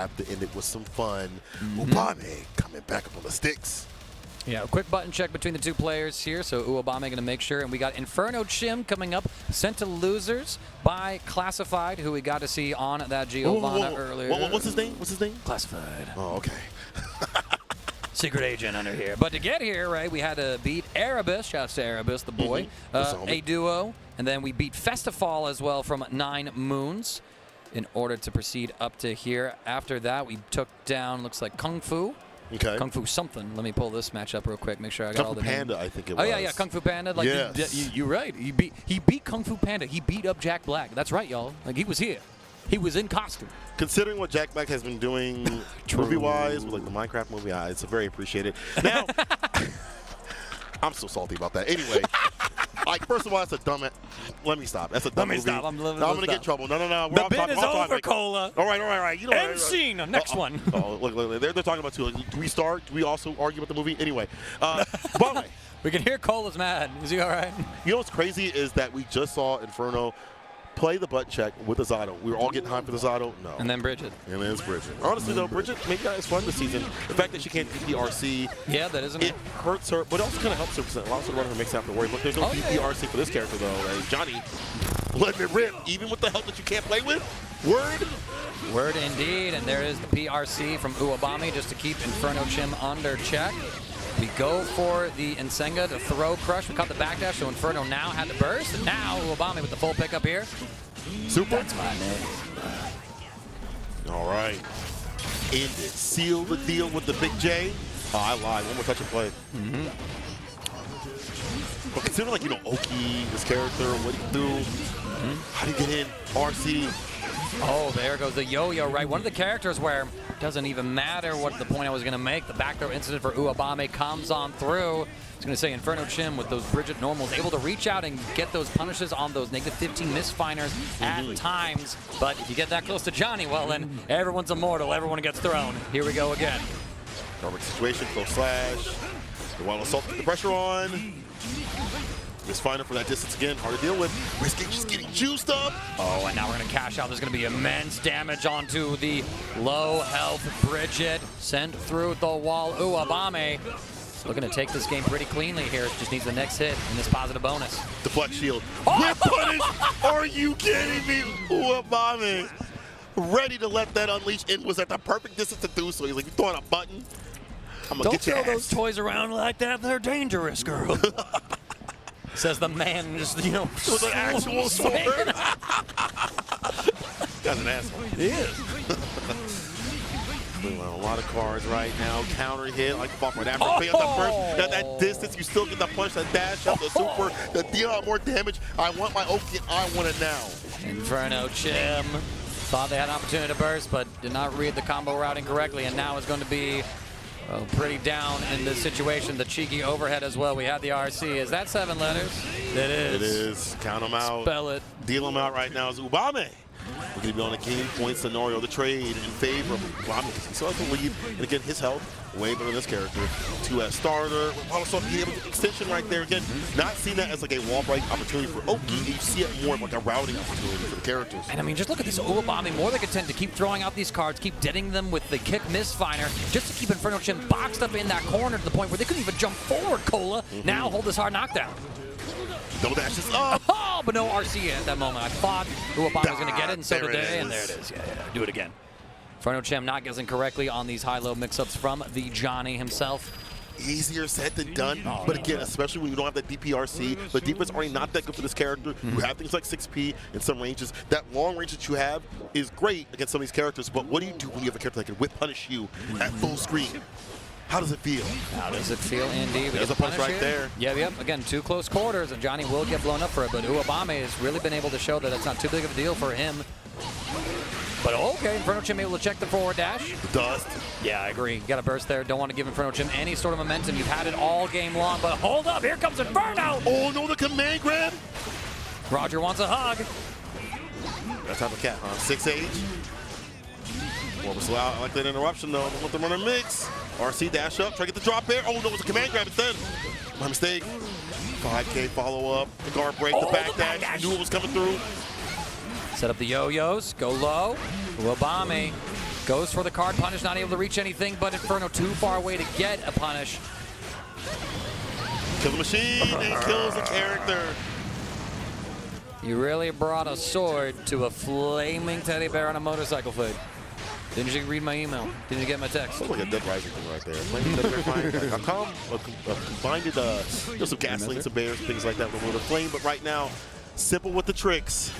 have to end it with some fun. Uwabami coming back up on the sticks. Yeah, a quick button check between the two players here. So Uwabami going to make sure. And we got Infernochim coming up, sent to losers by Classified, who we got to see on that Giovanna earlier. What's his name? What's his name? Classified. Oh, okay. Secret agent under here. But to get here, right, we had to beat Erebus. Shouts to Erebus, the boy. A duo. And then we beat Festifal as well from 9 Moons in order to proceed up to here. After that, we took down, looks like Kung Fu. Okay. Kung Fu something. Let me pull this match up real quick. Make sure I got all the names. Kung Fu Panda, I think it was. Oh yeah, Kung Fu Panda. Like, yes. you're right. He beat Kung Fu Panda. He beat up Jack Black. That's right, y'all. Like, he was here. He was in costume. Considering what Jack Black has been doing movie-wise, with like the Minecraft movie, it's very appreciated. Now, I'm so salty about that. Anyway, like, first of all, that's a dumb. Let me stop. That's a dumb movie. Stop. I'm gonna get in trouble. No. The bid is over, Cola. All right. You know, End scene. Next one. Oh, look. They're talking about two. Do we start? Do we also argue about the movie? Anyway, but we can hear Cola's mad. Is he all right? You know what's crazy is that we just saw Inferno play the butt check with the Zato. We were all getting hyped for the Zato. No. And then Bridget. And then it's Bridget. Honestly, though, Bridget maybe got fun this season. The fact that she can't DPRC. Yeah, that isn't it. hurts her, but it also kind of helps her because a lot of running her makes out to worry. But there's no DPRC for this character, though. Johnny, let me rip. Even with the help that you can't play with. Word indeed. And there is the PRC from Uwabami just to keep Infernochim under check. We go for the Nsenga to throw crush. We caught the backdash, so Inferno now had to burst. And now Uwabami with the full pickup here. Super. That's my name. All right. End it. Seal the deal with the Big J. Oh, I lied. One more touch and play. But considering, like, you know, Oki, this character, what he do, how do you get in? RC. Oh, there goes the yo-yo, right? One of the characters where it doesn't even matter what the point I was going to make. The back throw incident for Uwabami comes on through. I was going to say Infernochim with those Bridget normals, able to reach out and get those punishes on those -15 misfiners at times. But if you get that close to Johnny, well, then everyone's immortal. Everyone gets thrown. Here we go again. Perfect situation, close slash. The wild assault, put the pressure on. Misfiner for that distance again, hard to deal with. Risky just getting juiced up. Oh, and now we're going to cash out. There's going to be immense damage onto the low health Bridget. Sent through the wall. Uwabami looking to take this game pretty cleanly here. Just needs the next hit in this positive bonus. Deflect shield. Whip punish! Are you kidding me? Uwabami ready to let that unleash and was at the perfect distance to do so. He's like, you throwing a button? I'm going to get your ass. Don't throw those toys around like that. They're dangerous, girl. Says the man just, you know, with an actual sword. Guy's an asshole. He is. A lot of cards right now. Counter hit, like bumper. After paying the first, that distance, you still get the punch, the dash up, the super, the deal out more damage. I want my Oki, I want it now. Infernochim thought they had an opportunity to burst, but did not read the combo routing correctly, and now is going to be pretty down in this situation. The cheeky overhead as well. We had the RC. Is that 7 letters? It is. It is. Count them out. Spell it. Deal them out right now is Uwabami. We're going to be on a game point scenario, the trade in favor of Uwabami because he still has the lead. And again, his health, way better than this character. 2 as starter. Also, he able to extension right there. Again, not seeing that as like a wall break opportunity for Oki. You see it more like a routing opportunity for the characters. And I mean, just look at this Uwabami. More than content to keep throwing out these cards, keep deading them with the kick misfiner, just to keep Infernochim boxed up in that corner to the point where they couldn't even jump forward, Cola. Now hold this hard knockdown. Double dashes up. Oh, but no RC at that moment. I thought Uwabami was going to get it, and so did they. And there it is. Yeah. Do it again. Infernochim not guessing correctly on these high-low mix-ups from the Johnny himself. Easier said than done, but again, especially when you don't have that DPRC, the defense already not that good for this character. You have things like 6P in some ranges. That long range that you have is great against some of these characters, but what do you do when you have a character that can whip punish you at full screen? How does it feel? How does it feel, indeed? There's a punch right there. Yep. Again, 2 close quarters, and Johnny will get blown up for it, but Uwabami has really been able to show that it's not too big of a deal for him. But okay, Infernochim able to check the forward dash. The dust. Yeah, I agree. You got to burst there. Don't want to give Infernochim any sort of momentum. You've had it all game long, but hold up. Here comes Inferno. Oh, no, the command grab. Roger wants a hug. That type of cat, huh? 6H. Well, I like that interruption, though. I want them on a mix. RC dash up, try to get the drop there. Oh, no, it's a command grab instead. My mistake. 5K follow-up, the guard break, the back dash. You knew it was coming through. Set up the yo-yos, go low. Uwabami Goes for the card punish, not able to reach anything, but Inferno too far away to get a punish. Kill the machine and kills the character. You really brought a sword to a flaming teddy bear on a motorcycle fight. Didn't you read my email? Didn't you get my text? Looks like a Dead Rising thing right there. Flaming Dead Bear Fire. Combined some gasoline, some bears, things like that with a flame, but right now, simple with the tricks.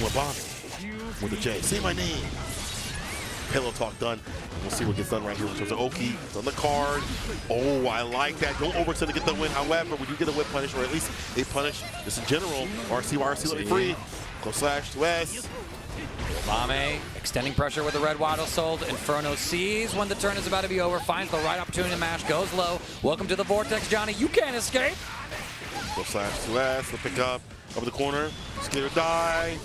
Uwabami with a J. Say my name. Pillow talk done. We'll see what gets done right here in terms of Oki. It's on the card. Oh, I like that. Go over to get the win. However, we do get a whip punish, or at least a punish just in general. RC, let me free. Close slash to S. Uwabami extending pressure with the red waddle sold. Inferno sees when the turn is about to be over, finds the right opportunity to mash, goes low. Welcome to the vortex, Johnny. You can't escape. Close slash to S. They'll pick up over the corner. Scared or die.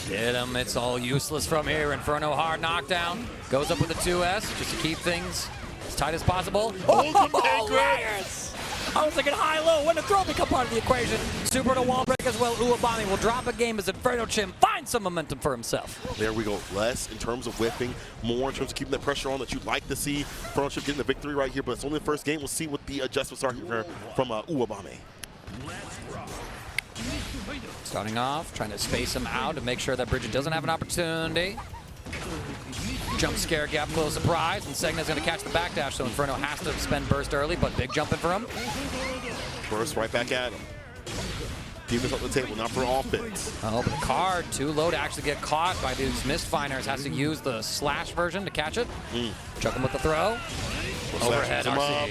Get him. It's all useless from here. Inferno hard knockdown. Goes up with the 2S just to keep things as tight as possible. Oh, layers! I was thinking high-low. When did throw become part of the equation? Super to wall break as well. Uwabami will drop a game as Infernochim finds some momentum for himself. There we go. Less in terms of whipping, more in terms of keeping that pressure on that you'd like to see. Infernochim getting the victory right here, but it's only the first game. We'll see what the adjustments are here from Uwabami. Starting off, trying to space him out to make sure that Bridget doesn't have an opportunity. Jump scare, gap close, surprise, and Segna's going to catch the backdash, so Inferno has to spend burst early, but big jumping for him. Burst right back at him. Defense on the table, not for offense. Oh, but the card too low to actually get caught by these mist finders. Has to use the slash version to catch it. Chuck him with the throw. Overhead RC.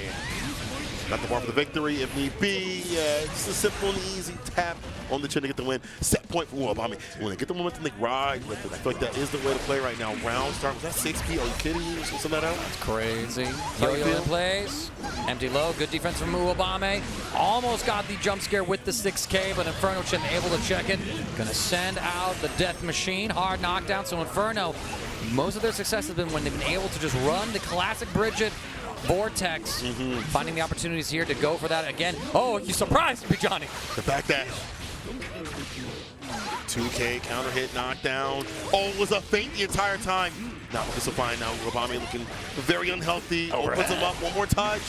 Got the bar for the victory if need be. Just a simple and easy tap on the chin to get the win. Set point for Uwabami. When they get the momentum, they ride with it. I feel like that is the way to play right now. Round start. Was that 6P? Are you kidding me? Send that out? That's crazy. Yo-yo in place. Empty low. Good defense from Uwabami. Almost got the jump scare with the 6K, but Infernochim able to check it. Gonna send out the death machine. Hard knockdown. So Inferno, most of their success has been when they've been able to just run the classic Bridget vortex, finding the opportunities here to go for that again. Oh, you surprised me, Johnny. The back dash. 2K counter hit, knockdown. Oh, it was a feint the entire time. Now this will find now Uwabami looking very unhealthy. Opens him up, one more touch.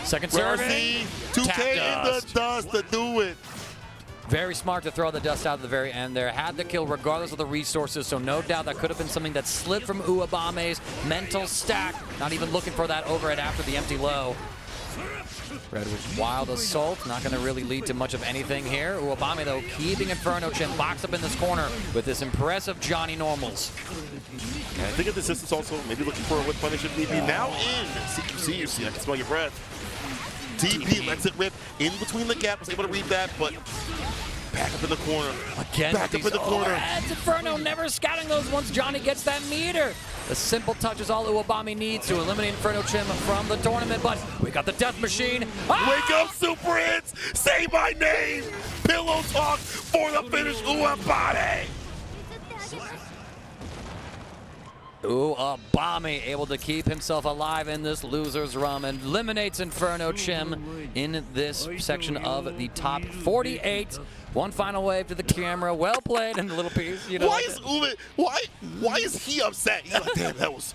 Second serve. 2K in the dust to do it. Very smart to throw the dust out at the very end there. Had the kill regardless of the resources, so no doubt that could have been something that slipped from Uwabami's mental stack. Not even looking for that overhead after the empty low. Red was wild assault, not going to really lead to much of anything here. Uwabami, though, keeping Infernochim boxed up in this corner with this impressive Johnny normals. Yeah, I think at the distance also, maybe looking for a whip punish if need be. Now in CQC, you see, I can smell your breath. DP lets it rip in between the gap, was able to read that, but back up in the corner. Again, back up in the corner. Inferno never scouting those once Johnny gets that meter. The simple touch is all Uwabami needs to eliminate Infernochim from the tournament, but we got the death machine. Wake up, super hits! Say my name! Pillow talk for the finish, Uwabami! Uwabami able to keep himself alive in this loser's run and eliminates Infernochim in this section of the top 48. One final wave to the camera. Well played in the little piece. You know, why is Uwe? Why is he upset? He's like, damn, that was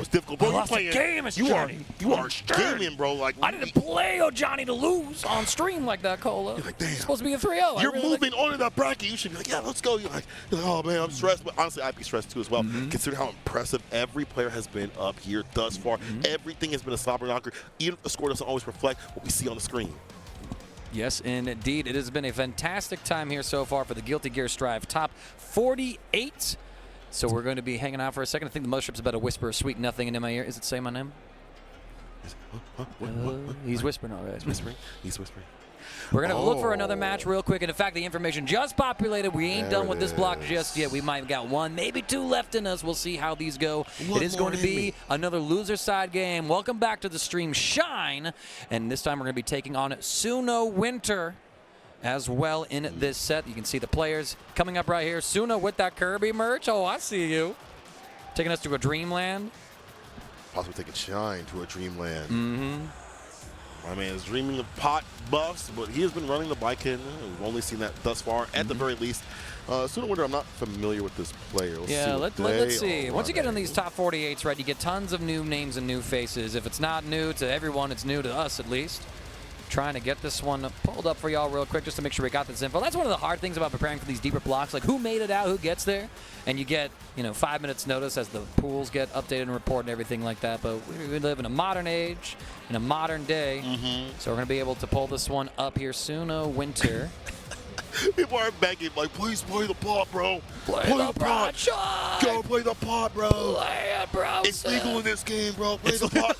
difficult, bro. You're playing. You are gaming, bro. Like I didn't play Johnny to lose on stream like that, Cola. You're like, damn. It's supposed to be a 3-0. You're moving on to that bracket. You should be like, yeah, let's go. You're like, oh man, I'm stressed. But honestly, I'd be stressed too as well. Consider how impressive every player has been up here thus far. Everything has been a slobber knocker. Even if the score doesn't always reflect what we see on the screen. Yes, indeed. It has been a fantastic time here so far for the Guilty Gear Strive top 48. So we're going to be hanging out for a second. I think the mothership's about to whisper a sweet nothing into my ear. Is it say my name? He's whispering already. He's whispering. He's whispering. We're going to look for another match real quick. And in fact, the information just populated. We ain't done with this block just yet. We might have got one, maybe two left in us. We'll see how these go. It is going to be another loser side game. Welcome back to the stream, Shine. And this time we're going to be taking on sunowinter as well in this set. You can see the players coming up right here. Suno with that Kirby merch. Oh, I see you. Taking us to a dreamland. Possibly taking Shine to a dreamland. My man is dreaming of pot buffs, but he has been running the Baiken. We've only seen that thus far, at the very least. sunowinter, I'm not familiar with this player. Let's see. Once you get in these top 48s, right, you get tons of new names and new faces. If it's not new to everyone, it's new to us at least. Trying to get this one pulled up for y'all real quick just to make sure we got this info. That's one of the hard things about preparing for these deeper blocks, like who made it out, who gets there, and you get 5 minutes notice as the pools get updated and reported and everything like that. But we live in a modern age, in a modern day, so we're gonna be able to pull this one up here. sunowinter. People are begging, like, please play the pot, bro. Play the pot, Sean. Go play the pot, bro. Play it, bro. It's legal in this game, bro. Play the pot.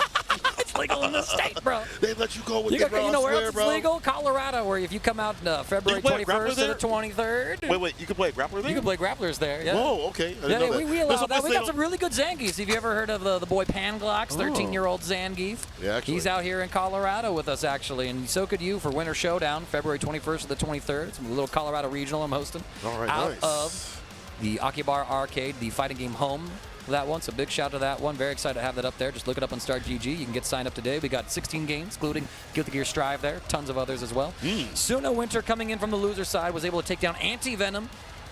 It's legal in the state, bro. They let you go with it, bro. You know where else bro. it's legal? Colorado, where if you come out February 21st to the 23rd. Wait, you can play grappler there? You can play grapplers there, yeah. Whoa, okay. I didn't know that. We allow that. We got some really good Zangiefs. Have you ever heard of the boy Panglox, 13-year-old Zangief? Yeah, actually. He's out here in Colorado with us, actually, and so could you for Winter Showdown, February 21st to the 23rd. It's a little Colorado regional I'm hosting. All right, out nice. of the Akibar Arcade, the fighting game home. That one, so big shout out to that one. Very excited to have that up there. Just look it up on Start GG. You can get signed up today. We got 16 games, including Guilty Gear Strive there. Tons of others as well. sunowinter coming in from the loser side was able to take down Anti-Venom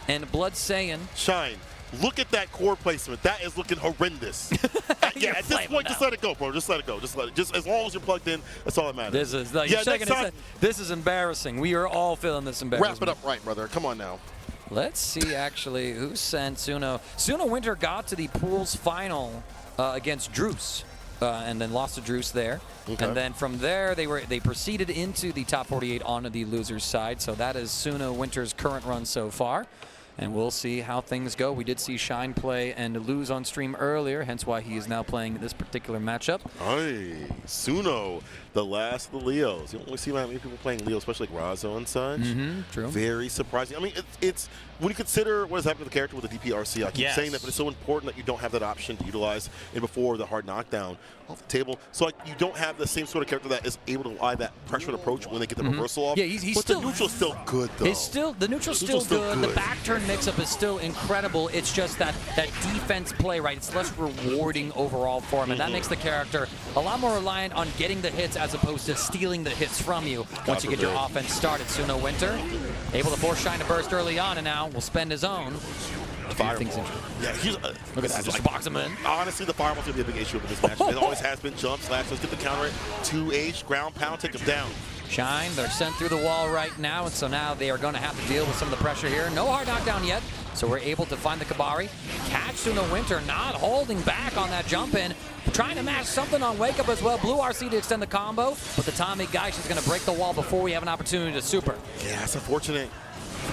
and Blood Saiyan. Shine. Look at that core placement. That is looking horrendous. Yeah, at this point, just let it go, bro. Just let it go. Just as long as you're plugged in, that's all that matters. This is like, this is embarrassing. We are all feeling this embarrassment. Wrap it up right, brother. Come on now. Let's see, actually, who sent sunowinter got to the pool's final against Druce, and then lost to Druce there. Okay. And then from there, they proceeded into the top 48 onto the loser's side. So that is sunowinter's current run so far. And we'll see how things go. We did see Shine play and lose on stream earlier, hence why he is now playing this particular matchup. Hey, Suno, the last of the Leos. You don't really see that many people playing Leo, especially like Razzo and such. True. Very surprising. I mean, it's when you consider what has happened to the character with the DPRC, I keep saying that, but it's so important that you don't have that option to utilize it before the hard knockdown off the table. So like you don't have the same sort of character that is able to apply that pressured approach when they get the reversal off. Yeah, he's but still, the neutral's still good though. The neutral's still good. The back turn mix-up is still incredible. It's just that defense play, right? It's less rewarding overall for him, and that makes the character a lot more reliant on getting the hits as opposed to stealing the hits from you once you get your offense started. sunowinter able to force Shine to burst early on, and now will spend his own. Fireball. Yeah, look at that, just box him in. Honestly, the fireball's gonna be a big issue with this match. It always has been. Jump, slash, let's get the counter. 2H, ground pound, take him down. Shine, they're sent through the wall right now, and so now they are going to have to deal with some of the pressure here. No hard knockdown yet, so we're able to find the Kabari. Catch sunowinter, not holding back on that jump in. Trying to match something on Wake Up as well. Blue RC to extend the combo, but the Tommy Geish is going to break the wall before we have an opportunity to super. Yeah, it's unfortunate.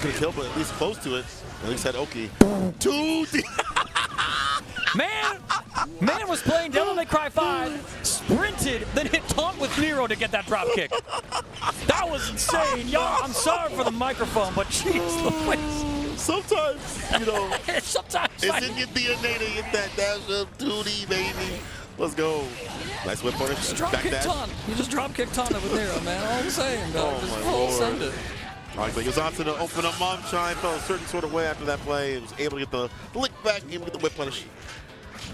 Could have killed, but at least close to it. At least had Oki. Man was playing Devil May Cry 5, sprinted, then hit taunt with Nero to get that drop kick. That was insane. Y'all, I'm sorry for the microphone, but jeez. Sometimes, sometimes it's in your DNA to hit that dash up 2D, baby. Let's go. Nice whip punish. Just drop kick taunt. You just drop kick taunt with Nero, man. All I'm saying, dog. Just full send it. All right, he was on to the open up. Mom Shine felt a certain sort of way after that play. He was able to get the lick back, able to get the whip punish.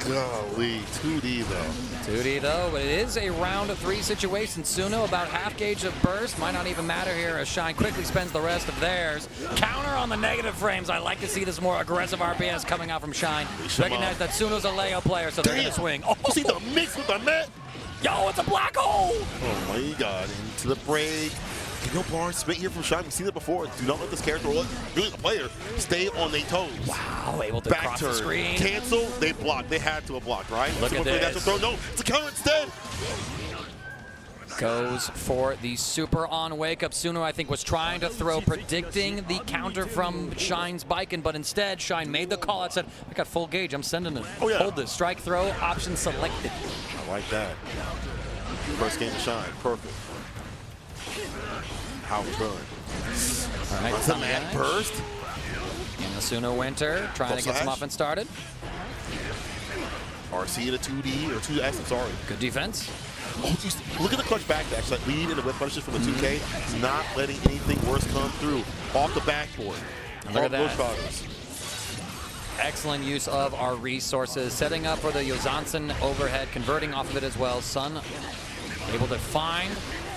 Golly, 2D though. 2D though, but it is a round of 3 situation. Suno about half gauge of burst. Might not even matter here as Shine quickly spends the rest of theirs. Counter on the negative frames. I like to see this more aggressive RPS coming out from Shine. Recognize that Suno's a Leo player, so they're going to swing. Oh, see the mix with the net. Yo, it's a black hole. Oh my God, into the break. No bar spit here from Shine. We've seen it before. Do not let this character, really the player, stay on their toes. Wow, able to back cross turn. The screen. Cancel, they blocked. They had to have blocked, right? Look at this. That's a throw. No, it's a counter instead. Goes for the super on Wake Up. Suno, I think, was trying to throw, predicting the counter from Shine's Baiken, but instead, Shine made the call out, said, I got full gauge, I'm sending it. Oh, yeah. Hold this, strike throw, option selected. I like that. First game of Shine, perfect. How we doing? All right, some that burst. And the sunowinter trying to get some offense started. RC in a 2D or 2S, I'm sorry. Good defense. Oh, geez. Look at the clutch backdash. That lead in the whip punishes from the 2K. Not letting anything worse come through. Off the backboard. Look at that. Excellent use of our resources. Setting up for the Yozansen overhead, converting off of it as well. Sun able to find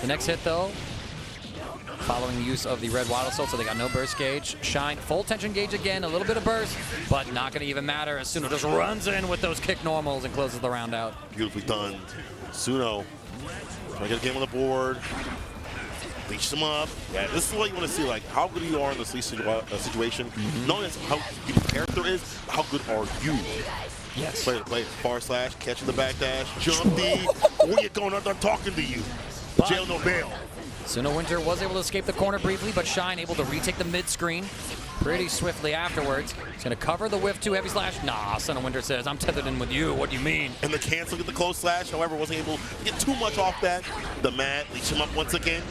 The next hit, though, following the use of the red Wild Assault, so they got no burst gauge. Shine, full tension gauge again, a little bit of burst, but not going to even matter as Suno just runs in with those kick normals and closes the round out. Beautifully done. Suno, trying to get a game on the board. Leash them up. Yeah, this is what you want to see, like how good you are in this leash situation. Not only how good your character is, but how good are you? Yes. Play to play. Far slash, catching the back dash, jump D. Where you going? I'm done talking to you. Jail no bail. sunowinter was able to escape the corner briefly, but Shine able to retake the mid screen pretty swiftly afterwards. He's going to cover the whiff 2 heavy slash. Nah, sunowinter says, I'm tethered in with you. What do you mean? And the cancel get the close slash, however, wasn't able to get too much off that. The mat, leash him up once again.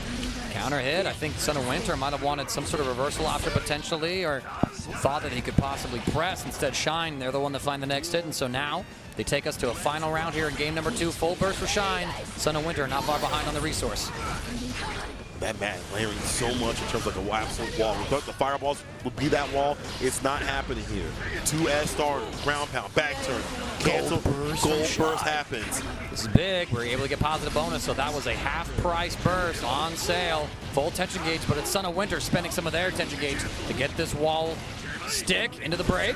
Counter hit. I think sunowinter might have wanted some sort of reversal after potentially, or thought that he could possibly press. Instead, Shine, they're the one to find the next hit, and so now they take us to a final round here in game number 2. Full burst for Shine. sunowinter not far behind on the resource. That mat layering so much in terms of the absolute wall. We thought the fireballs would be that wall. It's not happening here. 2S starter, ground pound, back turn, cancel, gold burst happens. This is big. We're able to get positive bonus, so that was a half-price burst on sale. Full tension gauge, but it's sunowinter spending some of their tension gauge to get this wall stick into the break.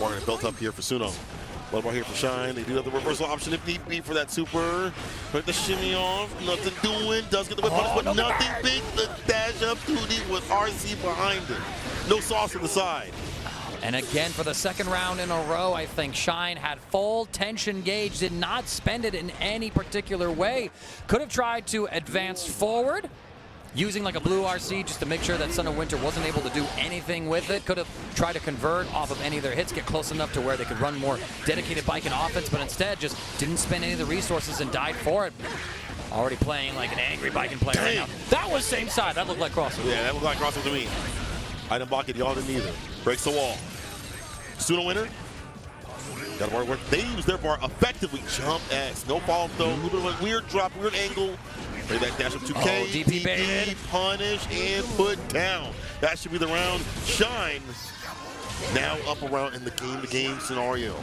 We're built up here for Suno. What about here for Shine? They do have the reversal option if need be for that super. Right, the shimmy off, nothing doing. Does get the whip punish, but nothing big. The dash up 2D with RC behind it. No sauce on the side. And again, for the second round in a row, I think Shine had full tension gauge, did not spend it in any particular way. Could have tried to advance forward, using like a blue RC just to make sure that sunowinter wasn't able to do anything with it. Could have tried to convert off of any of their hits, get close enough to where they could run more dedicated bike and offense, but instead just didn't spend any of the resources and died for it. Already playing like an angry bike and player right now. That was same side. That looked like crossover. Yeah, that looked like crossover to me. I didn't block it. Y'all didn't either. Breaks the wall. Sunowinter. Got to work. They use their bar effectively. Jump X. No follow though. A little bit of a weird drop, weird angle. Play that dash up 2K. DP baited. Punish and put down. That should be the round. Shine now up around in the game-to-game scenario.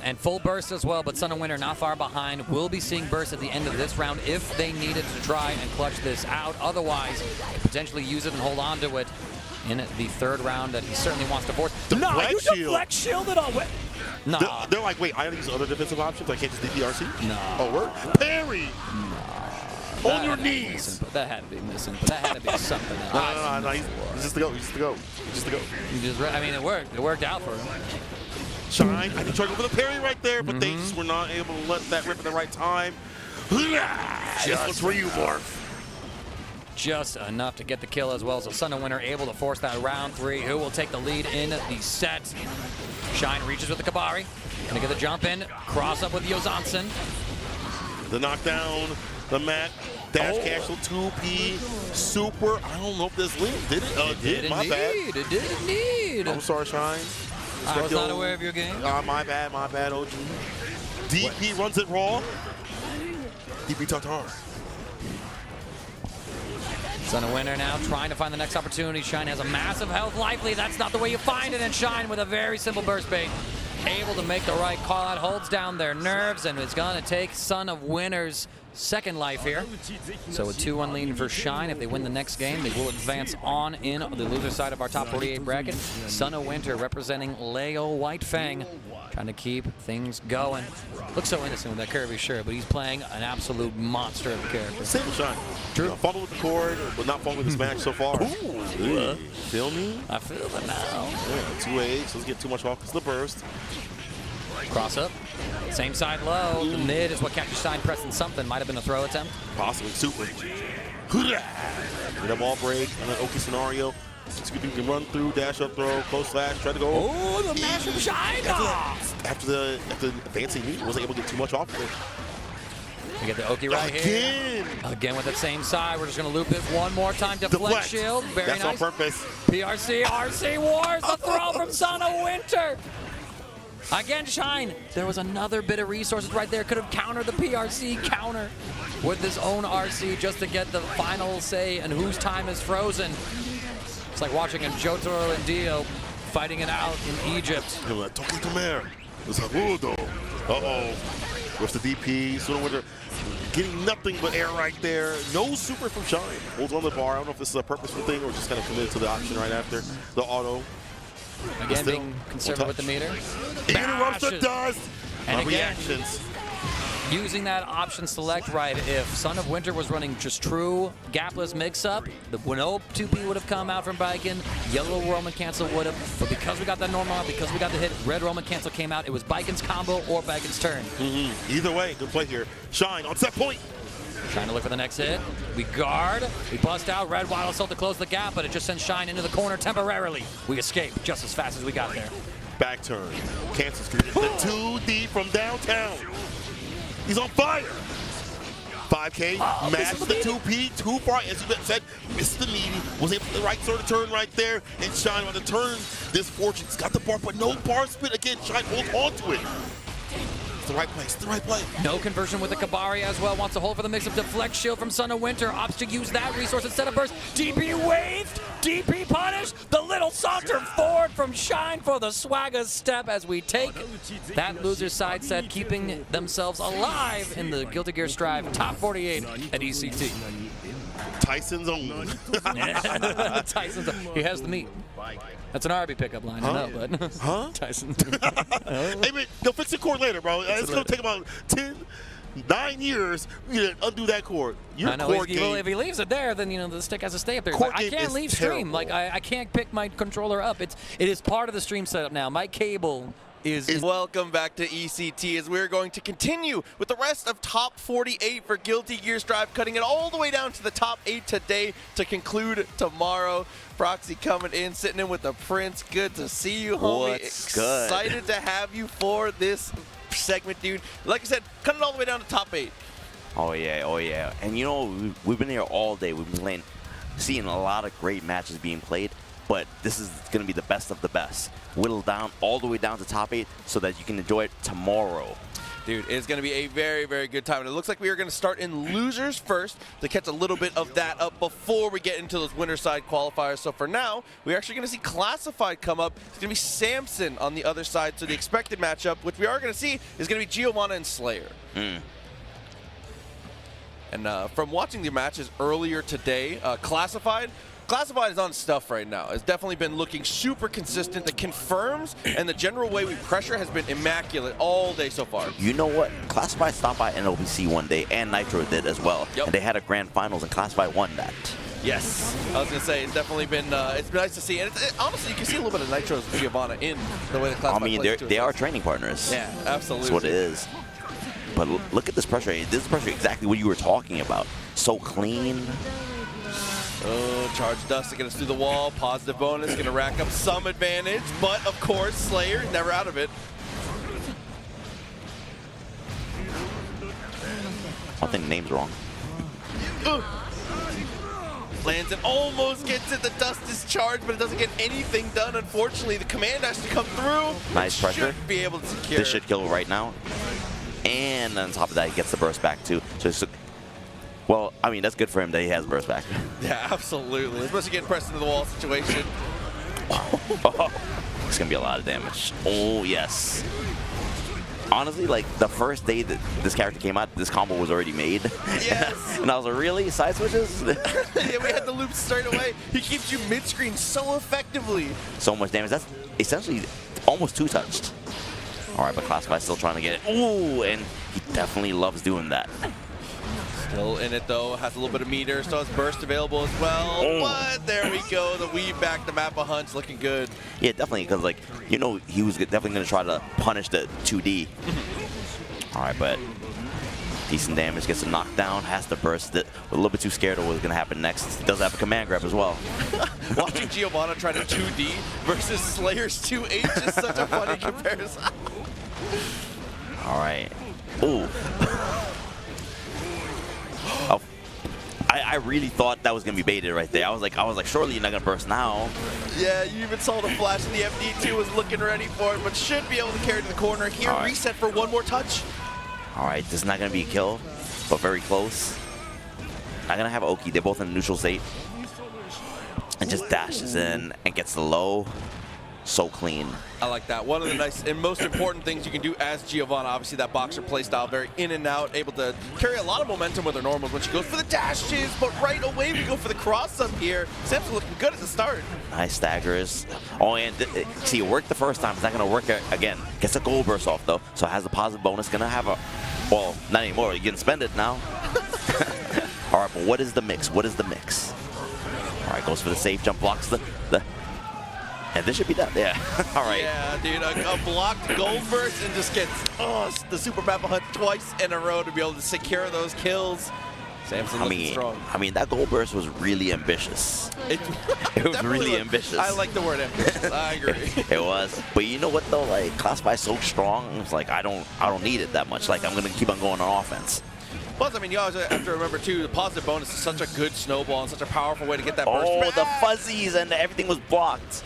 And full burst as well, but sunowinter not far behind. We'll be seeing burst at the end of this round if they needed to try and clutch this out. Otherwise, potentially use it and hold on to it in the third round that he certainly wants to force. Deflect shield it all. Nah. They're like, wait, I gotta use other defensive options. I can't just DPRC? No. Oh, work? Parry! On your knees! That had to be missing. But that had to be something else. No. He's just to go. He's just to go. Just to go. I mean, it worked. It worked out for him. Shine. I can try to go for the parry right there, but they just were not able to let that rip at the right time. This one's for you, Morph. Just enough to get the kill as well. So sunowinter able to force that round 3. Who will take the lead in the set? Shine reaches with the Kabari. Gonna get the jump in. Cross up with Yozansen. The knockdown. The mat. Dash cancel 2P. Super. I don't know if this linked. Did it? Did. My bad. It did indeed. I'm sorry, Shine. I was not aware of your game. My bad, OG. DP runs it raw. DP Tartar. sunowinter now trying to find the next opportunity. Shine has a massive health likely. That's not the way you find it. And Shine with a very simple burst bait. Able to make the right call out. Holds down their nerves and it's going to take sunowinter's second life here. So a 2-1 lead for Shine. If they win the next game, they will advance on in the loser side of our top 48 bracket. sunowinter representing Leo Whitefang, trying to keep things going. Looks so innocent with that curvy shirt, but he's playing an absolute monster of a character. Same with Shine. True. Fumble with the cord, but not fumble with the smash so far. Ooh. Feel me? I feel it now. Yeah, 2 so let's get too much off because of the burst. Cross up. Same side low. The mid is what catches Shine pressing something. Might have been a throw attempt. Possibly. Super. Get a ball break in an Oki scenario. You can run through, dash up, throw, close slash, try to go. Oh, the mash from Shine! After the advancing meet, wasn't able to get too much off of it. We get the Oki right here. Again with that same side. We're just going to loop it one more time. Deflect shield. Very nice. That's on purpose. PRC, RC Wars. The throw from sunowinter. Again, Shine. There was another bit of resources right there. Could have countered the PRC counter with his own RC just to get the final say and whose time is frozen. It's like watching a Jotaro and Dio fighting it out in Egypt. Uh-oh. With the DP, sunowinter getting nothing but air right there. No super from Shine. Holds on the bar. I don't know if this is a purposeful thing or just kind of committed to the option right after the auto. Again, being conservative with the meter. Interrupts the dust. And again, reactions. Using that option select right, if Son of Winter was running just true gapless mix-up, the no 2P would have come out from Baiken, yellow Roman cancel would have, but because we got that normal out, because we got the hit, red Roman cancel came out, it was Baiken's combo or Baiken's turn. Either way, good play here. Shine on set point. Trying to look for the next hit. We guard, we bust out, red Wild Assault to close the gap, but it just sends Shine into the corner temporarily. We escape just as fast as we got there. Back turn. Cancels the 2D from downtown. He's on fire. 5K, match the 2P, too far, as you said, missed the meaty, was able to the right sort of turn right there, and Shine on the turn this fortune. He's got the bar, but no bar spin. Again, Shine holds on to it. It's the right place, the right play. No conversion with the Kabari as well. Wants to hold for the mix-up. Deflect shield from Son of Winter. Opts to use that resource instead of burst. DP waved. DP punished. The little saunter forward from Shine for the swagger step as we take that loser's side set, keeping themselves alive in the Guilty Gear Strive top 48 at ECT. Tyson's own. Tyson's own. He has the meat. That's an RB pickup line, I know, but Huh? Tyson. Hey, man, they'll fix the cord later, bro. It's going to take about 9 years to undo that cord. I know. If he leaves it there, then, you know, the stick has to stay up there. Like, I can't leave stream. Like, I can't pick my controller up. It is part of the stream setup now. My cable is... Welcome back to ECT as we're going to continue with the rest of top 48 for Guilty Gear Strive, cutting it all the way down to the top 8 today to conclude tomorrow. Proxy coming in, sitting in with the Prince. Good to see you, homie. What's good? Excited to have you for this segment, dude. Like I said, cut it all the way down to top 8. Oh yeah, oh yeah. And you know, we've been here all day. We've been playing, seeing a lot of great matches being played, but this is going to be the best of the best. Whittle down all the way down to top 8 so that you can enjoy it tomorrow. Dude, it's going to be a very, very good time. And it looks like we are going to start in losers first to catch a little bit of that up before we get into those winner side qualifiers. So for now, we're actually going to see Classified come up. It's going to be Samson on the other side. So the expected matchup, which we are going to see, is going to be Giovanna and Slayer. And from watching the matches earlier today, Classified is on stuff right now. It's definitely been looking super consistent. The confirms and the general way we pressure has been immaculate all day so far. You know what? Classified stopped by NLBC one day, and Nitro did as well. Yep. And they had a grand finals, and Classified won that. Yes, I was gonna say it's definitely been it's been nice to see, and honestly you can see a little bit of Nitro's Giovanna in the way the Classified. I mean, they are training partners. Yeah, absolutely. That's what it is. But look at this pressure. This is pressure exactly what you were talking about. So clean. Oh, charge dust to get us through the wall. Positive bonus, gonna rack up some advantage, but of course Slayer never out of it. I think the name's wrong. Lands and almost gets it. The dust is charged, but it doesn't get anything done. Unfortunately, the command has to come through. Nice pressure. Should be able to secure. This should kill right now. And on top of that, he gets the burst back too. So well, I mean, that's good for him that he has burst back. Yeah, absolutely. Especially getting pressed into the wall situation. It's going to be a lot of damage. Oh, yes. Honestly, like, the first day that this character came out, this combo was already made. Yes. And I was like, really? Side switches? Yeah, we had the loop straight away. He keeps you mid-screen so effectively. So much damage. That's essentially almost two-touched. All right, but Classified still trying to get it. Ooh, and he definitely loves doing that. Still in it, though. Has a little bit of meter. Still has burst available as well. Oh. But there we go. The weave back to Mappa Hunt's looking good. Yeah, definitely, because, like, you know, he was definitely going to try to punish the 2D. All right, but decent damage. Gets a knockdown. Has to burst it. A little bit too scared of what's going to happen next. He does have a command grab as well. Watching Giovanna try to 2D versus Slayer's 2H is such a funny comparison. All right. Ooh. Oh, I really thought that was gonna be baited right there. I was like, surely you're not gonna burst now. Yeah, you even saw the flash, and the FD2 was looking ready for it, but should be able to carry to the corner here. All right. Reset for one more touch. All right, this is not gonna be a kill, but very close. Not gonna have Oki. They're both in a neutral state, and just dashes in and gets the low. so clean. I like that. One of the nice and most important things you can do as Giovanna, obviously that boxer playstyle, very in and out, able to carry a lot of momentum with her normals when she goes for the dashes, but right away we go for the cross up here. Samson looking good at the start. Nice staggers. Oh, and see, it worked the first time. It's not going to work again. Gets a gold burst off, though, so it has a positive bonus. Going to have a, well, not anymore. You can spend it now. All right, but what is the mix? What is the mix? All right, goes for the safe jump, blocks the and this should be done. Yeah. All right. Yeah, dude, a blocked gold burst and just gets the super Mapple Hunt twice in a row to be able to secure those kills. Samson looking strong. I mean, that gold burst was really ambitious. It was really ambitious. I like the word ambitious. I agree. It was. But you know what though? Like, Classified so strong. It's like I don't need it that much. Like, I'm gonna keep on going on offense. Plus, I mean, you always have to remember, too, the positive bonus is such a good snowball and such a powerful way to get that burst. Oh, the fuzzies and everything was blocked.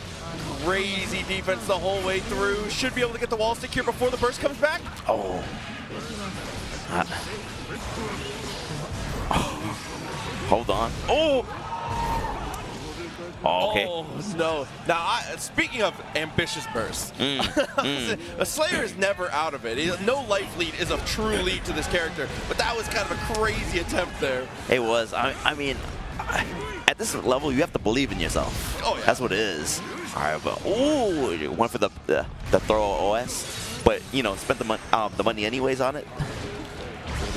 Crazy defense the whole way through. Should be able to get the wall stick here before the burst comes back. Oh. Hold on. Oh! Oh, okay. Oh, no. Now, speaking of ambitious bursts, the Slayer is never out of it. No life lead is a true lead to this character, but that was kind of a crazy attempt there. It was. I mean, at this level, you have to believe in yourself. Oh, yeah. That's what it is. All right, but ooh, went for the throw OS, but you know, spent the money anyways on it.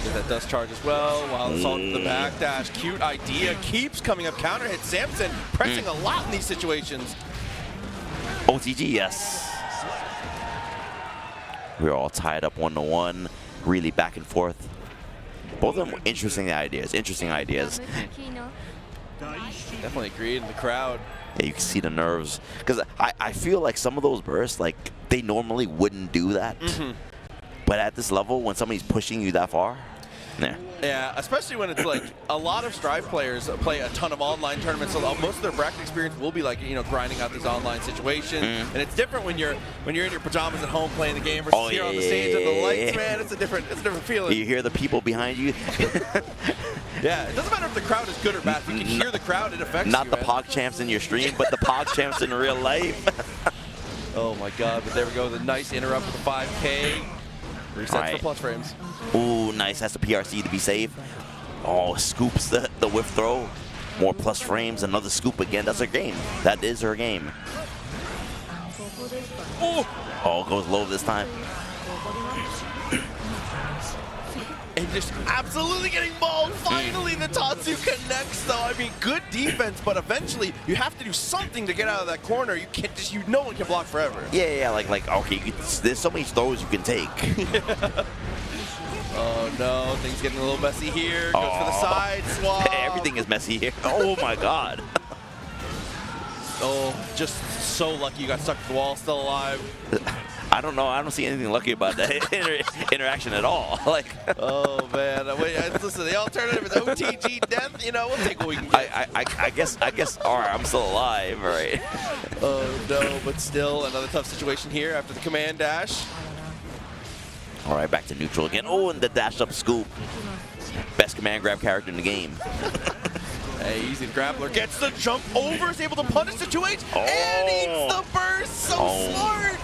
Get that dust charge as well while it's on the backdash. Cute idea. Keeps coming up. Counter hit. Samson pressing a lot in these situations. OTG, yes. We're all tied up 1-1, really back and forth. Both of them interesting ideas. Interesting ideas. Definitely agreed in the crowd. Yeah, you can see the nerves. Because I feel like some of those bursts, like, they normally wouldn't do that. But at this level, when somebody's pushing you that far, yeah. Yeah, especially when it's like a lot of Strive players play a ton of online tournaments, so most of their bracket experience will be like, you know, grinding out these online situations. And it's different when you're in your pajamas at home playing the game versus here on the stage under the lights, man. It's a different feeling. You hear the people behind you. Yeah, it doesn't matter if the crowd is good or bad. If you can hear the crowd, it affects Not you, the man. Pog champs in your stream, but the Pog champs in real life. Oh my God! But there we go. The nice interrupt with the 5K. Resets for plus frames. Ooh, nice. Has the PRC to be safe. Oh, scoops the whiff throw. More plus frames. Another scoop again. That's her game. That is her game. Oh, goes low this time. And just absolutely getting mauled. Finally, the Tatsu connects, though. I mean, good defense, but eventually you have to do something to get out of that corner. You can't just, no one can block forever. Yeah, like okay, there's so many throws you can take. Oh no, things getting a little messy here. Goes for the side swap. Everything is messy here. Oh my God. Oh, just so lucky you got stuck to the wall, still alive. I don't know. I don't see anything lucky about that interaction at all. Like, oh man, wait, listen, the alternative is OTG death. You know, we'll take what we can get. I guess. All right, I'm still alive. All right. Oh no, but still another tough situation here after the command dash. All right, back to neutral again. Oh, and the dash up scoop. Best command grab character in the game. Hey, easy grappler. Gets the jump over, is able to punish the 2H, and eats the burst. So smart.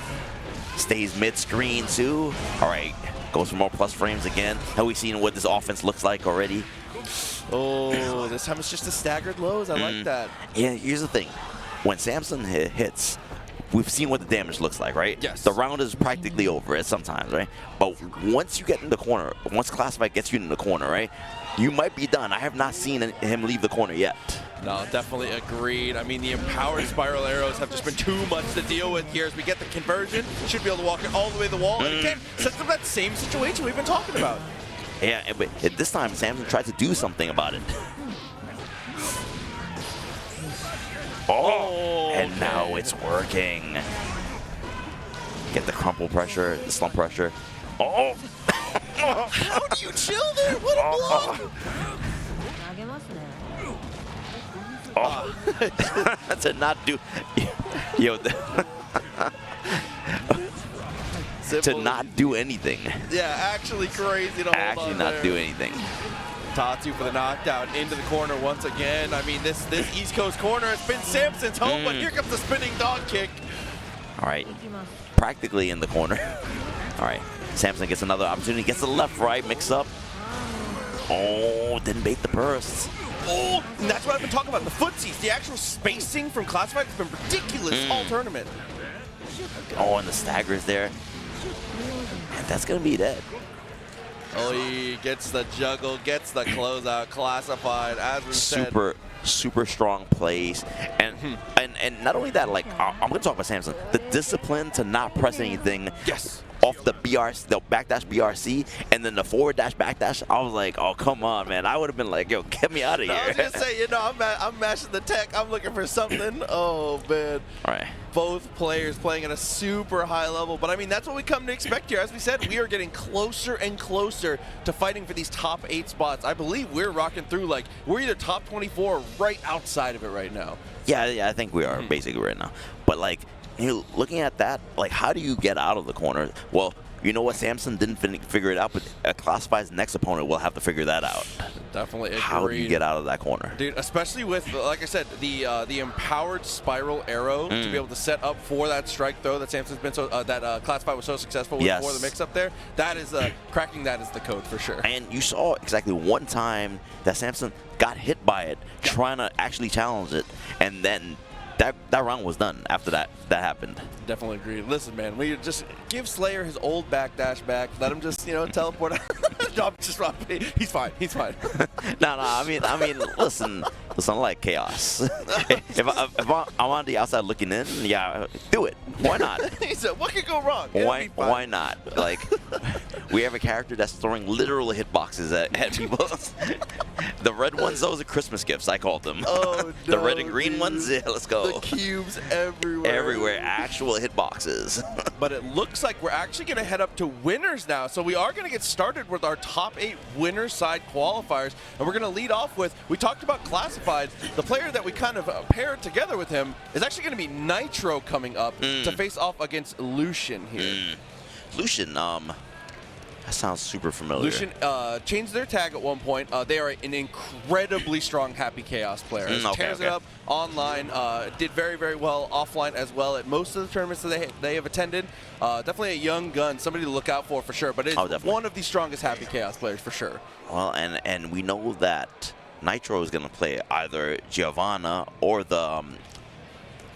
Stays mid-screen, too. All right, goes for more plus frames again. Have we seen what this offense looks like already? Oh, this time it's just the staggered lows. I like that. Yeah, here's the thing. When Samson hits, we've seen what the damage looks like, right? Yes. The round is practically over sometimes, right? But once you get in the corner, once Classified gets you in the corner, right, you might be done. I have not seen him leave the corner yet. No, definitely agreed. I mean, the empowered spiral arrows have just been too much to deal with here. As we get the conversion, should be able to walk it all the way to the wall. And again, sets up that same situation we've been talking about. Yeah, but this time Samson tried to do something about it. And now it's working. Get the crumple pressure, the slump pressure. How do you chill there? What a block! To not do, to not do anything. Yeah, actually crazy to hold Actually on not there. do anything. Tatsu for the knockdown into the corner once again. I mean, this East Coast corner has been Samson's home, but here comes the spinning dog kick. All right, practically in the corner. All right, Samson gets another opportunity, gets the left-right mix-up. Oh, didn't bait the bursts. Oh, and that's what I've been talking about, the footsies. The actual spacing from Classified has been ridiculous all tournament. Oh, and the staggers there. And that's going to be dead. Oh, he gets the juggle, gets the closeout. Classified, as we said. Super strong plays. And and not only that, like, I'm going to talk about Samson. The discipline to not press anything. Yes. Off the BRC, the backdash BRC, and then the forward dash backdash. I was like, oh, come on, man. I would have been like, yo, get me out of here. I was going to say, you know, I'm mashing the tech. I'm looking for something. Oh, man. All right. Both players playing at a super high level. But, I mean, that's what we come to expect here. As we said, we are getting closer and closer to fighting for these top 8 spots. I believe we're rocking through, like, we're either top 24 or right outside of it right now. Yeah, I think we are basically right now. But, like, you know, looking at that, like, how do you get out of the corner? Well, you know what? Samson didn't figure it out, but Classified's next opponent will have to figure that out. Definitely agreed. How do you get out of that corner? Dude, especially with, like I said, the empowered spiral arrow to be able to set up for that strike throw that Samson's been so, that Classified was so successful with before the mix-up there. That is, cracking that is the code for sure. And you saw exactly one time that Samson got hit by it, trying to actually challenge it, and then that round was done after that happened. Definitely agree. Listen, man, we just give Slayer his old backdash back. Let him just, you know, teleport out. He's fine. He's fine. No, I mean, listen, I like chaos. if I'm on the outside looking in, yeah, do it. Why not? He said, what could go wrong? Why not? Like, we have a character that's throwing literal hitboxes at people. The red ones, those are Christmas gifts, I called them. Oh, no, the red and green ones, yeah, let's go. The cubes everywhere. Everywhere, actual hitboxes. But it looks like we're actually going to head up to winners now. So we are going to get started with our top 8 winner side qualifiers. And we're going to lead off with, we talked about Classified. The player that we kind of paired together with him is actually going to be Nitro coming up to face off against Lucien here. Lucien, that sounds super familiar. Lucien changed their tag at one point. They are an incredibly strong Happy Chaos player. Tears it up online, did very, very well offline as well at most of the tournaments that they have attended. Definitely a young gun, somebody to look out for sure, but it's one of the strongest Happy Chaos players for sure. Well, and we know that Nitro is going to play either Giovanna or the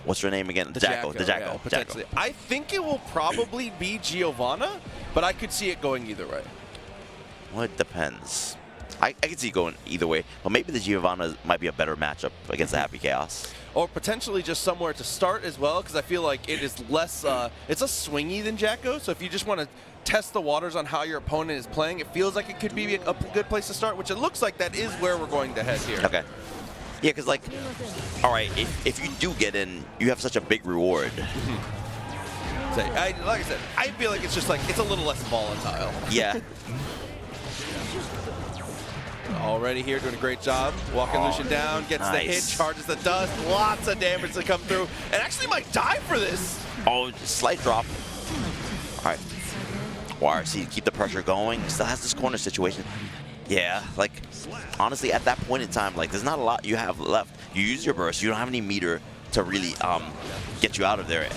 what's her name again? The Jacko. Yeah, potentially. I think it will probably be Giovanna, but I could see it going either way. Well, it depends. I can see it going either way, but maybe the Giovanna might be a better matchup against the Happy Chaos. Or potentially just somewhere to start as well, because I feel like it is less, it's less swingy than Jacko, so if you just want to test the waters on how your opponent is playing, it feels like it could be a good place to start, which it looks like that is where we're going to head here. Okay. Yeah, because, like, all right, if you do get in, you have such a big reward. So, like I said, I feel like it's just like, it's a little less volatile. Yeah. Already here doing a great job. Walking Lucien down, gets the hit, charges the dust, lots of damage to come through, and actually might die for this. Oh, slight drop. All right. YRC, keep the pressure going. Still has this corner situation. Yeah, like, honestly, at that point in time, like, there's not a lot you have left. You use your burst. You don't have any meter to really get you out of there.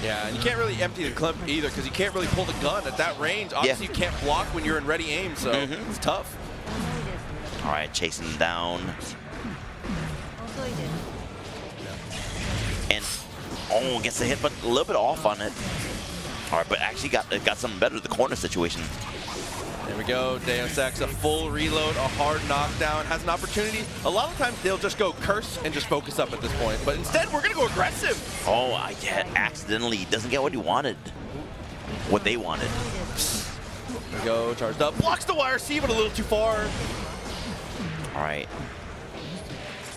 Yeah, and you can't really empty the clip either because you can't really pull the gun at that range. Obviously, you can't block when you're in ready aim, so it's tough. All right, chasing him down. And, oh, gets the hit, but a little bit off on it. All right, but actually got something better, the corner situation. There we go, Deus Ex, a full reload, a hard knockdown, has an opportunity. A lot of times they'll just go curse and just focus up at this point, but instead we're gonna go aggressive. Oh, yeah, accidentally doesn't get what he wanted, what they wanted. There we go, charged up, blocks the YRC, but a little too far. All right.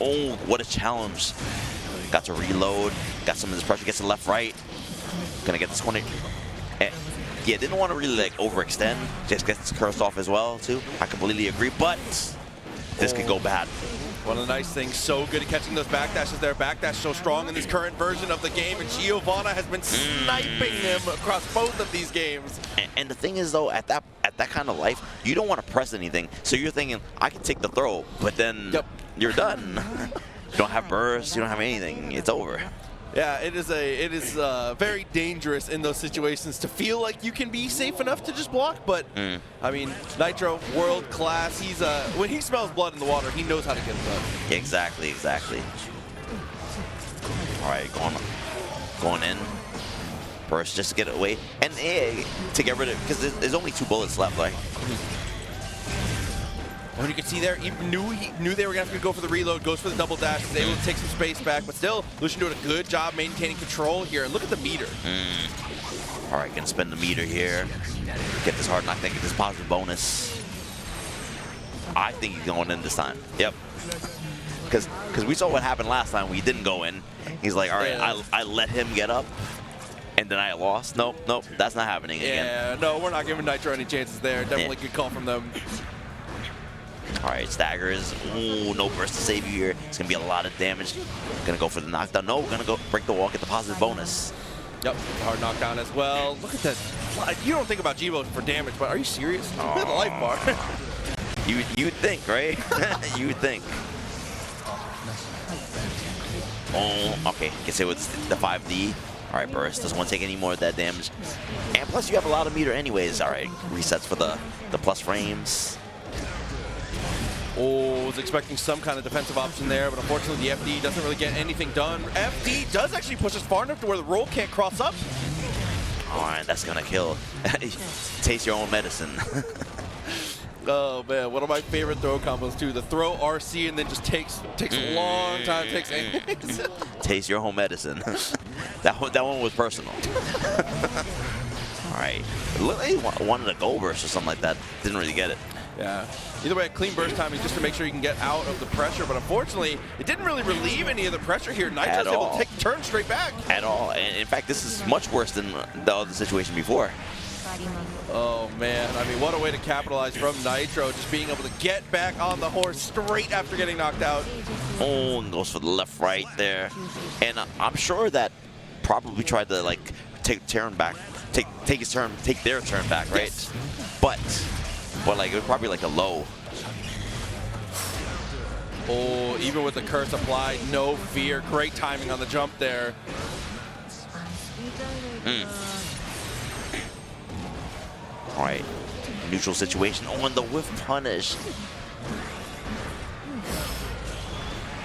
Oh, what a challenge. Got to reload, got some of this pressure, gets the left, right. Gonna get this corner. Yeah, didn't want to really like overextend. Just gets cursed off as well too. I completely agree, but this could go bad. One of the nice things, so good at catching those backdashes there. Backdash so strong in this current version of the game, and Giovanna has been sniping him across both of these games. And the thing is though, at that kind of life, you don't want to press anything. So you're thinking, I can take the throw, but then you're done. You don't have burst, you don't have anything. It's over. Yeah, it is very dangerous in those situations to feel like you can be safe enough to just block, but I mean, Nitro, world class. He's when he smells blood in the water, he knows how to get it done. Exactly, exactly. All right, going in. Burst just to get it away, and to get rid of, because there's only 2 bullets left, right? When you can see there, he knew they were going to have to go for the reload, goes for the double dash, is able to take some space back, but still, Lucien doing a good job maintaining control here. And look at the meter. All right, gonna spend the meter here. Get this hard knock, then get this positive bonus. I think he's going in this time. Yep. Because we saw what happened last time. We didn't go in. He's like, all right, I let him get up, and then I lost. Nope, that's not happening again. Yeah, no, we're not giving Nitro any chances there. Definitely good call from them. All right, staggers. Ooh, no burst to save you here. It's gonna be a lot of damage. Gonna go for the knockdown. No, we're gonna go break the wall, get the positive bonus. Yep, hard knockdown as well. Look at that. You don't think about G-Bo for damage, but are you serious? Look at the life bar. You'd think, right? You would think. Oh, okay. Gets hit with the 5D. All right, burst. Doesn't want to take any more of that damage. And plus, you have a lot of meter anyways. All right, resets for the plus frames. Oh, was expecting some kind of defensive option there, but unfortunately the FD doesn't really get anything done. FD does actually push us far enough to where the roll can't cross up. All right, that's gonna kill. Taste your own medicine. Oh man, one of my favorite throw combos too. The throw RC and then just takes a long time. Taste your own medicine. that one was personal. All right, look, he wanted a goal burst or something like that. Didn't really get it. Yeah. Either way, a clean burst time is just to make sure you can get out of the pressure, but unfortunately, it didn't really relieve any of the pressure here. Nitro's able to take the turn straight back. At all. And in fact, this is much worse than the other situation before. Oh man, I mean, what a way to capitalize from Nitro, just being able to get back on the horse straight after getting knocked out. Oh, and goes for the left right there. And I'm sure that probably tried to like take their turn back, right? Yes. But like it was probably like a low. Oh, even with the curse applied, no fear. Great timing on the jump there. All right, neutral situation. Oh, and the whiff punish.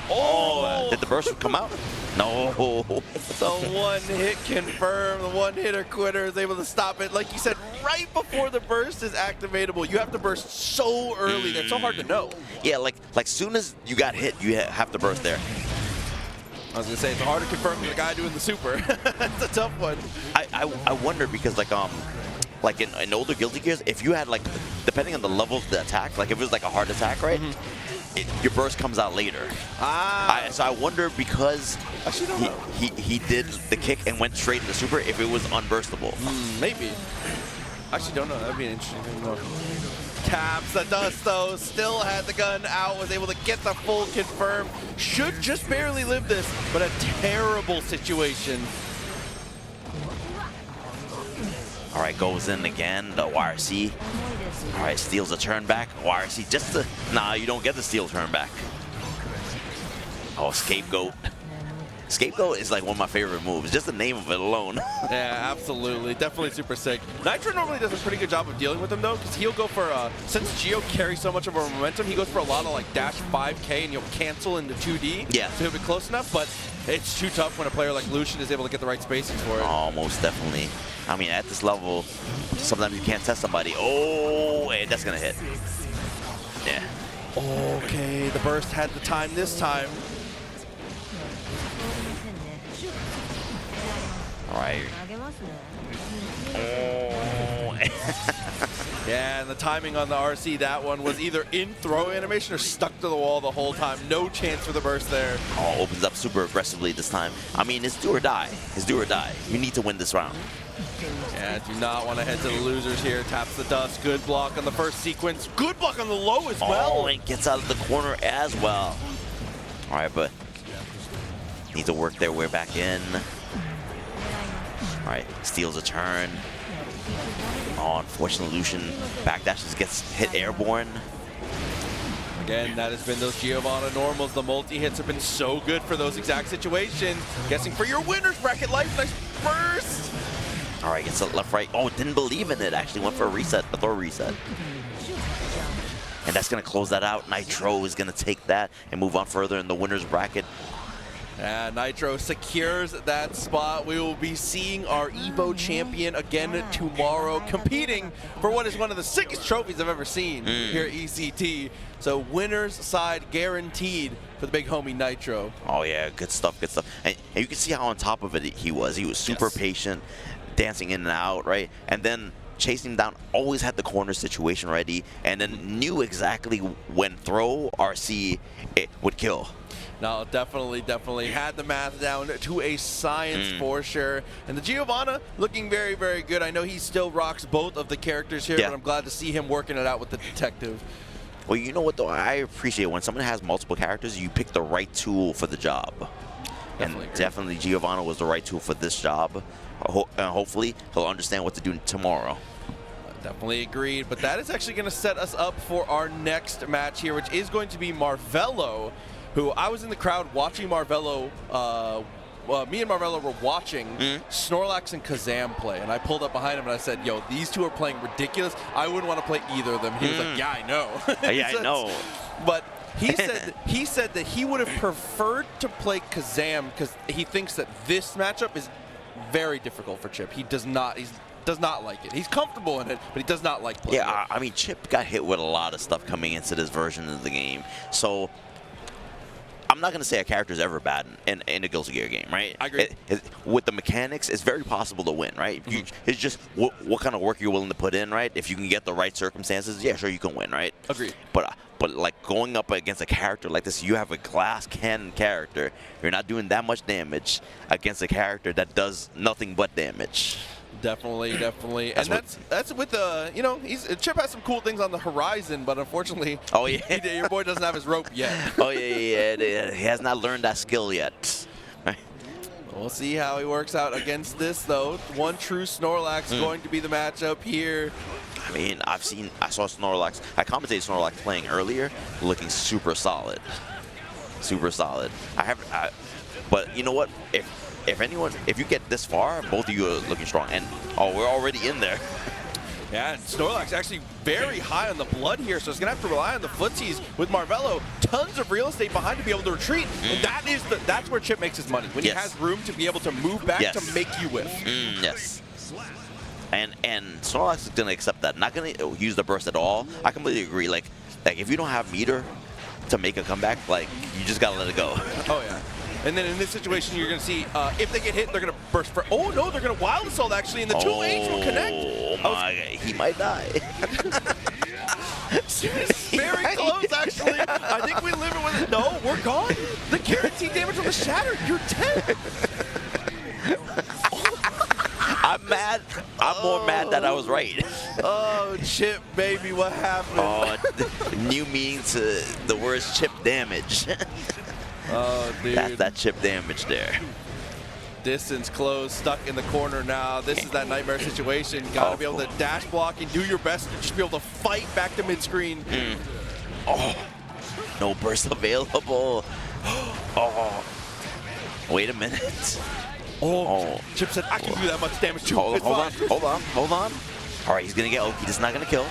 Oh, did the burst come out? No. The one hit confirmed, the one hitter quitter is able to stop it. Like you said, right before the burst is activatable. You have to burst so early. That's so hard to know. Yeah, like soon as you got hit, you have to burst there. I was gonna say it's hard to confirm with the guy doing the super. It's a tough one. I wonder because like in older Guilty Gears, if you had like, depending on the level of the attack, like if it was like a hard attack, right? Your burst comes out later. So I wonder because he did the kick and went straight into super, if it was unburstable. Maybe. Actually, don't know. That'd be an interesting thing to know. Taps the dust though, still had the gun out, was able to get the full confirm. Should just barely live this, but a terrible situation. All right, goes in again, the YRC. All right, steals a turn back. YRC just to, nah, you don't get the steal turn back. Oh, scapegoat. Scapegoat is like one of my favorite moves, just the name of it alone. Yeah, absolutely. Definitely super sick. Nitro normally does a pretty good job of dealing with him though, because he'll go for, since Geo carries so much of our momentum, he goes for a lot of like dash 5K and you'll cancel into 2D. Yeah. So he'll be close enough, but it's too tough when a player like Lucien is able to get the right spacing for it. Oh, most definitely. I mean, at this level, sometimes you can't test somebody. Oh, hey, that's gonna hit. Yeah. Okay, the burst had the time this time. All right. Oh. Yeah, and the timing on the RC, that one was either in throw animation or stuck to the wall the whole time. No chance for the burst there. Oh, opens up super aggressively this time. I mean, it's do or die. It's do or die. You need to win this round. Yeah, do not want to head to the losers here. Taps the dust. Good block on the first sequence. Good block on the low as well. Oh, and gets out of the corner as well. All right, but need to work their way back in. All right, steals a turn. Oh, unfortunately, Lucien backdashes, gets hit airborne. Again, that has been those Giovanna normals. The multi-hits have been so good for those exact situations. Guessing for your winner's bracket life. Nice burst. All right, gets a left, right. Oh, didn't believe in it. Actually went for a reset, a throw reset. And that's going to close that out. Nitro is going to take that and move on further in the winner's bracket. And Nitro secures that spot. We will be seeing our Evo champion again tomorrow, competing for what is one of the sickest trophies I've ever seen here at ECT. So winner's side guaranteed for the big homie Nitro. Oh yeah, good stuff, good stuff. And you can see how on top of it he was. He was super patient, dancing in and out, right? And then chasing him down, always had the corner situation ready, and then knew exactly when throw RC it would kill. No, definitely had the math down to a science for sure. And the Giovanna looking very, very good. I know he still rocks both of the characters here, but I'm glad to see him working it out with the detective. Well, you know what though? I appreciate when someone has multiple characters, you pick the right tool for the job. Definitely Giovanna was the right tool for this job. Hopefully he'll understand what to do tomorrow. Definitely agreed, but that is actually going to set us up for our next match here, which is going to be Marvelo, who I was in the crowd watching Marvelo. Me and Marvelo were watching Snorlax and KAZAM play, and I pulled up behind him and I said, yo, these two are playing ridiculous. I wouldn't want to play either of them. He was like, yeah, I know. Yeah, I know. But he said that he would have preferred to play KAZAM because he thinks that this matchup is very difficult for Chip. He does not like it. He's comfortable in it, but he does not like playing it. I mean, Chip got hit with a lot of stuff coming into this version of the game. So I'm not going to say a character is ever bad in a Guilty Gear game, right? I agree. With the mechanics, it's very possible to win, right? It's just what kind of work you're willing to put in, right? If you can get the right circumstances, yeah, sure, you can win, right? Agreed. But like going up against a character like this, you have a glass cannon character. You're not doing that much damage against a character that does nothing but damage. Definitely. And that's with the, you know, Chip has some cool things on the horizon, but unfortunately, your boy doesn't have his rope yet. He has not learned that skill yet. We'll see how he works out against this, though. One true Snorlax going to be the matchup here. I mean, I saw Snorlax. I commentated Snorlax playing earlier, looking super solid. Super solid. But you know what? If you get this far, both of you are looking strong. And we're already in there. Yeah, and Snorlax actually very high on the blood here, so it's gonna have to rely on the footsies with Marvelo. Tons of real estate behind to be able to retreat. And that's where Chip makes his money. When he has room to be able to move back to make you whiff. Yes. And Snorlax is gonna accept that. Not gonna use the burst at all. I completely agree. Like if you don't have meter to make a comeback, like you just gotta let it go. Oh yeah. And then in this situation, you're going to see if they get hit, they're going to burst for. Oh no, they're going to wild assault actually, and the two H will connect. Oh my! He might die. Very close actually. I think we live it with it. No, we're gone. The guaranteed damage was shattered. You're dead. I'm mad. I'm more mad that I was right. Oh, Chip, baby, what happened? New meaning to the words Chip damage. Oh, dude. That's that Chip damage there. Distance close, stuck in the corner now. This is that nightmare situation. Got to be able to dash block and do your best to just be able to fight back to mid-screen. Oh, no burst available. Oh, wait a minute. Oh, Chip said, I can do that much damage too. Hold on. All right, he's going to get Oki. This is not going to kill.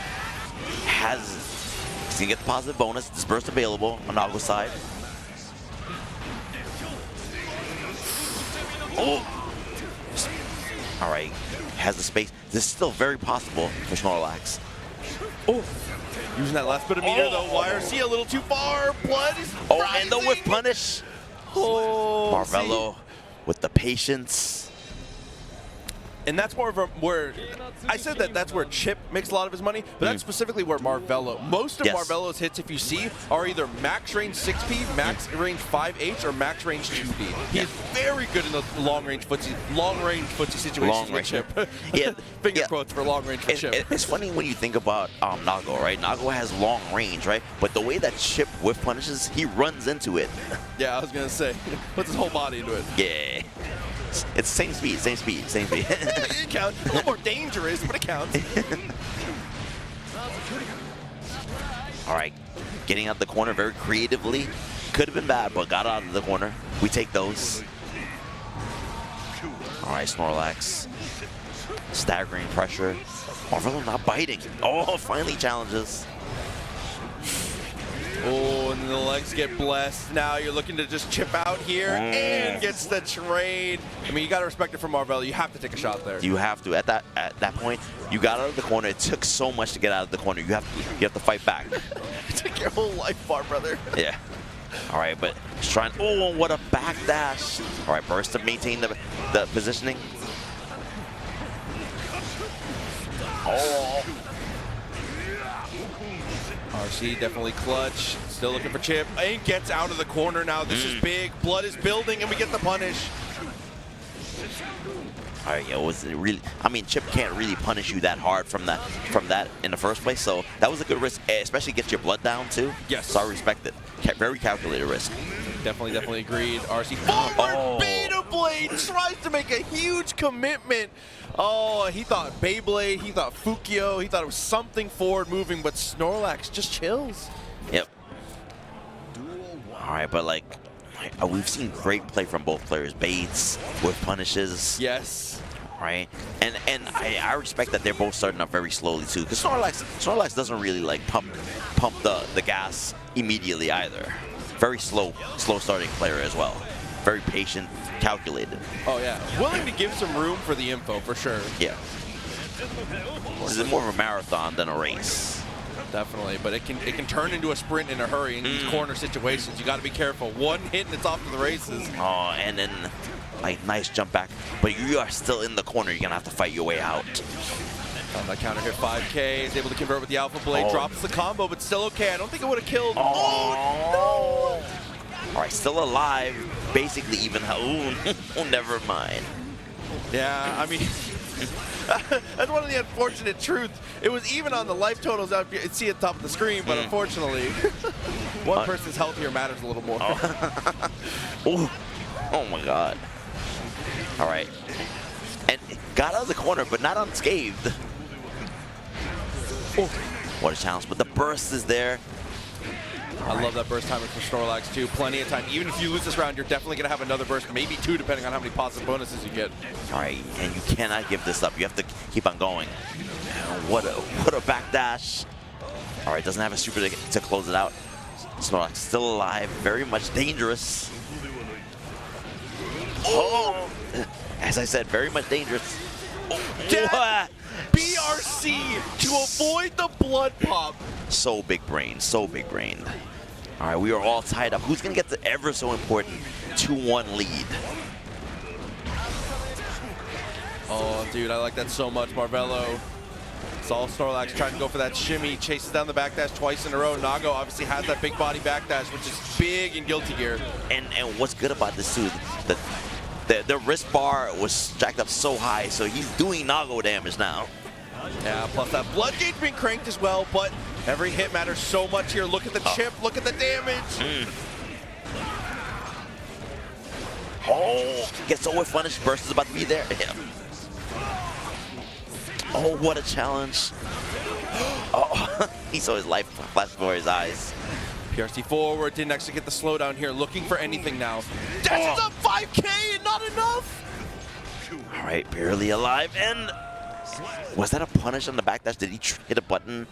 He's going to get the positive bonus. This burst available on Nago's side. All right, has the space. This is still very possible for Snorlax. Using that last bit of meter though. YRC a little too far. Blood is rising. And the whiff punish. Marvelo with the patience. And that's more of where I said that's where Chip makes a lot of his money, but that's specifically where Marvelo. Most of Marvelo's hits, if you see, are either max range 6P, max range 5H, or max range 2D. He's very good in those long range footsie situations with Chip. Finger quotes for long range for Chip. It's funny when you think about Nago, right? Nago has long range, right? But the way that Chip whiff punishes, he runs into it. Yeah, I was gonna say, puts his whole body into it. Yeah. It's same speed. It counts. A little more dangerous, but it counts. All right, getting out the corner very creatively. Could have been bad, but got out of the corner. We take those. All right, Snorlax. Staggering pressure. Marvelo not biting. Oh, finally challenges. Oh, and the legs get blessed. Now you're looking to just chip out here and gets the trade. I mean, you got to respect it from Marvelo. You have to take a shot there. You have to. At that point, you got out of the corner. It took so much to get out of the corner. You have to fight back. It took your whole life, far brother. Yeah. All right, but he's trying. Oh, what a backdash. All right, burst to maintain the positioning. Oh. RC definitely clutch. Still looking for Chip. And gets out of the corner now. This is big. Blood is building, and we get the punish. All right, yeah, was it really? I mean, Chip can't really punish you that hard from that in the first place. So that was a good risk, especially get your blood down too. Yes. So I respect it. Very calculated risk. Definitely agreed. RC forward Beta Blade tries to make a huge commitment. Oh, he thought Beyblade, he thought Fukio, he thought it was something forward moving, but Snorlax just chills. Yep. All right, but like, we've seen great play from both players. Baits with punishes. Yes. Right, and I respect that they're both starting up very slowly too, because Snorlax doesn't really like pump the gas immediately either. Very slow starting player as well. Very patient, calculated. Oh yeah, willing to give some room for the info for sure. Yeah. This is more of a marathon than a race. Definitely, but it can turn into a sprint in a hurry in these corner situations. You got to be careful. One hit and it's off to the races. Oh, and then like nice jump back, but you are still in the corner. You're gonna have to fight your way out. That counter hit 5K, is able to convert with the Alpha Blade, drops the combo, but still okay. I don't think it would have killed. Oh, no! All right, still alive, basically even. Oh, never mind. Yeah, I mean, that's one of the unfortunate truths. It was even on the life totals out here. See at the top of the screen, but unfortunately, one person's health here matters a little more. Oh my God. All right. And got out of the corner, but not unscathed. Oh, what a challenge. But the burst is there. I love that burst timing for Snorlax too. Plenty of time. Even if you lose this round, you're definitely going to have another burst, maybe two, depending on how many positive bonuses you get. All right, and you cannot give this up. You have to keep on going. What a backdash. All right, doesn't have a super to close it out. Snorlax still alive, very much dangerous. Oh, as I said, very much dangerous. What? BRC to avoid the blood pop. So big brain, so big brain. All right, we are all tied up. Who's gonna get the ever so important 2-1 lead? Oh, dude, I like that so much, Marvelo. Saw Snorlax trying to go for that shimmy, chases down the backdash twice in a row. Nago obviously has that big body backdash, which is big in Guilty Gear. And what's good about this too, the wrist bar was jacked up so high, so he's doing Nago damage now. Yeah, plus that blood gauge being cranked as well, but every hit matters so much here. Look at the chip, look at the damage. Oh, gets over punish. Burst is about to be there. Yeah. Oh, what a challenge. Oh, he saw his life flash before his eyes. PRC forward, didn't actually get the slowdown here. Looking for anything now. Dashes up 5K and not enough. All right, barely alive. And was that a punish on the backdash? Did he hit a button?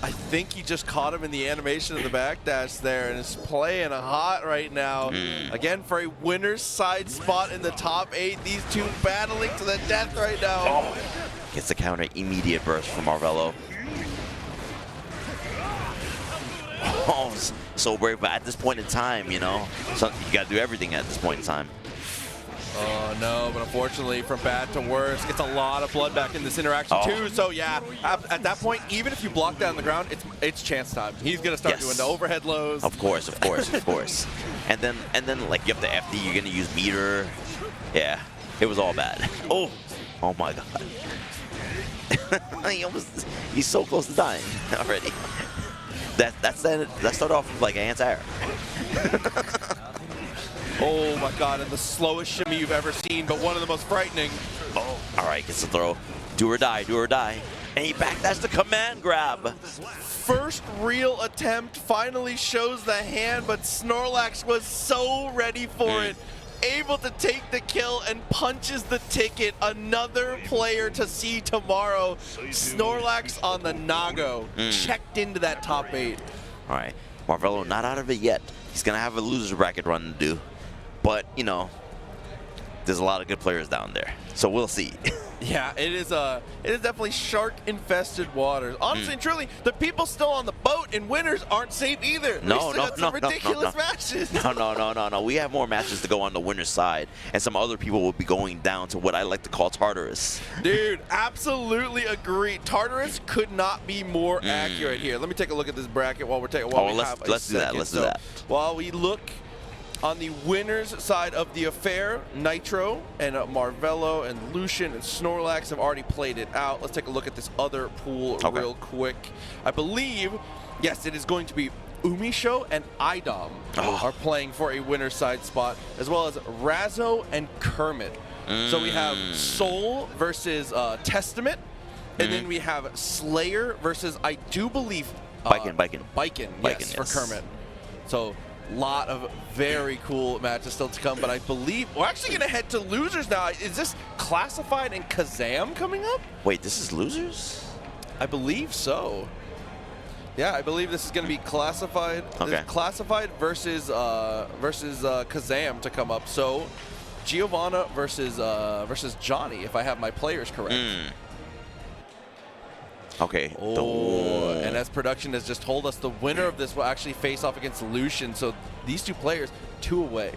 I think he just caught him in the animation of the backdash there and is playing hot right now. Again, for a winner's side spot in the top 8, these two battling to the death right now. Oh, gets the counter, immediate burst from Marvelo. Oh, so brave, but at this point in time, you know, so you got to do everything at this point in time. Oh no, but unfortunately from bad to worse, gets a lot of blood back in this interaction too. So yeah, at that point, even if you block down the ground, it's chance time. He's gonna start doing the overhead lows. Of course, of course, of course. And then like you have the FD, you're gonna use meter. Yeah, it was all bad. Oh my God. He's so close to dying already. That started off like an anti-air. Oh my God, and the slowest shimmy you've ever seen, but one of the most frightening. Oh, all right, gets the throw. Do or die, do or die. And he backdashed the command grab. First real attempt, finally shows the hand, but Snorlax was so ready for it. Able to take the kill and punches the ticket. Another player to see tomorrow. Snorlax on the Nago. Checked into that top 8. All right, Marvelo not out of it yet. He's going to have a loser bracket run to do. But, you know, there's a lot of good players down there. So we'll see. Yeah, it is definitely shark-infested waters. Honestly and truly, the people still on the boat in winners aren't safe either. No, some ridiculous matches. No. We have more matches to go on the winner's side, and some other people will be going down to what I like to call Tartarus. Dude, absolutely agree. Tartarus could not be more accurate here. Let me take a look at this bracket while we're taking. Let's do that. Let's do that. While we look. On the winner's side of the affair, Nitro and Marvelo and Lucien and Snorlax have already played it out. Let's take a look at this other pool real quick. I believe, yes, it is going to be Umisho and Idom are playing for a winner's side spot, as well as Razzo and Kermit. So we have Soul versus Testament, and then we have Slayer versus, I do believe, Biken, yes, for Kermit. So lot of very cool matches still to come, but I believe we're actually going to head to losers now. Is this Classified and KAZAM coming up? Wait, this is losers? I believe so. Yeah, I believe this is going to be Classified. Okay. Classified versus KAZAM to come up. So Giovanna versus Johnny, if I have my players correct. Okay. And as production has just told us, the winner of this will actually face off against Lucien. So these two players, 2 away.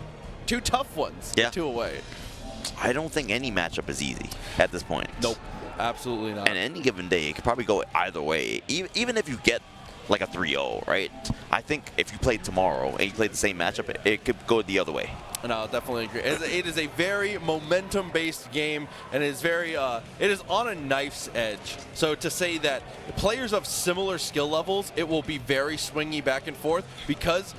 2 tough ones, 2 away. I don't think any matchup is easy at this point. Nope, absolutely not. And any given day, it could probably go either way. Even if you get like a 3-0, right? I think if you played tomorrow and you played the same matchup, it could go the other way. No, I'll definitely agree. It is a very momentum-based game, and it is very it is on a knife's edge. So to say that players of similar skill levels, it will be very swingy back and forth because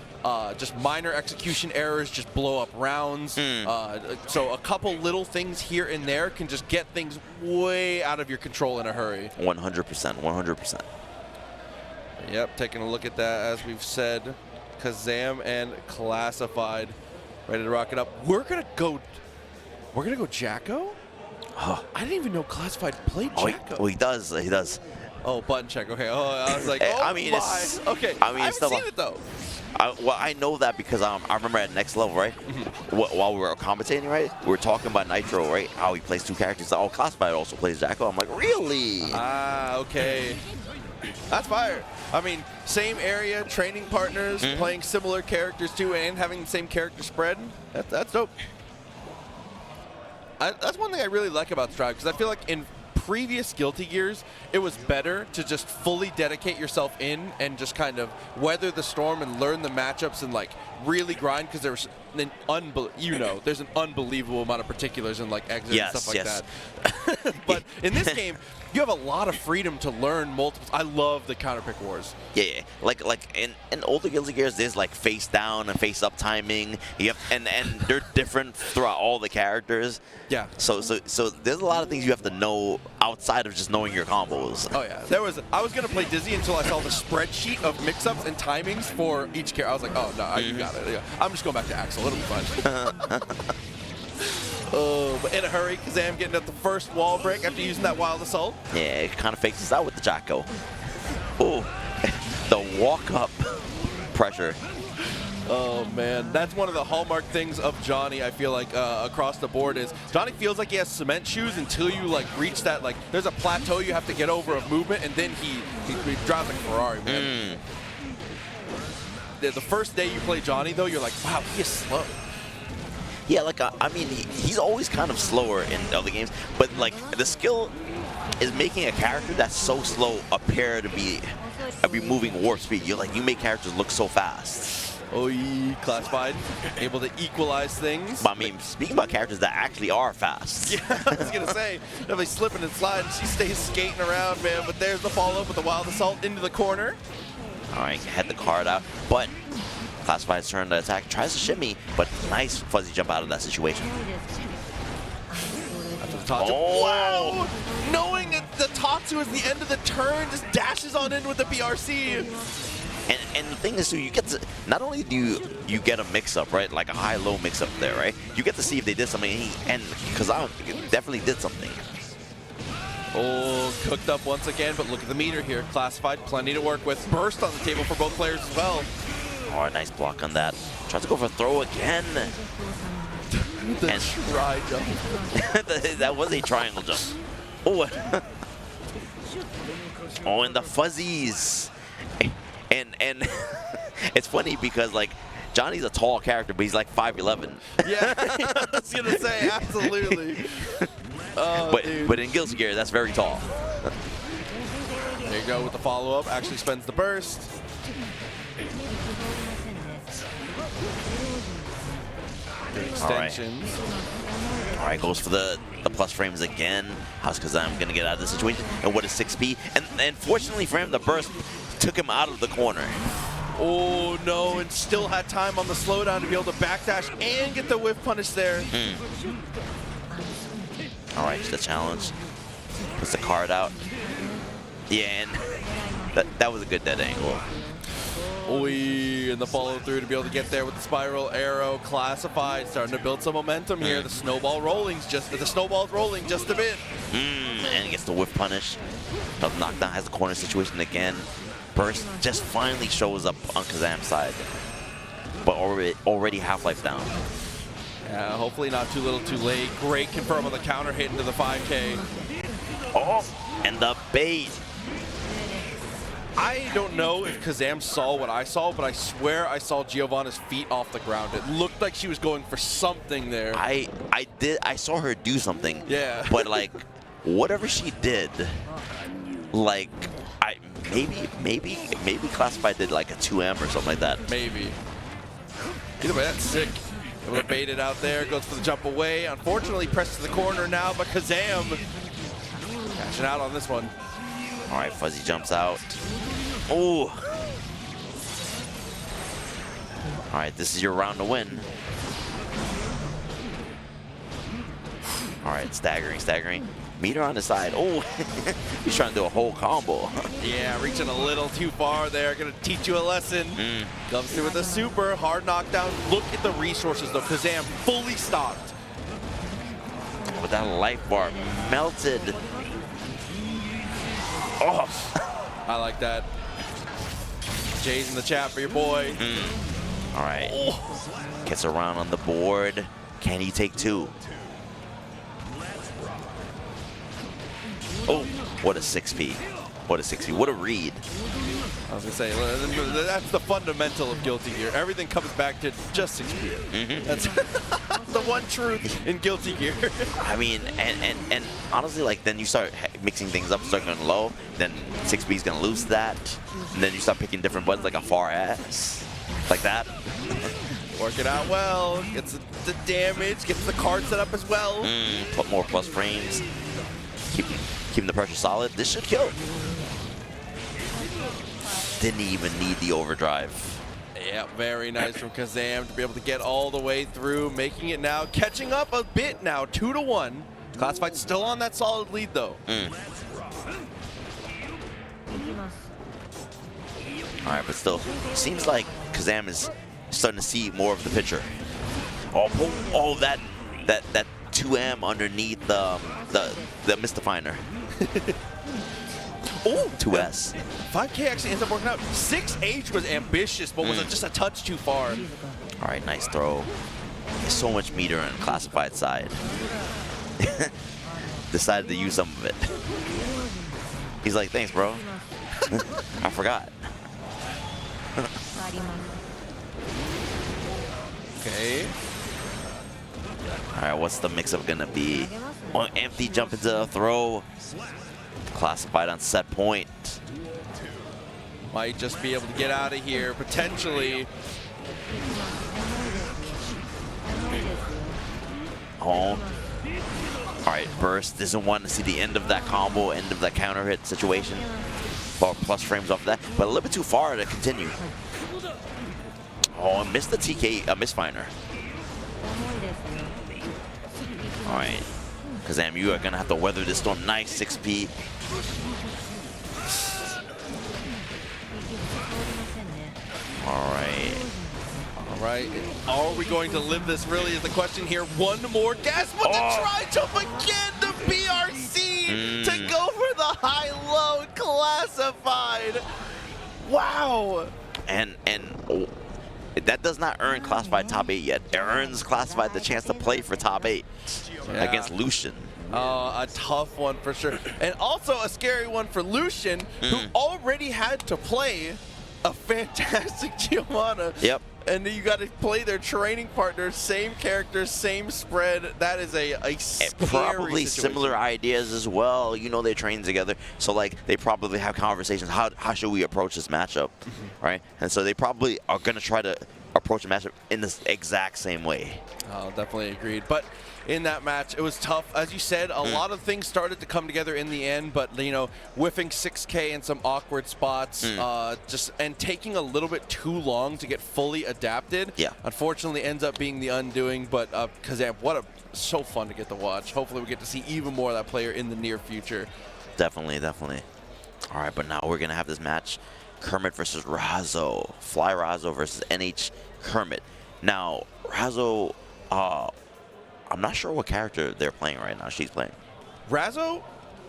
just minor execution errors just blow up rounds. So a couple little things here and there can just get things way out of your control in a hurry. 100%, 100%. Yep, taking a look at that, as we've said, KAZAM and Classified, ready to rock it up. We're gonna go Jacko? I didn't even know Classified played Jacko. Oh, he does. He does. Oh, button check. Okay. Oh, I was like, oh I mean, my. Okay. I haven't seen it though. Well, I know that because I remember at Next Level, right? While we were commentating, right? We were talking about Nitro, right? How he plays 2 characters. Oh, Classified also plays Jacko. I'm like, really? Ah, okay. That's fire. I mean, same area, training partners, playing similar characters too, and having the same character spread. That's dope. That's one thing I really like about Strive, because I feel like in previous Guilty Gears, it was better to just fully dedicate yourself in and just kind of weather the storm and learn the matchups and like really grind, because there's an there's an unbelievable amount of particulars and like exit and stuff like that. But in this game, you have a lot of freedom to learn multiple. I love the counter pick wars. Yeah, like in older Guilty Gears, there's like face down and face up timing. You have and they're different throughout all the characters. Yeah. So there's a lot of things you have to know outside of just knowing your combos. Oh yeah, I was gonna play Dizzy until I saw the spreadsheet of mix-ups and timings for each character. I was like, oh no, you got it. Yeah. I'm just going back to Axel. It'll be fun. Oh, but in a hurry, KAZAM getting at the first wall break after using that Wild Assault. Yeah, it kind of fakes us out with the Jacko. Oh, the walk-up pressure. Oh man, that's one of the hallmark things of Johnny. I feel like across the board is Johnny feels like he has cement shoes until you like reach that, like there's a plateau you have to get over of movement, and then he drives like a Ferrari, man. The first day you play Johnny though, you're like, wow, he is slow. Yeah, like I mean, he's always kind of slower in other games, but like the skill is making a character that's so slow appear to be moving warp speed. You're like, you make characters look so fast. Oh, Classified, able to equalize things. But I mean, speaking about characters that actually are fast. Yeah, I was gonna say, definitely slipping and sliding. She stays skating around, man. But there's the follow-up with the Wild Assault into the corner. All right, head the card out, but Classified's turn to attack, tries to shimmy, but nice fuzzy jump out of that situation. That's Tatsu. Oh. Wow! Knowing that the Tatsu is the end of the turn, just dashes on in with the BRC. And the thing is, too, you get to, not only do you get a mix-up, right, like a high-low mix-up there, right, you get to see if they did something, and KAZAM definitely did something. Oh, cooked up once again, but look at the meter here. Classified, plenty to work with. Burst on the table for both players as well. Oh, nice block on that. Tries to go for a throw again. The try jump. That was a triangle jump. Oh, oh, and the fuzzies. And it's funny because, like, Johnny's a tall character, but he's like 5'11". Yeah, I was going to say, absolutely. Oh, but in Guilty Gear, that's very tall. There you go with the follow-up. Actually spends the burst. Extensions. All right, goes for the plus frames again. How's KAZAM going to get out of this situation? And what is 6P? And fortunately for him, the burst took him out of the corner. Oh, no, and still had time on the slowdown to be able to backdash and get the whiff punish there. All right, the challenge. Puts the card out. Yeah, and that was a good dead angle. Oy, and the follow through to be able to get there with the spiral arrow. Classified, starting to build some momentum here. The snowball's rolling just a bit. And he gets the whiff punish. The knockdown has a corner situation again. Burst just finally shows up on KAZAM's side, but already half-life down. Yeah, hopefully not too little too late. Great confirm on the counter hit into the 5K. Oh, and the bait. I don't know if KAZAM saw what I saw, but I swear I saw Giovanna's feet off the ground. It looked like she was going for something there. I saw her do something. Yeah. But like, whatever she did, like, maybe Classified did like a 2M or something like that. Maybe. Either way, that's sick. Able to bait it out there, goes for the jump away. Unfortunately, pressed to the corner now, but KAZAM cashing out on this one. All right, Fuzzy jumps out. Oh. All right, this is your round to win. All right, staggering. Meter on the side. Oh, he's trying to do a whole combo. Yeah, reaching a little too far there. Gonna teach you a lesson. Comes through with a super hard knockdown. Look at the resources though. KAZAM fully stocked. With that life bar melted. Oh, I like that. Jay's in the chat for your boy. All right. Gets around on the board. Can he take two? Oh, what a 6P. What a 6P. What a read. I was going to say, that's the fundamental of Guilty Gear. Everything comes back to just 6P. That's the one truth in Guilty Gear. I mean, and honestly, like, then you start mixing things up, start going low, then 6B is going to lose that, and then you start picking different buttons, like a far ass, like that. Work it out well, gets the damage, gets the card set up as well. Put more plus frames, keeping the pressure solid. This should kill. Didn't even need the overdrive. Yeah, very nice from KAZAM to be able to get all the way through, making it now, catching up a bit now, 2-1. Classified still on that solid lead though. All right, but still, seems like KAZAM is starting to see more of the picture. Oh, that 2M underneath the misdefiner. Oh, 2S. 5K actually ends up working out. 6H was ambitious, but was just a touch too far. All right, nice throw. There's so much meter on the Classified side. Decided to use some of it. He's like, thanks, bro. I forgot. Okay. All right, what's the mix-up gonna be? One empty jump into a throw. Classified on set point. Might just be able to get out of here, potentially. Oh. All right, Burst doesn't want to see the end of that combo, end of that counter hit situation. Or plus frames off that, but a little bit too far to continue. Oh, I missed the TK, misfiner. All right. KAZAM, you are going to have to weather this storm. Nice 6P. All right. All right. Are we going to live this really is the question here. One more gas, but the tri-jump again, the BRC to go for the high-low classified. Wow. And that does not earn Classified top 8 yet. It earns Classified the chance to play for top 8 against Lucien. A tough one for sure. And also a scary one for Lucien, who already had to play a fantastic Giovanna. Yep. And you got to play their training partner, same character, same spread. That is a scary probably situation. similar ideas as well. You know, they train together, so like they probably have conversations. How should we approach this matchup, right? And so they probably are gonna try to approach the matchup in this exact same way. Oh, definitely agreed. But in that match, it was tough. As you said, a lot of things started to come together in the end, but, you know, whiffing 6K in some awkward spots, and taking a little bit too long to get fully adapted. Yeah. Unfortunately, ends up being the undoing, but KAZAM, so fun to get to watch. Hopefully we get to see even more of that player in the near future. Definitely, definitely. All right, but now we're gonna have this match: Kermit versus Razzo. Fly Razzo versus NH Kermit. Now, Razzo, I'm not sure what character they're playing right now. She's playing. Razzo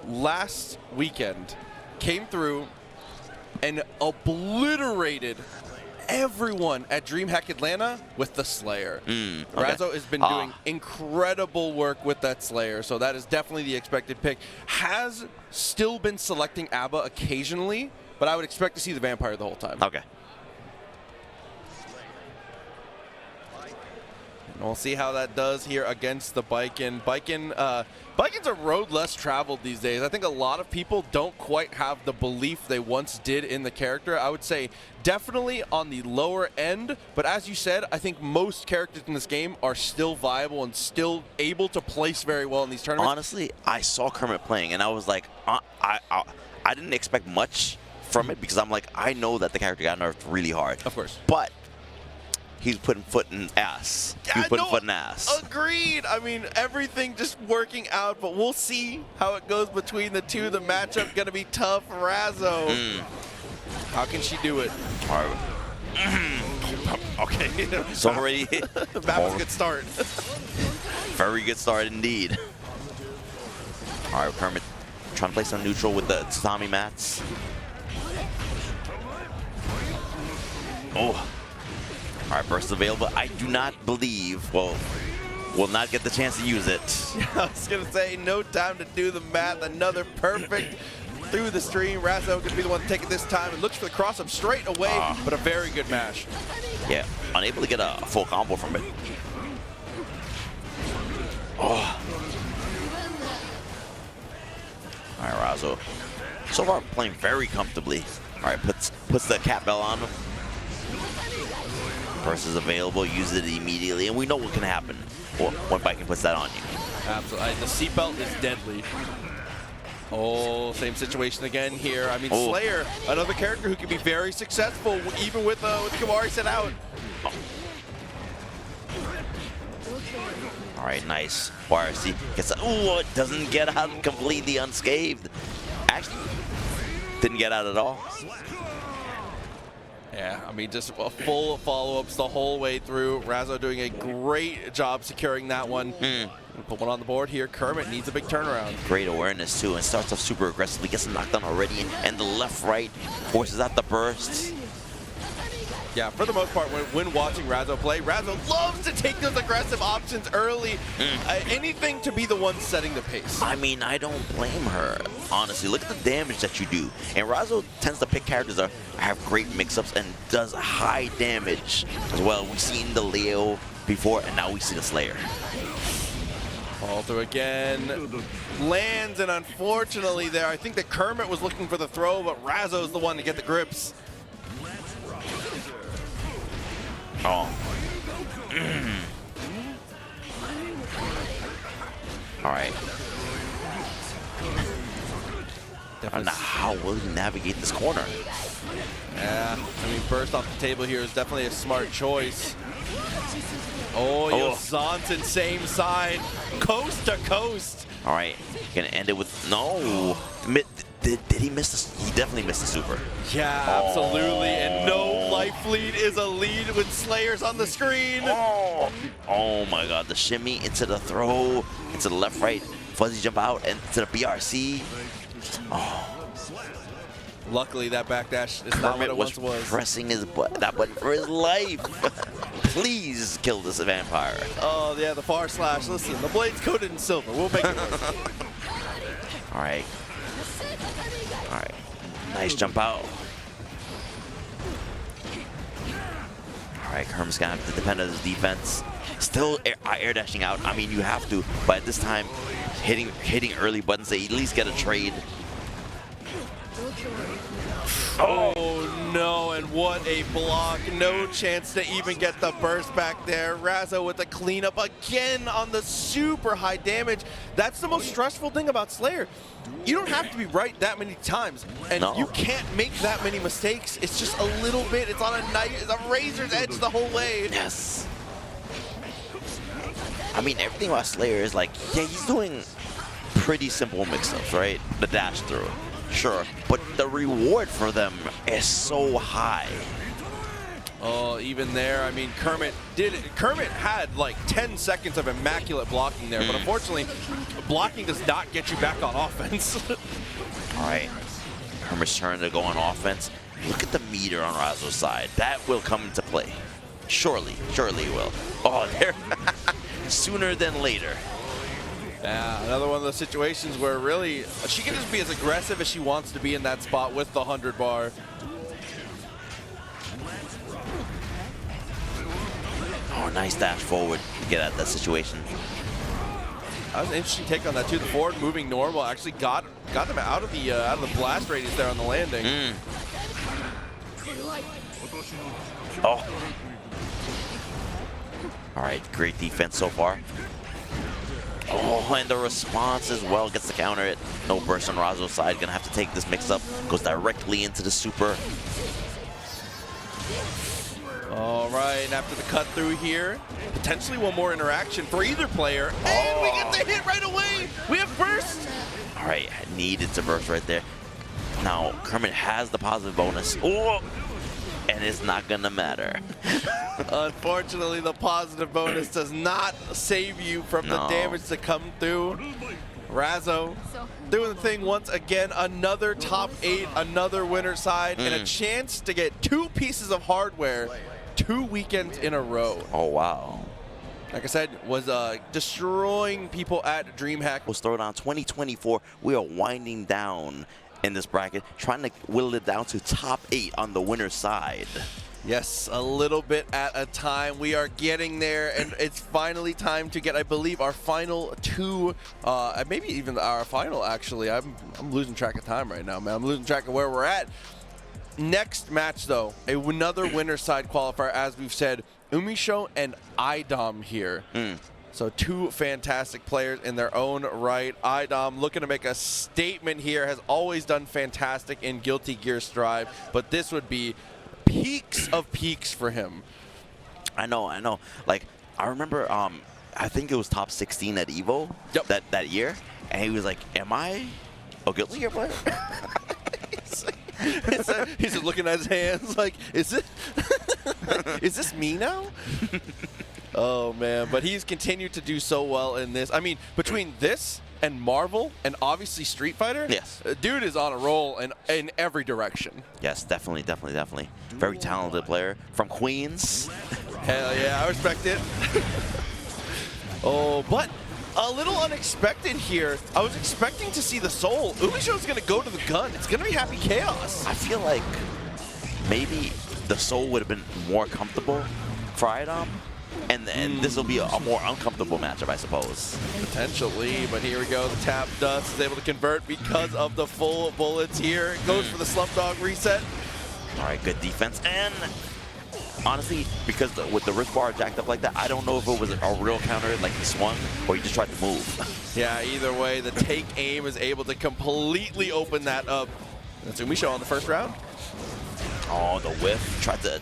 last weekend came through and obliterated everyone at DreamHack Atlanta with the Slayer. Razzo has been doing incredible work with that Slayer, so that is definitely the expected pick. Has still been selecting ABBA occasionally, but I would expect to see the Vampire the whole time. Okay. And we'll see how that does here against the Biken. Biken's a road less traveled these days. I think a lot of people don't quite have the belief they once did in the character. I would say definitely on the lower end, but as you said, I think most characters in this game are still viable and still able to place very well in these tournaments. Honestly, I saw Kermit playing, and I was like, I didn't expect much from it because I'm like, I know that the character got nerfed really hard. Of course. But he's putting foot in ass. He's putting foot in ass. Agreed. I mean, everything just working out, but we'll see how it goes between the two. The matchup going to be tough. Razzo. How can she do it? All right. Okay. It's already That was a good start. very good start indeed. All right, Kermit trying to play some neutral with the tatami mats. Oh. All right, burst available. I do not believe, well, will not get the chance to use it. I was going to say, no time to do the math. Another perfect through the stream. Razzo going to be the one to take it this time. It looks for the cross-up straight away, but a very good mash. Yeah, unable to get a full combo from it. Oh. All right, Razzo. So far, playing very comfortably. All right, puts the cat bell on him. Burst is available, use it immediately, and we know what can happen when Biken puts that on you. Absolutely. The seatbelt is deadly. Oh, same situation again here. I mean, Slayer, another character who can be very successful, even with Kawari set out. All right, nice. YRC gets it doesn't get out completely unscathed. Actually, didn't get out at all. Yeah, I mean, just full follow-ups the whole way through. Razzo doing a great job securing that one. Put one on the board here. Kermit needs a big turnaround. Great awareness, too, and starts off super aggressively. Gets him knocked down already, and the left-right forces out the bursts. Yeah, for the most part, when watching Razzo play, Razzo loves to take those aggressive options early. Anything to be the one setting the pace. I mean, I don't blame her, honestly. Look at the damage that you do. And Razzo tends to pick characters that have great mix-ups and does high damage as well. We've seen the Leo before, and now we see the Slayer. Fall through again. Lands, and unfortunately there, I think that Kermit was looking for the throw, but Razzo's the one to get the grips. Oh. All right. I don't know how will he navigate this corner. Yeah, I mean, burst off the table here is definitely a smart choice. Oh, Samson, same side, coast to coast. All right, gonna end it with no. Did he miss this? He definitely missed the super. Yeah, absolutely. And no life lead is a lead with Slayers on the screen. Oh my God, the shimmy into the throw, into the left, right, fuzzy jump out, and to the BRC. Oh. Luckily, that backdash is not what it once was. Pressing that button for his life. Please kill this vampire. Oh, yeah, the far slash. Listen, the blade's coated in silver. We'll make it work. All right. All right. Nice jump out. All right, Kermit's going to have to depend on his defense. Still air dashing out. I mean, you have to, but at this time, hitting early buttons, they at least get a trade. Oh no, and what a block. No chance to even get the burst back there. Razzo with the cleanup again on the super high damage. That's the most stressful thing about Slayer. You don't have to be right that many times, and you can't make that many mistakes. It's just a little bit. It's on a knife, it's a razor's edge the whole way. Yes. I mean, everything about Slayer is like, yeah, he's doing pretty simple mix-ups, right? The dash through. Sure, but the reward for them is so high. Oh, even there, I mean, Kermit had like 10 seconds of immaculate blocking there, but unfortunately, blocking does not get you back on offense. All right, Kermit's turn to go on offense. Look at the meter on Razzo's side. That will come into play. Surely it will. Oh, there, sooner than later. Yeah, another one of those situations where really she can just be as aggressive as she wants to be in that spot with the 100 bar. Oh, nice dash forward to get at that situation. That was an interesting take on that too. The forward moving normal actually got them out of the blast radius there on the landing. Oh. All right, great defense so far. Oh, and the response as well gets the counter it. No burst on Razzo's side. Gonna have to take this mix up. Goes directly into the super. All right, and after the cut through here, potentially one more interaction for either player. And we get the hit right away. We have burst. All right, needed to burst right there. Now, Kermit has the positive bonus. Oh, and it's not gonna matter. Unfortunately, the positive bonus does not save you from the damage to come through. Razzo doing the thing once again, another top 8, another winner side, and a chance to get 2 pieces of hardware 2 weekends in a row. Oh, wow. Like I said, was destroying people at DreamHack. We'll Throwdown 2024. We are winding down in this bracket, trying to whittle it down to top 8 on the winner's side. Yes, a little bit at a time. We are getting there, and it's finally time to get, I believe, our final 2, maybe even our final, actually. I'm losing track of time right now, man. I'm losing track of where we're at. Next match, though, another winner side qualifier, as we've said, Umisho and Idom here. So 2 fantastic players in their own right. Idom looking to make a statement here, has always done fantastic in Guilty Gear Strive, but this would be peaks of peaks for him. I know. Like, I remember, I think it was top 16 at EVO that year, and he was like, am I a Guilty Gear player? He's just looking at his hands like, is this me now? Oh, man. But he's continued to do so well in this. I mean, between this and Marvel and obviously Street Fighter, yes, dude is on a roll in every direction. Yes, definitely. Very talented player from Queens. Hell yeah, I respect it. Oh, but a little unexpected here. I was expecting to see the soul. Umisho's going to go to the gun. It's going to be Happy Chaos. I feel like maybe the soul would have been more comfortable for Idom. And this will be a more uncomfortable matchup, I suppose. Potentially, but here we go. The tap dust is able to convert because of the full bullets here. It goes for the slump dog reset. All right, good defense. And honestly, because with the wrist bar jacked up like that, I don't know if it was a real counter, like he swung, or he just tried to move. Yeah, either way, the take aim is able to completely open that up. That's Umisho on the first round. Oh, the whiff. Tried to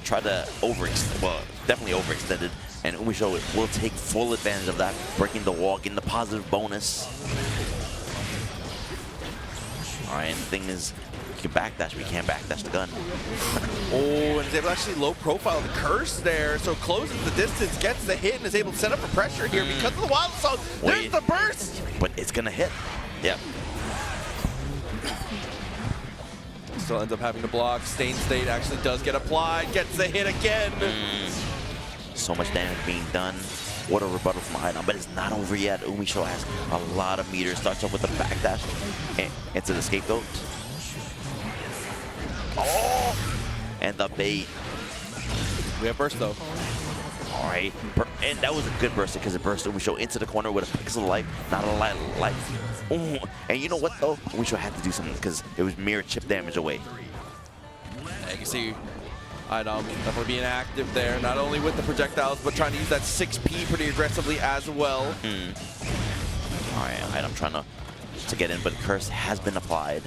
overextend. Well, definitely overextended. And Umisho will take full advantage of that, breaking the wall, getting the positive bonus. All right, and the thing is, you can backdash, but you can't backdash the gun. Oh, and is able to actually low profile the curse there, so closes the distance, gets the hit, and is able to set up for pressure here because of the wild assault. There's the burst! But it's gonna hit. Yep. Still ends up having to block. Stain State actually does get applied, gets the hit again. So much damage being done. What a rebuttal from Idom, but it's not over yet. Umisho has a lot of meters. Starts off with the backdash into the scapegoat. Oh! And the bait. We have burst though. All right, and that was a good burst because it burst Umisho into the corner with a pixel of life, not a lot of life. Ooh. And you know what though? Umisho had to do something because it was mere chip damage away. You can see Idom definitely being active there, not only with the projectiles, but trying to use that 6P pretty aggressively as well. All right, Idom trying to get in, but curse has been applied.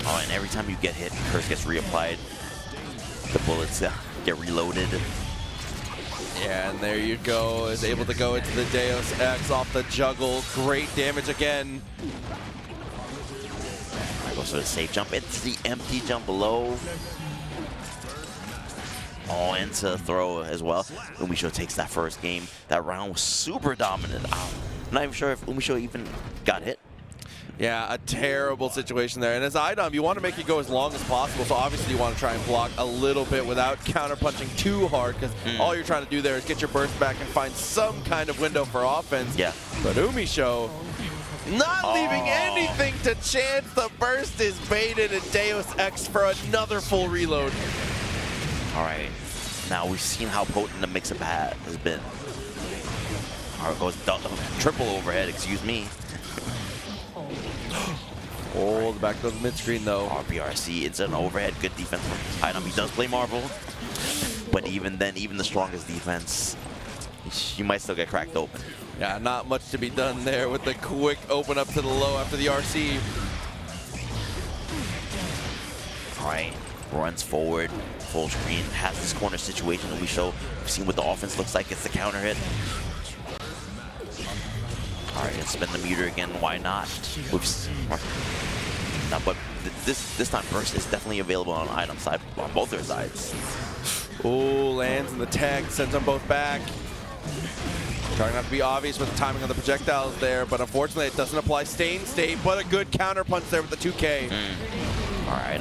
Oh, and every time you get hit, curse gets reapplied. The bullets get reloaded. Yeah, and there you go. Is able to go into the Deus Ex off the juggle. Great damage again. Goes for the safe jump. It's the empty jump below. Oh, into throw as well. Umisho takes that first game. That round was super dominant. I'm not even sure if Umisho even got hit. Yeah, a terrible situation there. And as Idom, you want to make it go as long as possible, so obviously you want to try and block a little bit without counter-punching too hard, because all you're trying to do there is get your burst back and find some kind of window for offense. Yeah. But Umisho, not leaving anything to chance. The burst is baited, and Deus Ex for another full reload. All right. Now we've seen how potent the mix-up has been. All right, goes triple overhead, excuse me. Oh, the back goes mid-screen though. RBRC, it's an overhead, good defense from Idom. He does play Marvel, but even then, even the strongest defense, you might still get cracked open. Yeah, not much to be done there with the quick open up to the low after the RC. All right, runs forward, full screen, has this corner situation that we've seen what the offense looks like. It's the counter hit. All right, let's spin the meter again. Why not? Oops. No, but this time burst is definitely available on Idom's side, on both their sides. Oh, lands in the tag, sends them both back. Trying not to be obvious with the timing of the projectiles there, but unfortunately it doesn't apply Stain State, but a good counter punch there with the 2K. All right,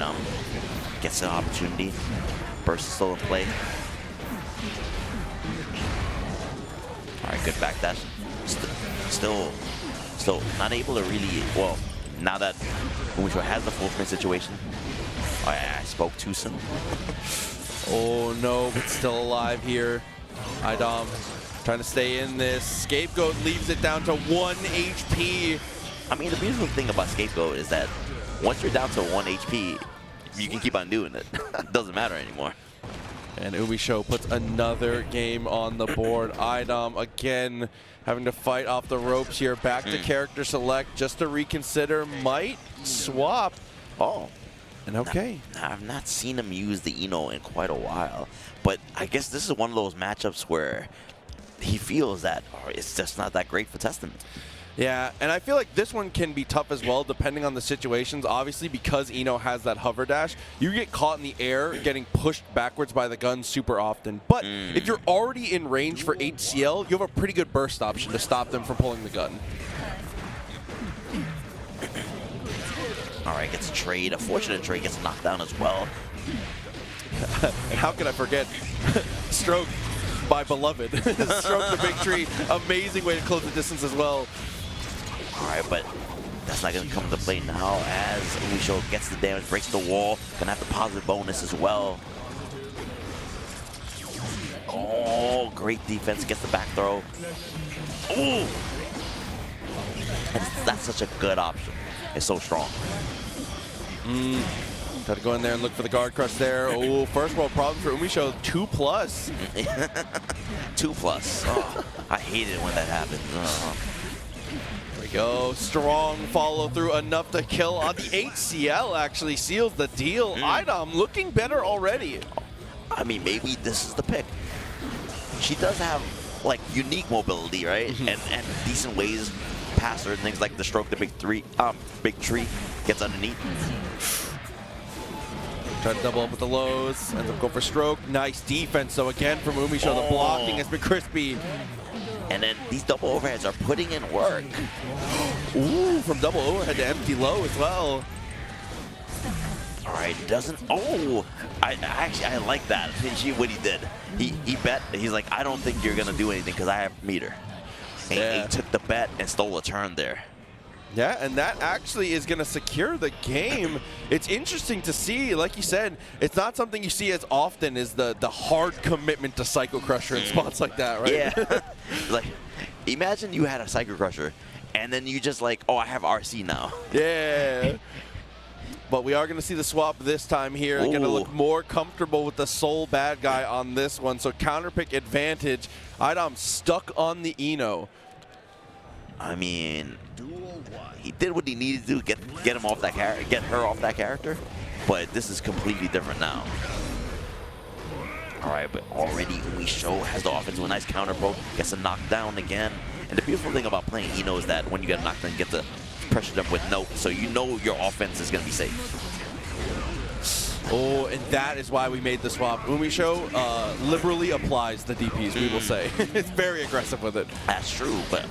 gets an opportunity. Burst is still in play. All right, good backdash. Still not able to really, well, now that Umisho has the full screen situation. Oh, yeah, I spoke too soon. Oh no, but still alive here. Idom trying to stay in this. Scapegoat leaves it down to 1 HP. I mean, the beautiful thing about Scapegoat is that once you're down to 1 HP, you can keep on doing it. It doesn't matter anymore. And Umisho puts another game on the board. Idom again having to fight off the ropes here. Back to character select just to reconsider. Might swap. Oh. And okay. I've not seen him use the Eno in quite a while. But I guess this is one of those matchups where he feels that it's just not that great for Testament. Yeah, and I feel like this one can be tough as well, depending on the situations. Obviously, because Eno has that hover dash, you get caught in the air, getting pushed backwards by the gun super often. But if you're already in range for HCL, you have a pretty good burst option to stop them from pulling the gun. All right, gets a trade. A fortunate trade, gets knocked down as well. And how can I forget? Stroke by Beloved. Stroke the big tree. Amazing way to close the distance as well. All right, but that's not going to come into play now as Umisho gets the damage, breaks the wall, gonna have the positive bonus as well. Oh, great defense, gets the back throw. Ooh! And that's such a good option. It's so strong. Got to go in there and look for the guard crush there. Oh, first world problem for Umisho, 2+. 2+. Oh, I hate it when that happens. There we go. Strong follow through, enough to kill on the HCL. Actually seals the deal. Idom looking better already. I mean, maybe this is the pick. She does have like unique mobility, right? And decent ways past certain things like the stroke, the big tree gets underneath. Try to double up with the lows, ends up going for stroke. Nice defense, so again from Umisho, the blocking has been crispy. And then these double overheads are putting in work. Ooh, from double overhead to empty low as well. All right, doesn't, I like that. See what he did. He bet, he's like, I don't think you're gonna do anything because I have meter. And he took the bet and stole a turn there. Yeah, and that actually is going to secure the game. It's interesting to see, like you said, it's not something you see as often as the hard commitment to Psycho Crusher in spots like that, right? Yeah. Like, imagine you had a Psycho Crusher, and then you just like, oh, I have RC now. Yeah. But we are going to see the swap this time here. Going to look more comfortable with the sole bad guy on this one. So counterpick advantage. Idom stuck on the Eno. I mean, he did what he needed to do, get him off that get her off that character. But this is completely different now. All right, but already Umisho has the offense with a nice counter poke, gets a knockdown again. And the beautiful thing about playing Eno is that when you get a knockdown, you get the pressured up with note, so you know your offense is going to be safe. Oh, and that is why we made the swap. Umisho liberally applies the DPs, we will say. It's very aggressive with it. That's true, but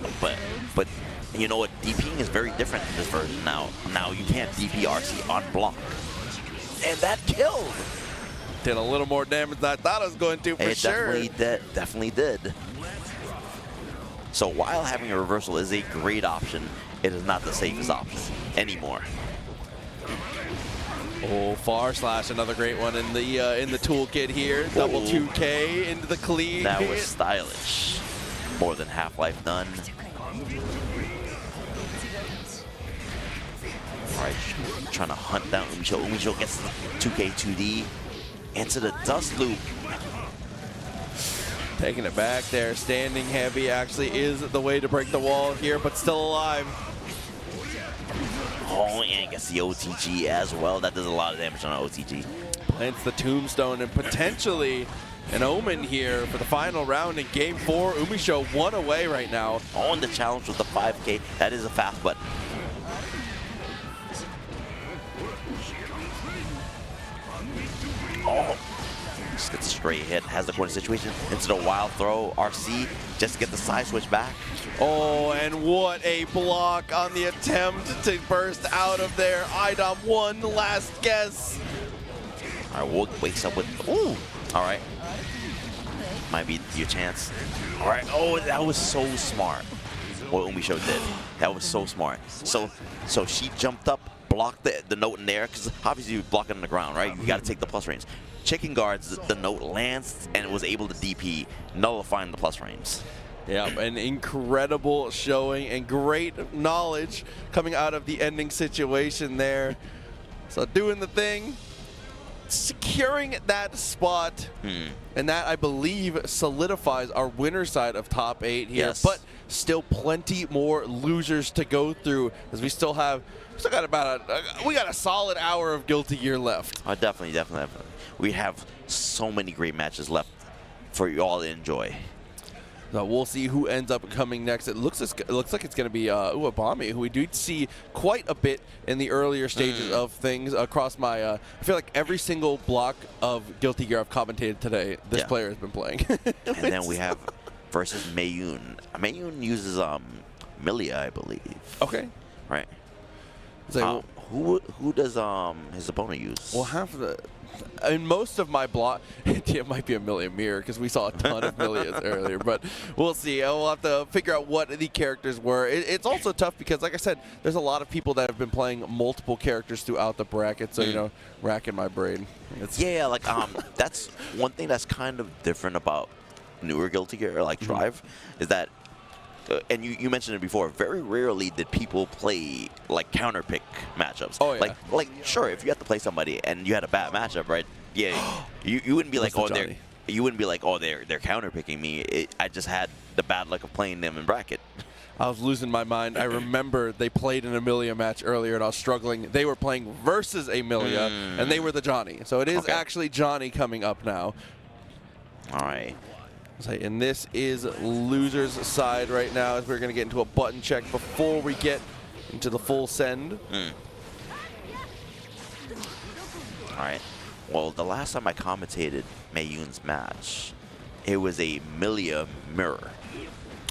you know what? DPing is very different in this version now. Now you can't DP RC on block. And that killed. Did a little more damage than I thought I was going to, for sure. It definitely did. So while having a reversal is a great option, it is not the safest option anymore. Oh, far slash, another great one in the toolkit here. Double 2K into the clean. That was stylish. More than Half-Life done. All right, trying to hunt down Umisho. Umisho gets the 2K 2D into the dust loop. Taking it back there, standing heavy actually is the way to break the wall here, but still alive. Oh, and gets the OTG as well. That does a lot of damage on OTG. Plants the tombstone and potentially an omen here for the final round in game 4. Umisho 1 away right now. On the challenge with the 5K, that is a fast button. Oh, just gets a straight hit, has the corner situation into the wild throw. RC just to get the side switch back. Oh, and what a block on the attempt to burst out of there. Idom, one last guess. All right, Wook wakes up with, ooh, all right. Might be your chance. All right, oh, that was so smart, what Umisho did. That was so smart. So she jumped up, blocked the note in there, because obviously you're blocking on the ground, right? You got to take the plus range. Chicken guards, the note lands, and was able to DP, nullifying the plus frames. Yeah, an incredible showing and great knowledge coming out of the ending situation there. So doing the thing, securing that spot, and that, I believe, solidifies our winner side of top 8 here. Yes. But still plenty more losers to go through, as we still got about we got a solid hour of Guilty Gear left. Oh, definitely. We have so many great matches left for you all to enjoy. So we'll see who ends up coming next. It looks like it's going to be Uwabami, who we do see quite a bit in the earlier stages of things across my. I feel like every single block of Guilty Gear I've commentated today, this player has been playing. And then we have versus Mayuun. Mayuun uses Milia, I believe. Okay. Right. So who does his opponent use? well, half of the. In most of my block, it might be a Milia mirror because we saw a ton of Milias earlier, but we'll see. We'll have to figure out what the characters were. It's also tough because, like I said, there's a lot of people that have been playing multiple characters throughout the bracket, so, you know, racking my brain. Yeah, like, that's one thing that's kind of different about newer Guilty Gear, like Drive, is that, and you mentioned it before, very rarely did people play like counter pick matchups. Oh, yeah. Like sure, if you had to play somebody and you had a bad matchup, right? Yeah, you wouldn't be like, oh, they're counter picking me. I just had the bad luck of playing them in bracket. I was losing my mind. I remember they played an Emilia match earlier, and I was struggling. They were playing versus Emilia, and they were the Johnny. So it is actually Johnny coming up now. All right. And this is loser's side right now, as we're going to get into a button check before we get into the full send. All right. Well, the last time I commentated Mayuun's match, it was a Milia mirror.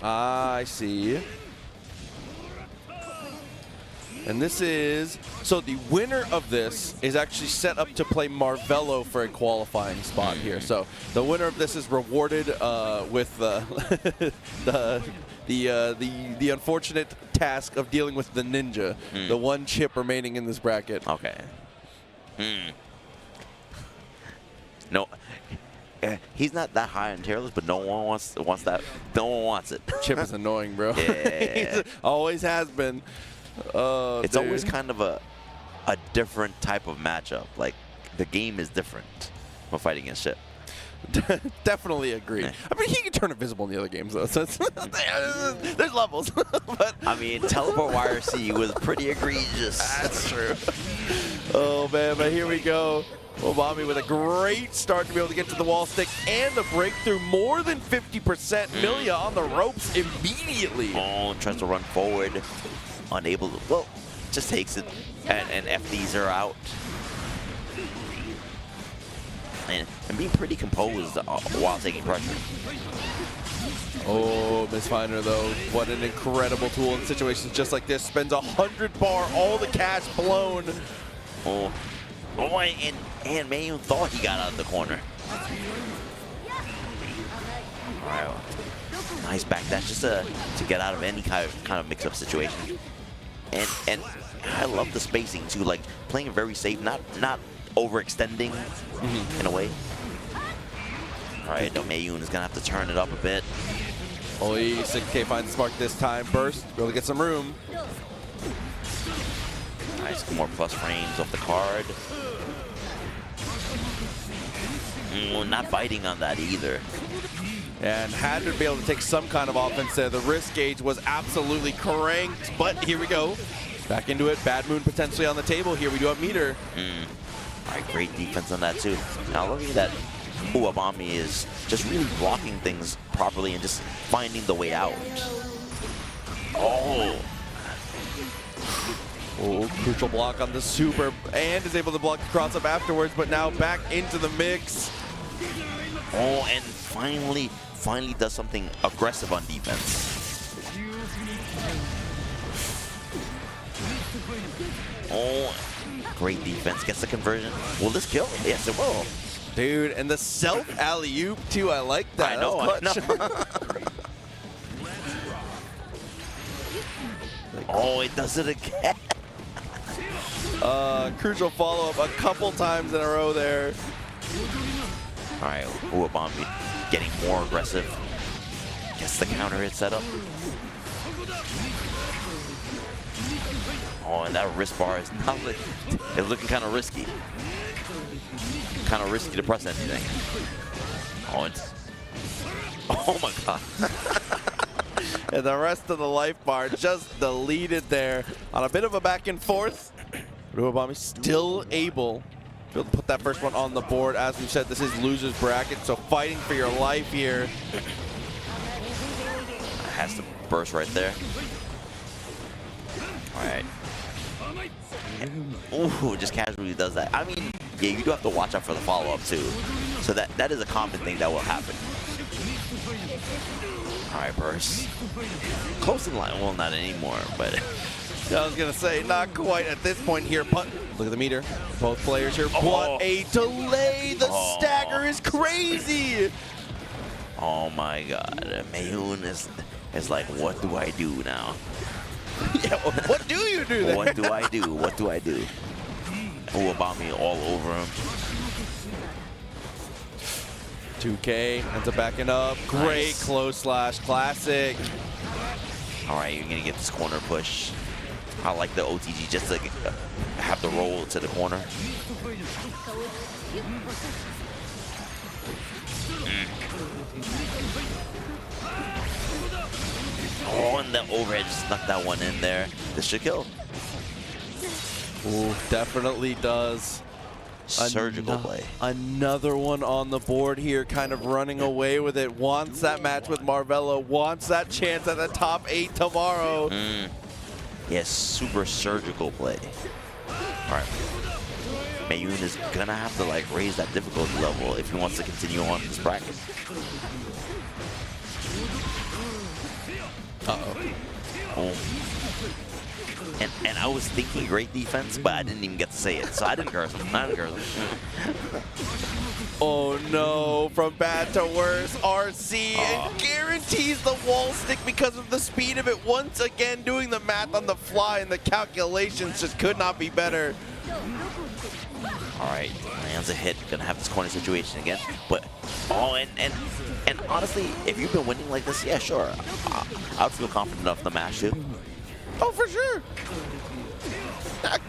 Ah, I see. And this is, so the winner of this is actually set up to play Marvelo for a qualifying spot here. So the winner of this is rewarded with the unfortunate task of dealing with the ninja, the one chip remaining in this bracket. Okay. No, he's not that high on tier list, but no one wants that. No one wants it. Chip is annoying, bro. Yeah. Always has been. It's dude. always kind of a different type of matchup. Like, the game is different when fighting against Chip. Definitely agree. I mean, he can turn invisible in the other games, though. So there's levels. But I mean, Teleport YRC was pretty egregious. that's true. Oh, man, but here we go. Uwabami with a great start to be able to get to the wall stick and the breakthrough. More than 50%. Milia on the ropes immediately. Oh, tries to run forward. Unable to, well, just takes it, and FDs are out. And being pretty composed while taking pressure. Oh, Misfinder, though, what an incredible tool in situations just like this. Spends 100 bar, all the cash blown. Oh, and Mayuun thought he got out of the corner. All right, well, nice back dash just to get out of any kind of mix-up situation. And I love the spacing too, like playing it very safe, not overextending in a way. All right, now Mayuun is gonna have to turn it up a bit. Only 6K finds the mark this time. Burst, really get some room. Nice, more plus frames off the card. Not biting on that either. And had to be able to take some kind of offense there. The risk gauge was absolutely cranked, but here we go. Back into it. Bad Moon potentially on the table here. We do have meter. All right, great defense on that too. Now looking that Uwabami is just really blocking things properly and just finding the way out. Oh, Crucial block on the super, and is able to block the cross up afterwards, but now back into the mix. Oh, and finally does something aggressive on defense. Oh, great defense. Gets the conversion. Will this kill? Yes, it will. Dude, and the self alley-oop too. I like that. I know. Oh, it does it again. Crucial follow-up a couple times in a row there. All right, Uwabami getting more aggressive. Gets the counter hit set up. Oh, and that wrist bar is not it's looking kind of risky. Kind of risky to press anything. Oh, it's, oh my God. And the rest of the life bar just deleted there on a bit of a back and forth. Uwabami still able to put that first one on the board. As we said, this is loser's bracket, so fighting for your life here. Has to burst right there. All right. Ooh, just casually does that. I mean, yeah, you do have to watch out for the follow-up too. So that is a common thing that will happen. All right, burst. Close in line. Well, not anymore, but. I was going to say, not quite at this point here, but look at the meter. Both players here. What a delay. The stagger is crazy. Oh my God. Mayuun is like, what do I do now? Yeah, what do you do there? What do I do? What do I do? Uwabami all over him. 2K ends up backing up. Great Nice. close slash. Classic. All right, you're going to get this corner push. I like the OTG just to have the roll to the corner. Oh, and the overhead just snuck that one in there. This should kill. Ooh, definitely does. Surgical play. Another one on the board here, kind of running away with it. Wants that match with Marvelo, wants that chance at the top 8 tomorrow. Yes, super surgical play. All right. Mayuun is gonna have to like raise that difficulty level if he wants to continue on this bracket. Oh. And I was thinking great defense, but I didn't even get to say it, so I didn't curse him. Oh no, from bad to worse, RC and guarantees the wall stick because of the speed of it. Once again, doing the math on the fly, and the calculations just could not be better. All right, lands a hit, gonna have this corner situation again. But, and honestly, if you've been winning like this, yeah, sure. I would feel confident enough in the match too. Oh, for sure.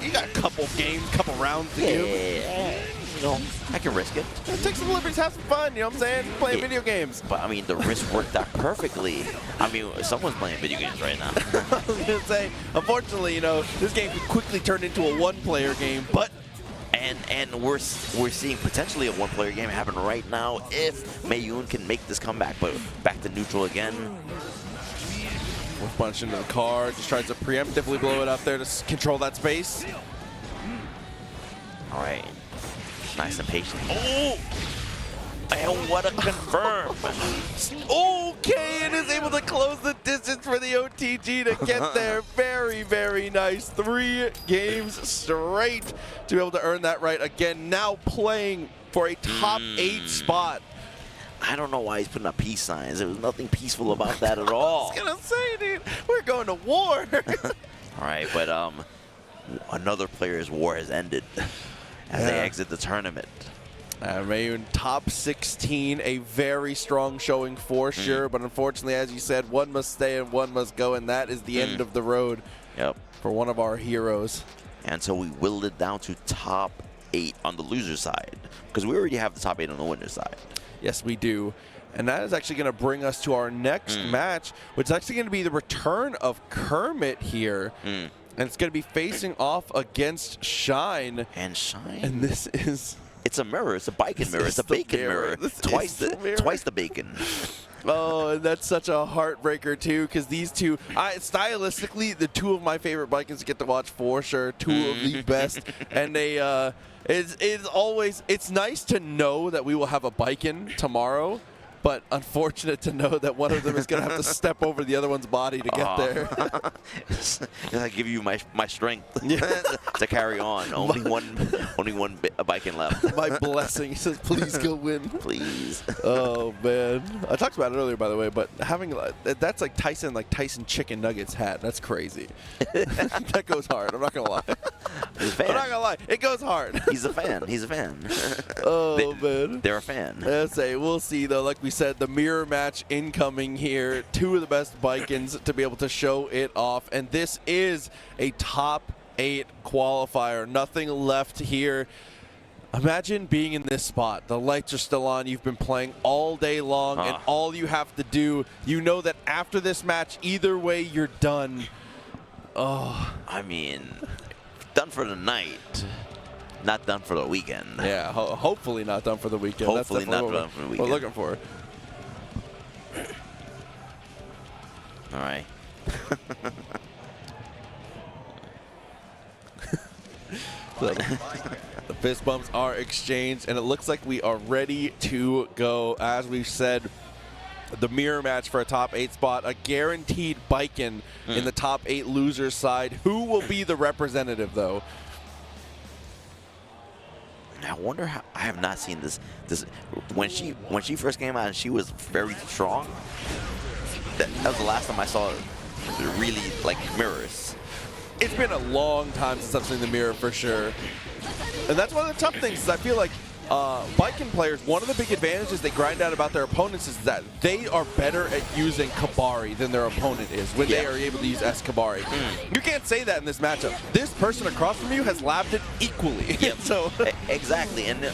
You got a couple games, couple rounds to give. Yeah, you know, I can risk it. Take some liberties, have some fun, you know what I'm saying? Playing video games. But I mean, the risk worked out perfectly. I mean, someone's playing video games right now. I was gonna say, unfortunately, you know, this game could quickly turn into a one-player game, but and we're seeing potentially a one-player game happen right now if Mayuun can make this comeback. But back to neutral again. Wolf punch into the car, just tries to preemptively blow it up there to control that space. All right, nice and patient. Oh, and what a confirm. Okay, and is able to close the distance for the OTG to get there. Very, very nice. 3 games straight to be able to earn that right again. Now playing for a top 8 spot. I don't know why he's putting up peace signs. There was nothing peaceful about that at all. I was gonna say, dude, we're going to war. All right, but another player's war has ended as they exit the tournament. Mayuun top 16, a very strong showing for sure, but unfortunately, as you said, one must stay and one must go, and that is the end of the road for one of our heroes. And so we whittled it down to top 8 on the loser side, because we already have the top 8 on the winner side. Yes, we do. And that is actually going to bring us to our next match, which is actually going to be the return of Kermit here. And it's going to be facing off against Shine. And Shine. And this is... It's a mirror. It's a bacon mirror. It's a bacon mirror. Twice the bacon. Oh, and that's such a heartbreaker, too, because these two, stylistically, the 2 of my favorite Vikings to get to watch for sure. 2 of the best. And they... It's nice to know that we will have a Biken tomorrow, but unfortunate to know that one of them is going to have to step over the other one's body to get there. I give you my strength to carry on. Only one Biken left. My blessing. He says, please go win. Please. Oh, man. I talked about it earlier, by the way, but having that's like Tyson chicken nuggets hat. That's crazy. That goes hard. I'm not going to lie. He's a fan. I'm not going to lie. It goes hard. He's a fan. He's a fan. Oh, man. They're a fan. We'll see, though. Like we said, the mirror match incoming here. 2 of the best Vikings to be able to show it off. And this is a top 8 qualifier. Nothing left here. Imagine being in this spot. The lights are still on. You've been playing all day long, and all you have to do, you know that after this match, either way, you're done. Oh. I mean, done for the night. Not done for the weekend. Yeah, hopefully not done for the weekend. Hopefully That's not done for the weekend. We're looking for. All right. The fist bumps are exchanged, and it looks like we are ready to go. As we've said, the mirror match for a top 8 spot, a guaranteed Biken in the top 8 losers side. Who will be the representative, though? I wonder how. I have not seen this when she first came out and she was very strong. That was the last time I saw really like mirrors. It's been a long time since I've seen the mirror for sure. And that's one of the tough things is I feel like Biken players, one of the big advantages they grind out about their opponents is that they are better at using Kabari than their opponent is when they are able to use S-Kabari. You can't say that in this matchup. This person across from you has labbed it equally. So exactly, and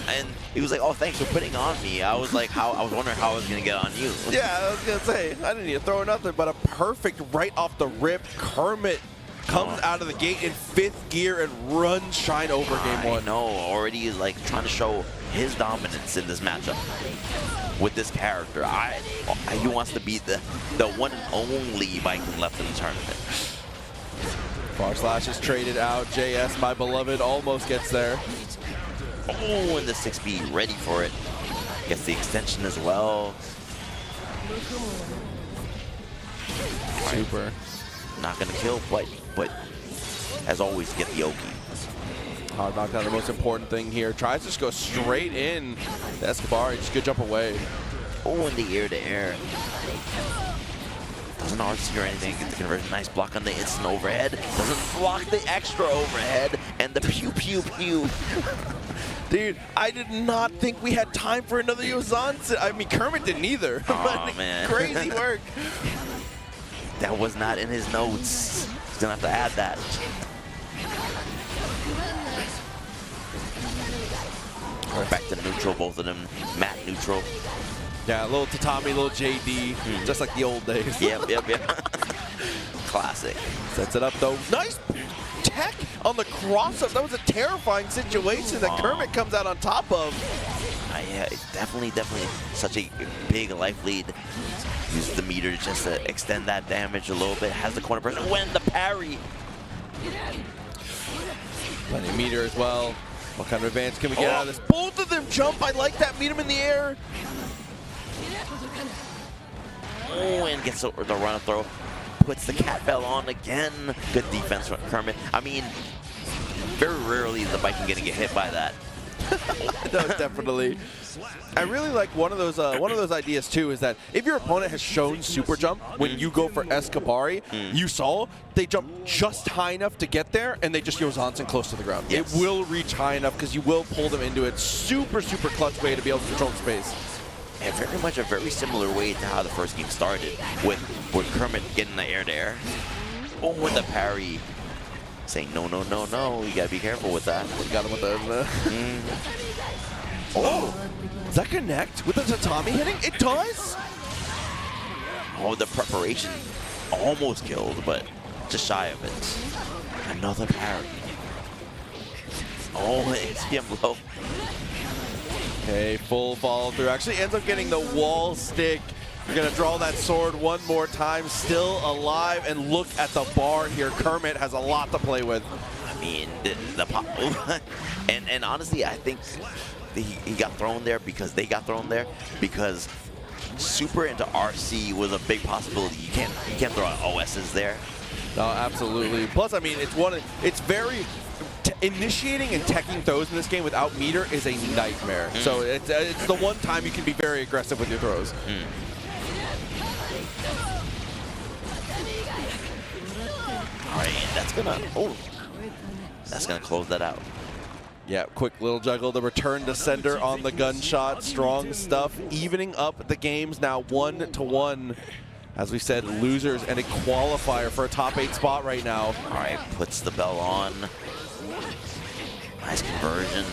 he was like, "Oh, thanks for putting on me." I was like, I was wondering how I was gonna get on you. Yeah, I was gonna say I didn't need to throw nothing but a perfect right off the rip Kermit comes out of the gate in 5th gear and runs Shine over game 1. No, already like trying to show his dominance in this matchup with this character. He wants to be the one and only Viking left in the tournament. Far Slash is traded out. JS, my beloved, almost gets there. Oh, and the 6B ready for it. Gets the extension as well. Super. Not gonna kill, but as always, get the Oki. Hard knockdown, the most important thing here. Tries to just go straight in. The Escobar, just good jump away. Oh, in the air. Doesn't RC or anything. Get the conversion. Nice block on the instant overhead. Doesn't block the extra overhead. And the pew pew pew. Dude, I did not think we had time for another Yozansen. I mean, Kermit didn't either. Oh, man. Crazy work. That was not in his notes. He's gonna have to add that. Back to neutral, both of them. Matt neutral. Yeah, a little Tatami, a little JD, just like the old days. Yep. Classic. Sets it up though. Nice tech on the cross-up. That was a terrifying situation that Kermit comes out on top of. Yeah, definitely such a big life lead. Uses the meter just to extend that damage a little bit. Has the corner pressure. When the parry. Plenty of meter as well. What kind of advance can we get out of this? Both of them jump. I like that. Meet him in the air. Oh, and gets the run-up throw. Puts the cat bell on again. Good defense from Kermit. I mean, very rarely is the Viking gonna get hit by that. No, definitely. I really like one of those ideas too, is that if your opponent has shown super jump when you go for Escabari, you saw they jump just high enough to get there and they just Yozansen close to the ground. Yes. It will reach high enough because you will pull them into it. Super clutch way to be able to control the space. And very much a very similar way to how the first game started with Kermit getting the air-to-air. Oh, with the parry. Saying no, you gotta be careful with that. We got him with the... Oh! Does that connect with the Tatami hitting? It does? Oh, the preparation almost killed, but just shy of it. Another parry. Oh, HPM low. Okay, full follow through. Actually ends up getting the wall stick. We're gonna draw that sword one more time. Still alive, and look at the bar here. Kermit has a lot to play with. I mean, the pop. and honestly, I think he got thrown there because they got thrown there because super into RC was a big possibility. You can't throw out OSs there. No, absolutely. Plus, I mean, it's very initiating and teching throws in this game without meter is a nightmare. So it's the one time you can be very aggressive with your throws. All right, that's gonna close that out. Yeah, quick little juggle. The return to sender on the gunshot. Strong stuff. Evening up the games now 1-1. As we said, losers and a qualifier for a top 8 spot right now. All right, puts the bell on. Nice conversion.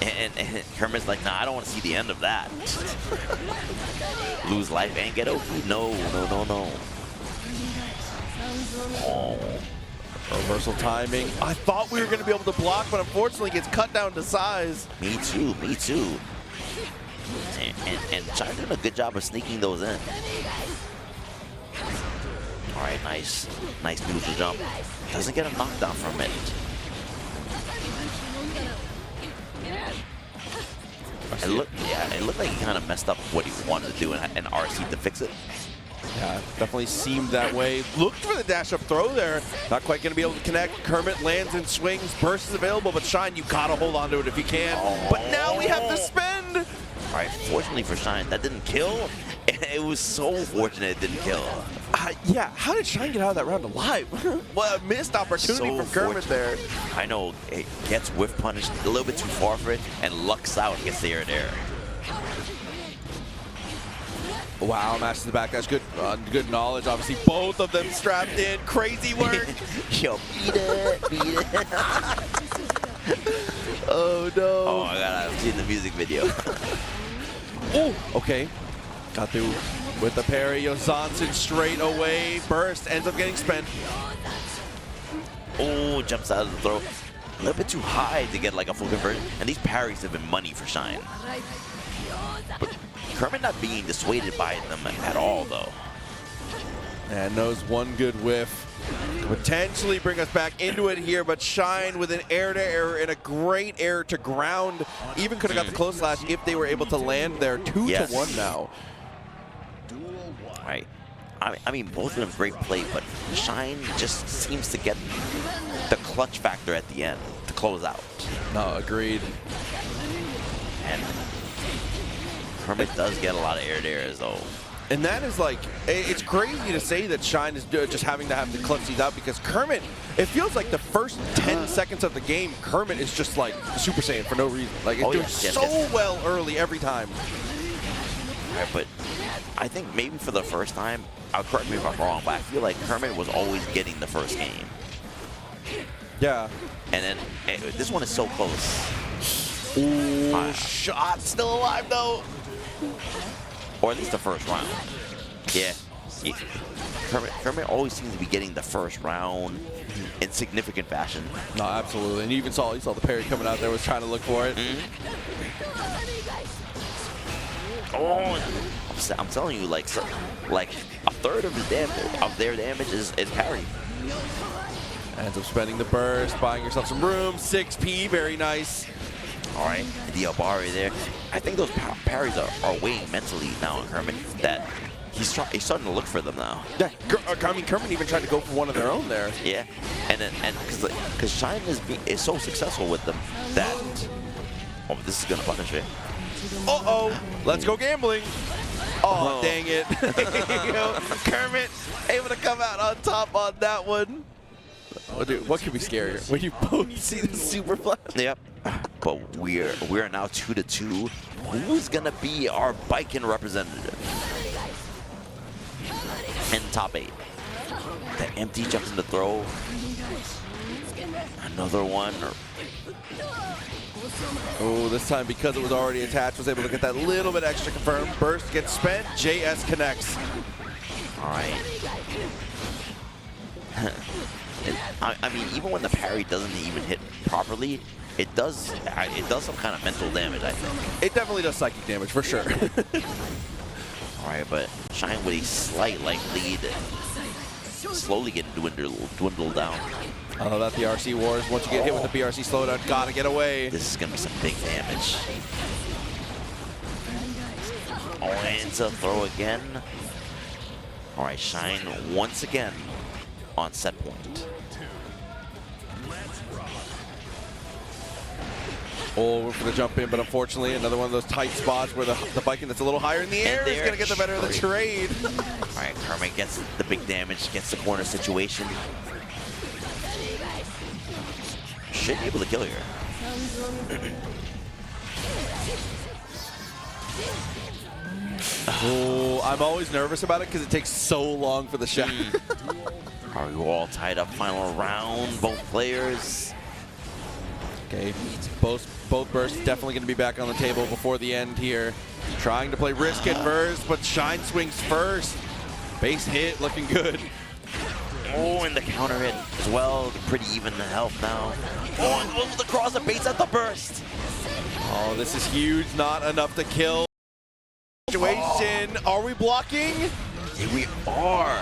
And Kermit's like, nah, I don't want to see the end of that. Lose life and get OP. No. Oh. Reversal timing. I thought we were going to be able to block, but unfortunately gets cut down to size. Me too. And Shine did a good job of sneaking those in. All right, nice neutral jump. Doesn't get a knockdown from it. It looked like he kind of messed up what he wanted to do and RC to fix it. Yeah, definitely seemed that way. Looked for the dash up throw there. Not quite going to be able to connect. Kermit lands and swings. Burst is available, but Shine, you got to hold on to it if you can. But now we have to spend. All right, fortunately for Shine, that didn't kill. It was so fortunate it didn't kill. Yeah, how did Shine get out of that round alive? What a missed opportunity from Kermit there. I know, it gets whiff punished a little bit too far for it, and lucks out and gets the air there. Wow, match to the back. That's good knowledge. Obviously, both of them strapped in. Crazy work. Yo, beat it. Oh, no. Oh, my God, I've seen the music video. Oh, okay. Got through with the parry. Yozansen straight away. Burst ends up getting spent. Oh, jumps out of the throw. A little bit too high to get like a full conversion. And these parries have been money for Shine. But Kermit not being dissuaded by them at all, though. And knows one good whiff. Potentially bring us back into it here, but Shine with an air-to-air and a great air to ground. Even could have got the close slash if they were able to land there. 2-1 now. Right. I mean, both of them great play, but Shine just seems to get the clutch factor at the end to close out. No, agreed. And Kermit does get a lot of air-to-airs, though. And that is like, it's crazy to say that Shine is just having to have to clutch these out, because Kermit, it feels like the first 10 seconds of the game, Kermit is just like Super Saiyan for no reason. Like, it's doing so well early every time. Right, but I think maybe for the first time, correct me if I'm wrong, but I feel like Kermit was always getting the first game. Yeah. And then this one is so close. Ooh, shot still alive though. Or at least the first round. Yeah. Kermit always seems to be getting the first round in significant fashion. No, absolutely. And you even saw the parry coming out there, was trying to look for it. Oh, I'm telling you, like a third of his damage, of their damage is parry. Ends up spending the burst, buying yourself some room. 6P, very nice. All right, the Abari there. I think those parries are weighing mentally now on Kermit, that he's starting to look for them now. Yeah, I mean, Kermit even tried to go for one of their own there. Yeah, and because Shine is so successful with them that, oh, this is gonna punish it. Uh-oh, let's go gambling. Oh, dang it. Kermit able to come out on top on that one. Oh, dude, what could be scarier when you both see the super flash? Yep. But we are now 2-2. Who's gonna be our Biken representative? In top 8. The empty jumps in the throw. Another one. Oh, this time because it was already attached, was able to get that little bit extra confirmed. Burst gets spent. JS connects. All right. I mean, even when the parry doesn't even hit properly, it does some kind of mental damage, I think. It definitely does psychic damage, for sure. All right, but Shine with a slight lead, slowly getting dwindled down. Oh, that BRC wars. Once you get hit with the BRC slowdown, gotta get away. This is gonna be some big damage. Oh, into throw again. All right, Shine once again on set point. Oh, we're for the jump in, but unfortunately, another one of those tight spots where the Viking that's a little higher in the air is going to get the better of the trade. All right, Kermit gets the big damage, gets the corner situation. Should be able to kill here. Oh, I'm always nervous about it because it takes so long for the shot. Are we all tied up? Final round, both players. Okay, both bursts definitely going to be back on the table before the end here. Trying to play risk at first, but Shine swings first. Base hit, looking good. Oh, and the counter hit as well. Pretty even health now. Oh, and goes for the cross and baits at the burst. Oh, this is huge. Not enough to kill. Situation. Are we blocking? Yeah, we are.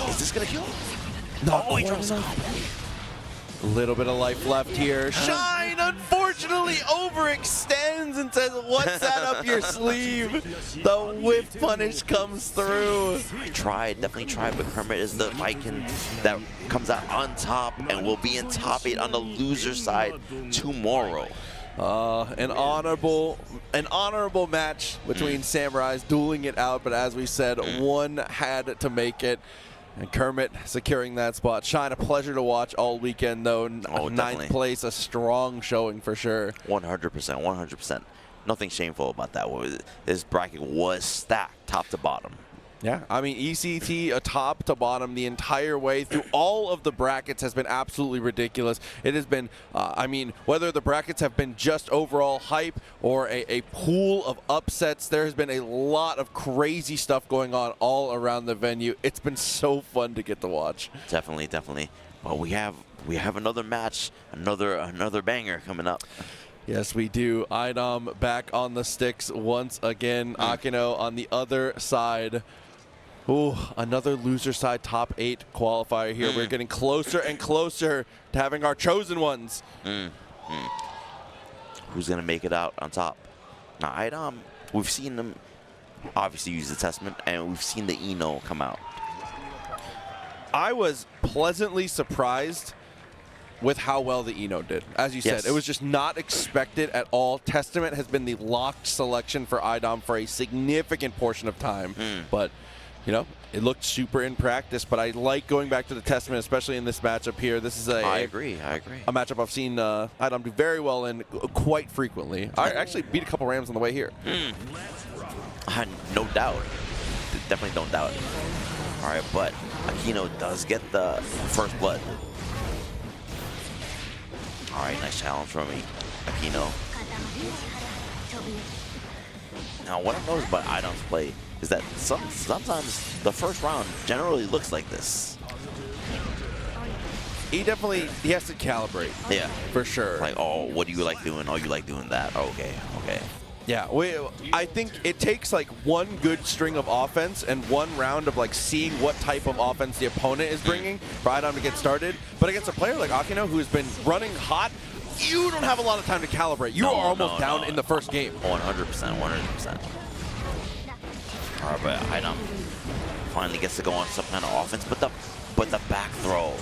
Is this going to kill? No, he drops it. A little bit of life left here. Shine, unfortunately, overextends and says, what's that up your sleeve? The whip punish comes through. Definitely tried, but Kermit is the Viking that comes out on top and will be in top 8 on the loser side tomorrow. An honorable match between samurais dueling it out, but as we said, one had to make it. And Kermit securing that spot. Shine, a pleasure to watch all weekend, though. Ninth place, a strong showing for sure. 100%, 100%. Nothing shameful about that. This bracket was stacked top to bottom. Yeah, I mean, ECT top to bottom the entire way through all of the brackets has been absolutely ridiculous. It has been, I mean, whether the brackets have been just overall hype or a pool of upsets, there has been a lot of crazy stuff going on all around the venue. It's been so fun to get to watch. Definitely, definitely. Well, we have another match, another banger coming up. Yes, we do. Idom back on the sticks once again. Akeno on the other side. Ooh, another loser side top 8 qualifier here. We're getting closer and closer to having our chosen ones. Who's going to make it out on top? Now, Idom, we've seen them obviously use the Testament, and we've seen the Eno come out. I was pleasantly surprised with how well the Eno did. As you said, it was just not expected at all. Testament has been the locked selection for Idom for a significant portion of time. But, you know, it looked super in practice. But I like going back to the Testament, especially in this matchup here. This is I agree. A matchup I've seen Idom do very well in quite frequently. I actually beat a couple Rams on the way here. No doubt. Definitely don't doubt it. All right, but Akeno does get the first blood. All right, nice challenge from me, Akeno. Now, what I've noticed about Idom's play is that sometimes the first round generally looks like this. He has to calibrate. Yeah. For sure. Like, oh, what do you like doing? Oh, you like doing that. Okay. Yeah, I think it takes like one good string of offense and one round of like seeing what type of offense the opponent is bringing for Idom to get started. But against a player like Akeno who has been running hot, you don't have a lot of time to calibrate. You are almost down in the first game. 100%. All right, but Idom finally gets to go on some kind of offense, but the back throw.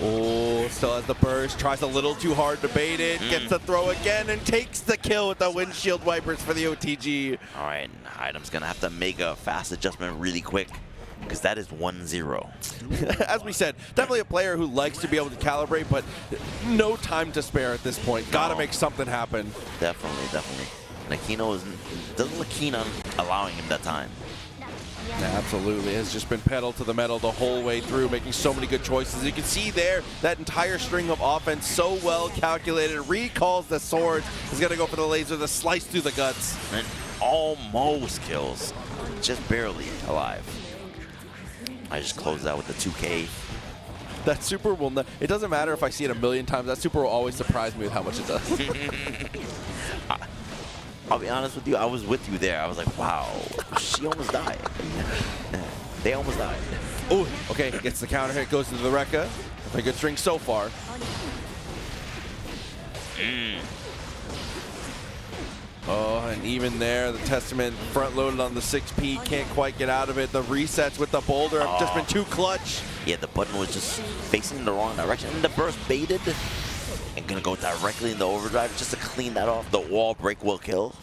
Oh, still has the burst, tries a little too hard to bait it, gets the throw again, and takes the kill with the windshield wipers for the OTG. All right, Idom's gonna have to make a fast adjustment really quick, because that is 1-0. As we said, definitely a player who likes to be able to calibrate, but no time to spare at this point. Gotta make something happen. Definitely. And Akeno doesn't look keen on allowing him that time. Absolutely, has just been pedal to the metal the whole way through, making so many good choices. You can see there, that entire string of offense so well calculated. Recalls the sword, is gonna go for the laser, the slice through the guts. And almost kills, just barely alive. I just closed out with the 2K. That super will, it doesn't matter if I see it a million times, that super will always surprise me with how much it does. I'll be honest with you, I was with you there. I was like, wow, she almost died. They almost died. Oh, okay, gets the counter hit, goes into the Rekka. A good string so far. Oh, and even there, the Testament front-loaded on the 6P, can't quite get out of it. The resets with the boulder have just been too clutch. Yeah, the button was just facing the wrong direction. And the burst baited. And gonna go directly in the overdrive just to clean that off. The wall break will kill.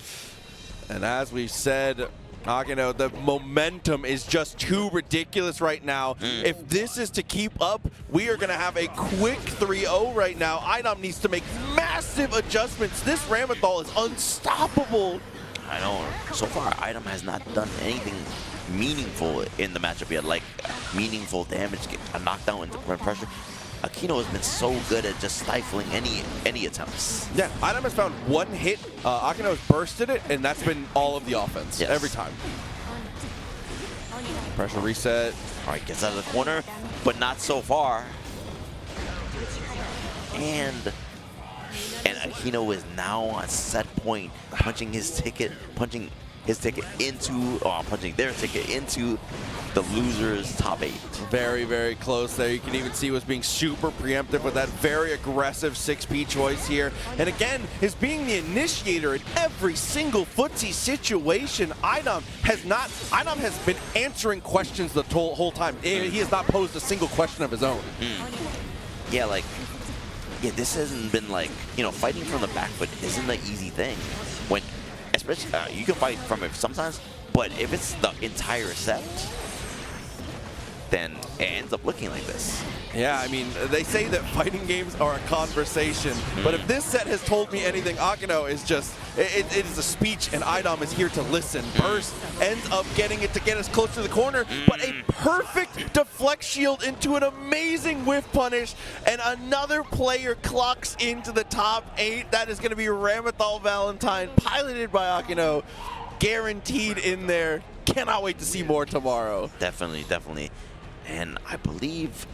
And as we've said, Akeno, the momentum is just too ridiculous right now. If this is to keep up, we are gonna have a quick 3-0 right now. Idom needs to make massive adjustments. This Ramethal is unstoppable. I know. So far, Idom has not done anything meaningful in the matchup yet, like meaningful damage, a knockdown into pressure. Akeno has been so good at just stifling any attempts. Yeah, Idom has found one hit. Akeno has bursted it, and that's been all of the offense every time. Pressure reset. All right, gets out of the corner, but not so far. And Akeno is now on set point, punching their ticket into the loser's top 8. Very, very close there. You can even see what's being super preemptive with that very aggressive 6P choice here. And again, is being the initiator in every single footsie situation. Idom has been answering questions the whole time. He has not posed a single question of his own. Yeah, this hasn't been like, fighting from the back foot isn't an easy thing. Especially, you can fight from it sometimes, but if it's the entire set, then it ends up looking like this. Yeah, I mean, they say that fighting games are a conversation, but if this set has told me anything, Akeno is just, it is a speech, and Idom is here to listen. Burst ends up getting it to get us close to the corner, but a perfect deflect shield into an amazing whiff punish, and another player clocks into the top 8. That is going to be Ramethal Valentine, piloted by Akeno, guaranteed in there. Cannot wait to see more tomorrow. Definitely. And I believe,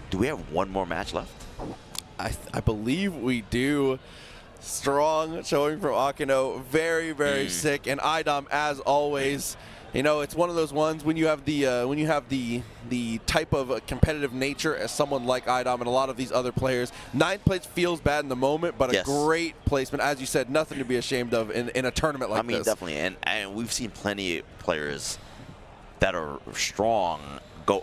do we have one more match left? I believe we do. Strong showing from Akeno. Very, very sick. And Idom, as always, you know, it's one of those ones when you have the type of competitive nature as someone like Idom and a lot of these other players. 9th place feels bad in the moment, but a great placement, as you said, nothing to be ashamed of in a tournament like this. Definitely, and we've seen plenty of players that are strong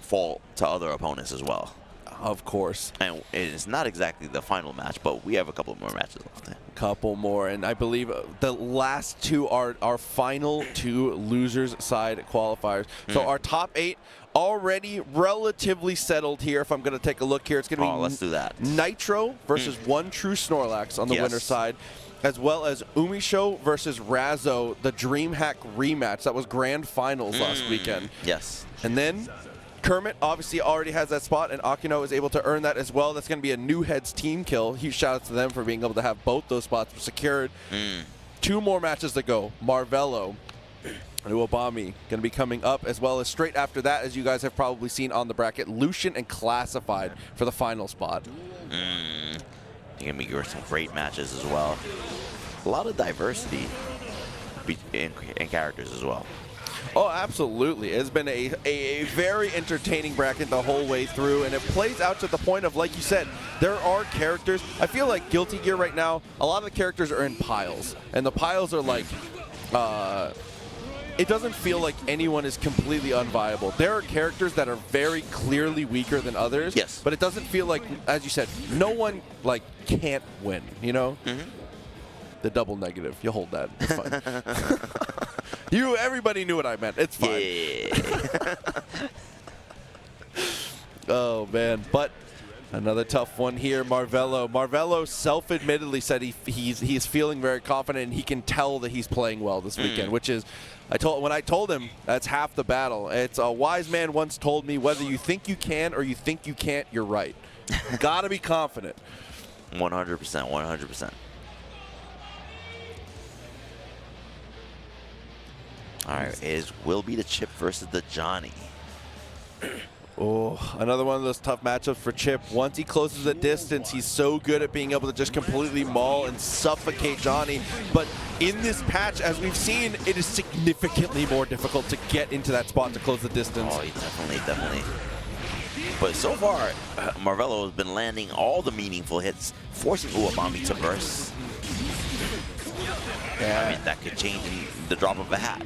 fall to other opponents as well. Of course. And it's not exactly the final match, but we have a couple more matches left. Couple more, and I believe the last two are our final 2 losers side qualifiers. So our top 8 already relatively settled here. If I'm going to take a look here, it's going to be let's do that. Nitro versus OneTrueSnorlax on the winner side, as well as Umisho versus Razzo, the DreamHack rematch. That was grand finals last weekend. Yes. And then Kermit obviously already has that spot, and Akeno is able to earn that as well. That's going to be a New Heads team kill. Huge shout out to them for being able to have both those spots secured. 2 more matches to go. Marvelo and Uwabami going to be coming up, as well as straight after that, as you guys have probably seen on the bracket, Lucien and Classified for the final spot. Going to be some great matches as well. A lot of diversity in characters as well. Oh, absolutely. It's been a very entertaining bracket the whole way through, and it plays out to the point of, like you said, there are characters. I feel like Guilty Gear right now, a lot of the characters are in piles, and the piles are like, it doesn't feel like anyone is completely unviable. There are characters that are very clearly weaker than others, but it doesn't feel like, as you said, no one like can't win, you know? The double negative, you hold that, it's fine. Everybody knew what I meant. It's fine. Yeah. Oh, man. But another tough one here, Marvelo. Marvelo self-admittedly said he's feeling very confident, and he can tell that he's playing well this weekend, which is, when I told him, that's half the battle. It's a wise man once told me, whether you think you can or you think you can't, you're right. You gotta be confident. 100%, 100%. All right, will be the Chip versus the Johnny. Oh, another one of those tough matchups for Chip. Once he closes the distance, he's so good at being able to just completely maul and suffocate Johnny. But in this patch, as we've seen, it is significantly more difficult to get into that spot to close the distance. Oh, definitely. But so far, Marvelo has been landing all the meaningful hits, forcing Uwabami to burst. Yeah. I mean, that could change in the drop of a hat,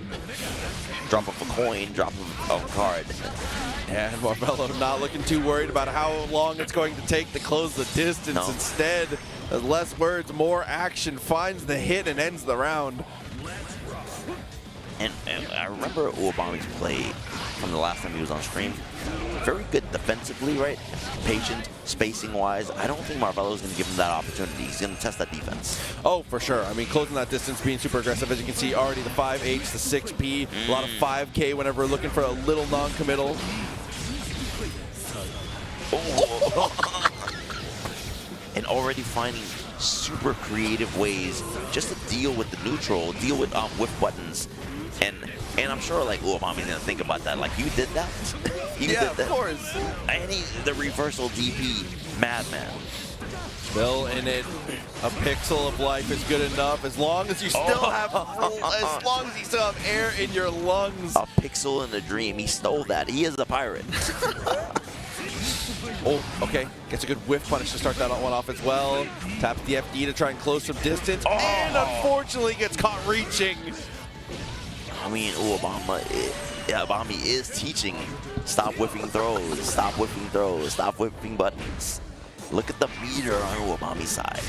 drop of a coin, drop of a card. And Marvelo not looking too worried about how long it's going to take to close the distance. Instead, less words, more action, finds the hit and ends the round. And I remember Uwabami's play from the last time he was on stream. Very good defensively, right? Patient, spacing-wise. I don't think Marvelo's going to give him that opportunity. He's going to test that defense. Oh, for sure. I mean, closing that distance, being super aggressive. As you can see, already the 5H, the 6P, a lot of 5K whenever we're looking for a little non-committal. And already finding super creative ways just to deal with the neutral, deal with whiff buttons. And I'm sure like Uwabami's gonna think about that. Like, you did that? You did that? Of course. And the reversal DP, madman. Still in it. A pixel of life is good enough as long as you still have air in your lungs. A pixel in a dream. He stole that. He is the pirate. Oh, okay. Gets a good whiff punish to start that one off as well. Taps the FD to try and close some distance. And unfortunately gets caught reaching. I mean, Uwabami is teaching. Stop whiffing throws, stop whiffing throws, stop whiffing buttons. Look at the meter on Uwabami's side.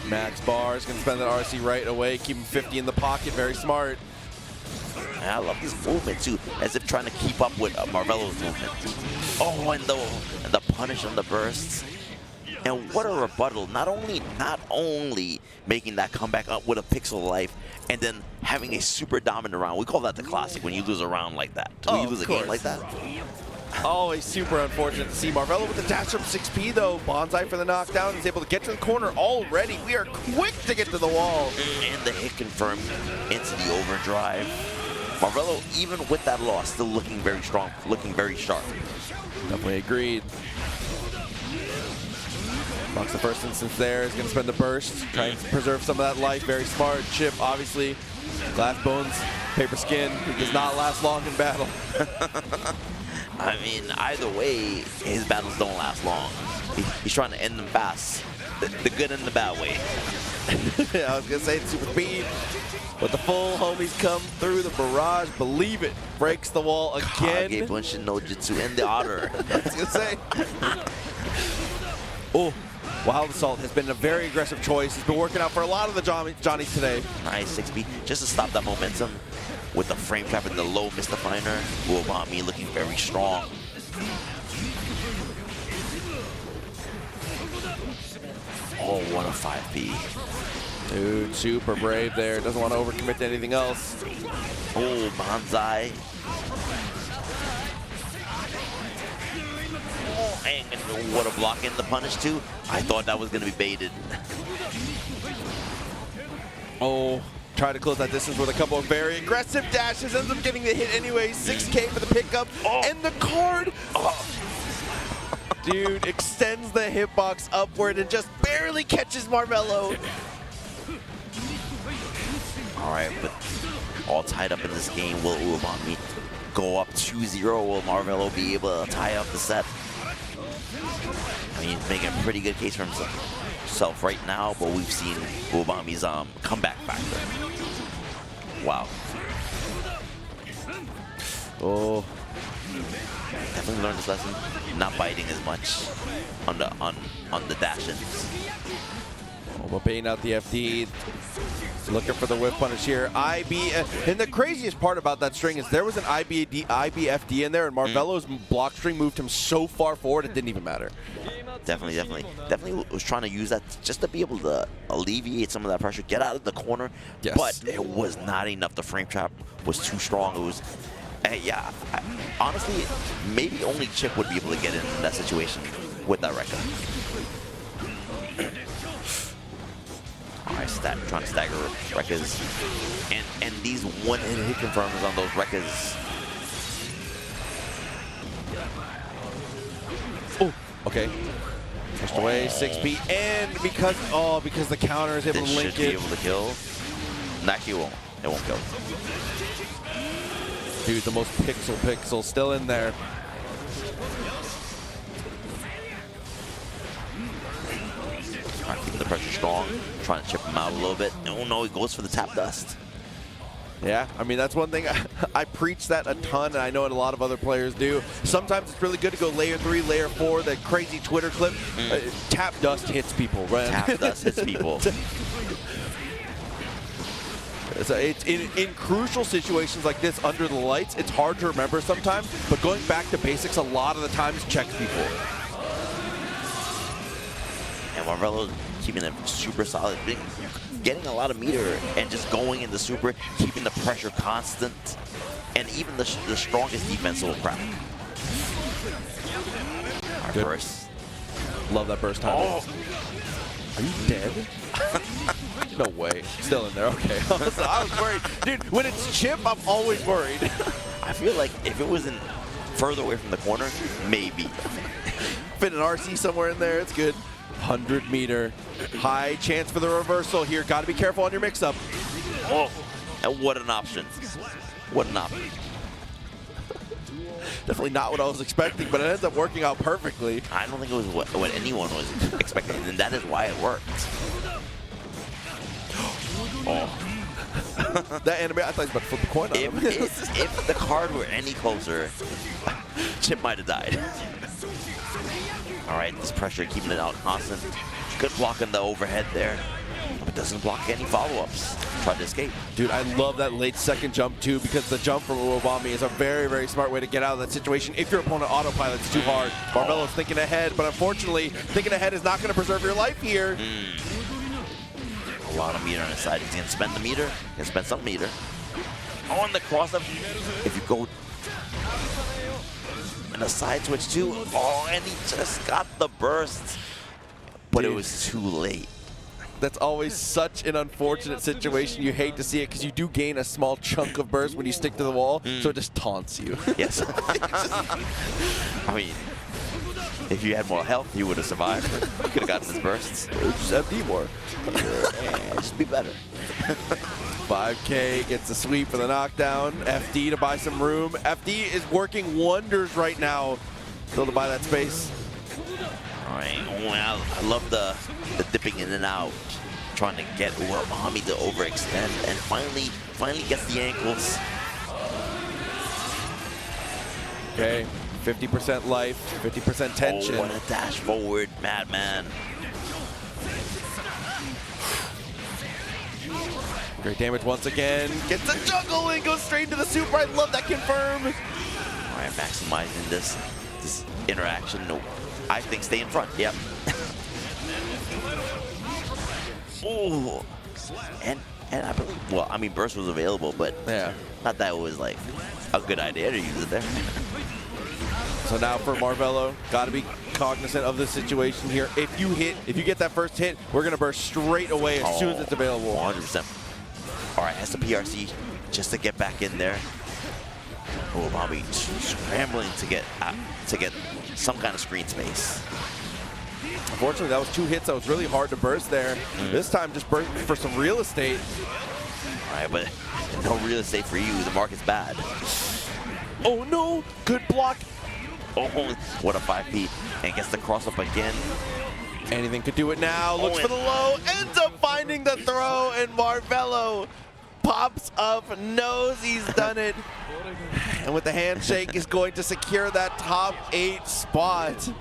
Max Bar is going to spend that RC right away, keep him 50 in the pocket, very smart. And I love this movement too, as if trying to keep up with Marvelo's movement. Oh, and the punish on the bursts. And what a rebuttal, not only making that comeback up with a pixel life, and then having a super dominant round. We call that the classic, when you lose a round like that. When you lose a game like that. Always super unfortunate to see. Marvelo with the dash from 6P though. Bonsai for the knockdown. He's able to get to the corner already. We are quick to get to the wall. And the hit confirmed into the overdrive. Marvelo, even with that loss, still looking very strong, looking very sharp. Definitely agreed. Bucks the first instance there is going to spend the burst, trying to preserve some of that life. Very smart. Chip, obviously. Glass bones, paper skin. He does not last long in battle. I mean, either way, his battles don't last long. He's trying to end them fast. The good and the bad way. Yeah, I was going to say super speed. But the full homies come through the barrage. Believe it. Breaks the wall again. Kage Bunshin no Jutsu and the otter. I was going to say. Oh, Wild Assault has been a very aggressive choice. He's been working out for a lot of the Johnnies today. Nice 6B, just to stop that momentum with the frame trap and the low misdefiner. Uwabami looking very strong. Oh, what a 5B. Dude, super brave there. Doesn't want to overcommit to anything else. Oh, Banzai. Oh, and what a block in the punish too. I thought that was going to be baited. Oh, try to close that distance with a couple of very aggressive dashes. Ends up getting the hit anyway. 6K for the pickup. Oh. And the card. Oh. Dude, extends the hitbox upward and just barely catches Marvelo. All right, but all tied up in this game. Will Uwabami go up 2-0? Will Marvelo be able to tie up the set? I mean, he's making a pretty good case for himself right now, but we've seen Uwabami's comeback factor. Wow. Oh. Definitely learned this lesson. Not biting as much on the dash-ins. Oh, but baiting out the FD. Looking for the whip punish here. And the craziest part about that string is there was an IBFD in there, and Marvelo's block string moved him so far forward it didn't even matter. Definitely was trying to use that just to be able to alleviate some of that pressure, get out of the corner. Yes. But it was not enough. The frame trap was too strong. It was, yeah. Honestly, maybe only Chip would be able to get in that situation with that record. Alright, trying to stagger Rekkas. And these one-hit hit confirms on those Rekkas. Oh, okay. Pushed away, 6B, and because the counter is able to link it. Should be able to kill. Actually, it won't. It won't kill. Dude, the most pixel still in there. Keeping the pressure strong, trying to chip him out a little bit. Oh no, he goes for the tap dust. Yeah, I mean, that's one thing. I preach that a ton, and I know a lot of other players do. Sometimes it's really good to go layer 3, layer 4, that crazy Twitter clip. Tap dust hits people, right? Tap dust hits people. So it's in crucial situations like this under the lights, it's hard to remember sometimes, but going back to basics a lot of the times checks people. And Marvelo keeping it super solid, getting a lot of meter and just going in the super, keeping the pressure constant, and even the strongest defense will crack. Our Good. burst. Love that burst time. Oh. Are you dead? No way. Still in there. Okay. I was worried. Dude, when it's Chip, I'm always worried. I feel like if it wasn't further away from the corner, maybe. Fit an RC somewhere in there. It's good. 100 meter. High chance for the reversal here. Got to be careful on your mix-up. Oh, and what an option. What an option. Definitely not what I was expecting, but it ends up working out perfectly. I don't think it was what anyone was expecting, and that is why it worked. Oh. That anime, I thought he was about to flip the coin on him. If the card were any closer, Chip might have died. All right, this pressure, keeping it out constant. Good block in the overhead there, but doesn't block any follow-ups. Tried to escape. Dude, I love that late second jump too, because the jump from Uwabami is a very, very smart way to get out of that situation if your opponent autopilots too hard. Marvelo's thinking ahead, but unfortunately, thinking ahead is not going to preserve your life here. A lot of meter on his side. He's going to spend the meter. He's going to spend some meter. On the cross-up, if you go and a side switch too. Oh, and he just got the burst, but it was too late. That's always such an unfortunate situation. You hate to see it because you do gain a small chunk of burst when you stick to the wall, so it just taunts you. Yes. I mean, if you had more health, you would have survived. You could have gotten his bursts. Just FD more. Yeah, just be better. 5K gets the sweep for the knockdown. FD to buy some room. FD is working wonders right now. Still to buy that space. All right. Well, I love the dipping in and out, trying to get Uwabami to overextend, and finally gets the ankles. Okay, 50% life, 50% tension. Oh, what a dash forward, Madman. Great damage once again. Gets the juggle and goes straight into the super. I love that confirm. All right, maximizing this interaction. No, I think stay in front. Yep. Oh, and I believe. Well, I mean, burst was available, but yeah, not that it was like a good idea to use it there. So now for Marvelo, got to be cognizant of the situation here. If you get that first hit, we're gonna burst straight away as soon as it's available. 100%. All right, has the PRC just to get back in there. Uwabami scrambling to get some kind of screen space. Unfortunately, that was 2 hits that was really hard to burst there. This time, just burst for some real estate. All right, but no real estate for you. The market's bad. Oh no, good block. Oh, what a 5 feet. And gets the cross up again. Anything could do it now. Looks for the low, ends up finding the throw, and Marvelo pops up, knows he's done it. And with the handshake is going to secure that top 8 spot.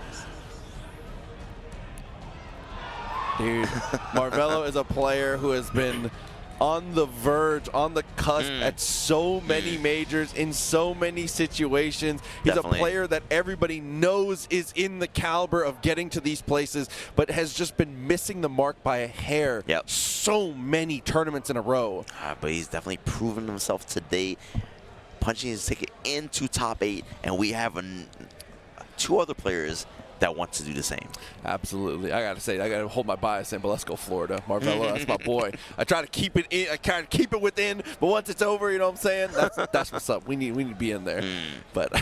Dude, Marvelo is a player who has been on the verge, on the cusp at so many majors, in so many situations. He's a player that everybody knows is in the caliber of getting to these places, but has just been missing the mark by a hair. Yep. So many tournaments in a row. But he's definitely proven himself today, punching his ticket into top 8, and we have 2 other players that want to do the same. Absolutely. I gotta say, I gotta hold my bias in, but let's go Florida. Marvelo, that's my boy. I try to keep it in, I try to keep it within, but once it's over, you know what I'm saying? That's what's up. We need to be in there. But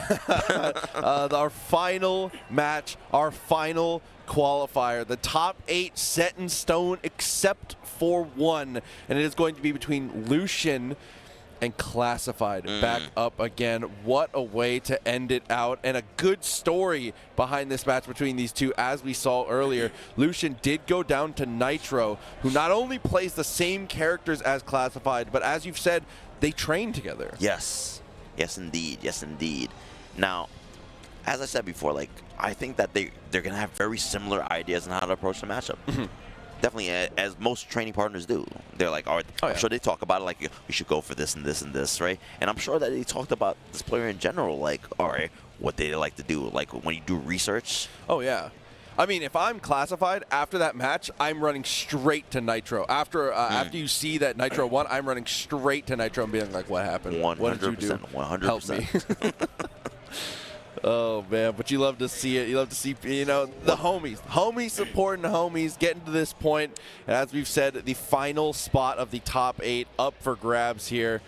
our final match, our final qualifier, the top 8 set in stone except for 1, and it is going to be between Lucien and Classified back up again. What a way to end it out, and a good story behind this match between these two. As we saw earlier, Lucien did go down to Nitro, who not only plays the same characters as Classified, but as you've said, they train together. Yes. Yes, indeed. Yes, indeed. Now, as I said before, like, I think that they're going to have very similar ideas on how to approach the matchup. Definitely, as most training partners do. They're like, all right, I'm sure they talk about it, like, we should go for this and this and this, right? And I'm sure that they talked about this player in general, like, all right, what they like to do, like when you do research. Oh, yeah. I mean, if I'm Classified, after that match, I'm running straight to Nitro. After you see that Nitro won, I'm running straight to Nitro and being like, what happened? 100%, what did you do? 100%. Help me. Oh, man, but you love to see it. You love to see, you know, the homies supporting the homies, getting to this point. And as we've said, the final spot of the top 8 up for grabs here.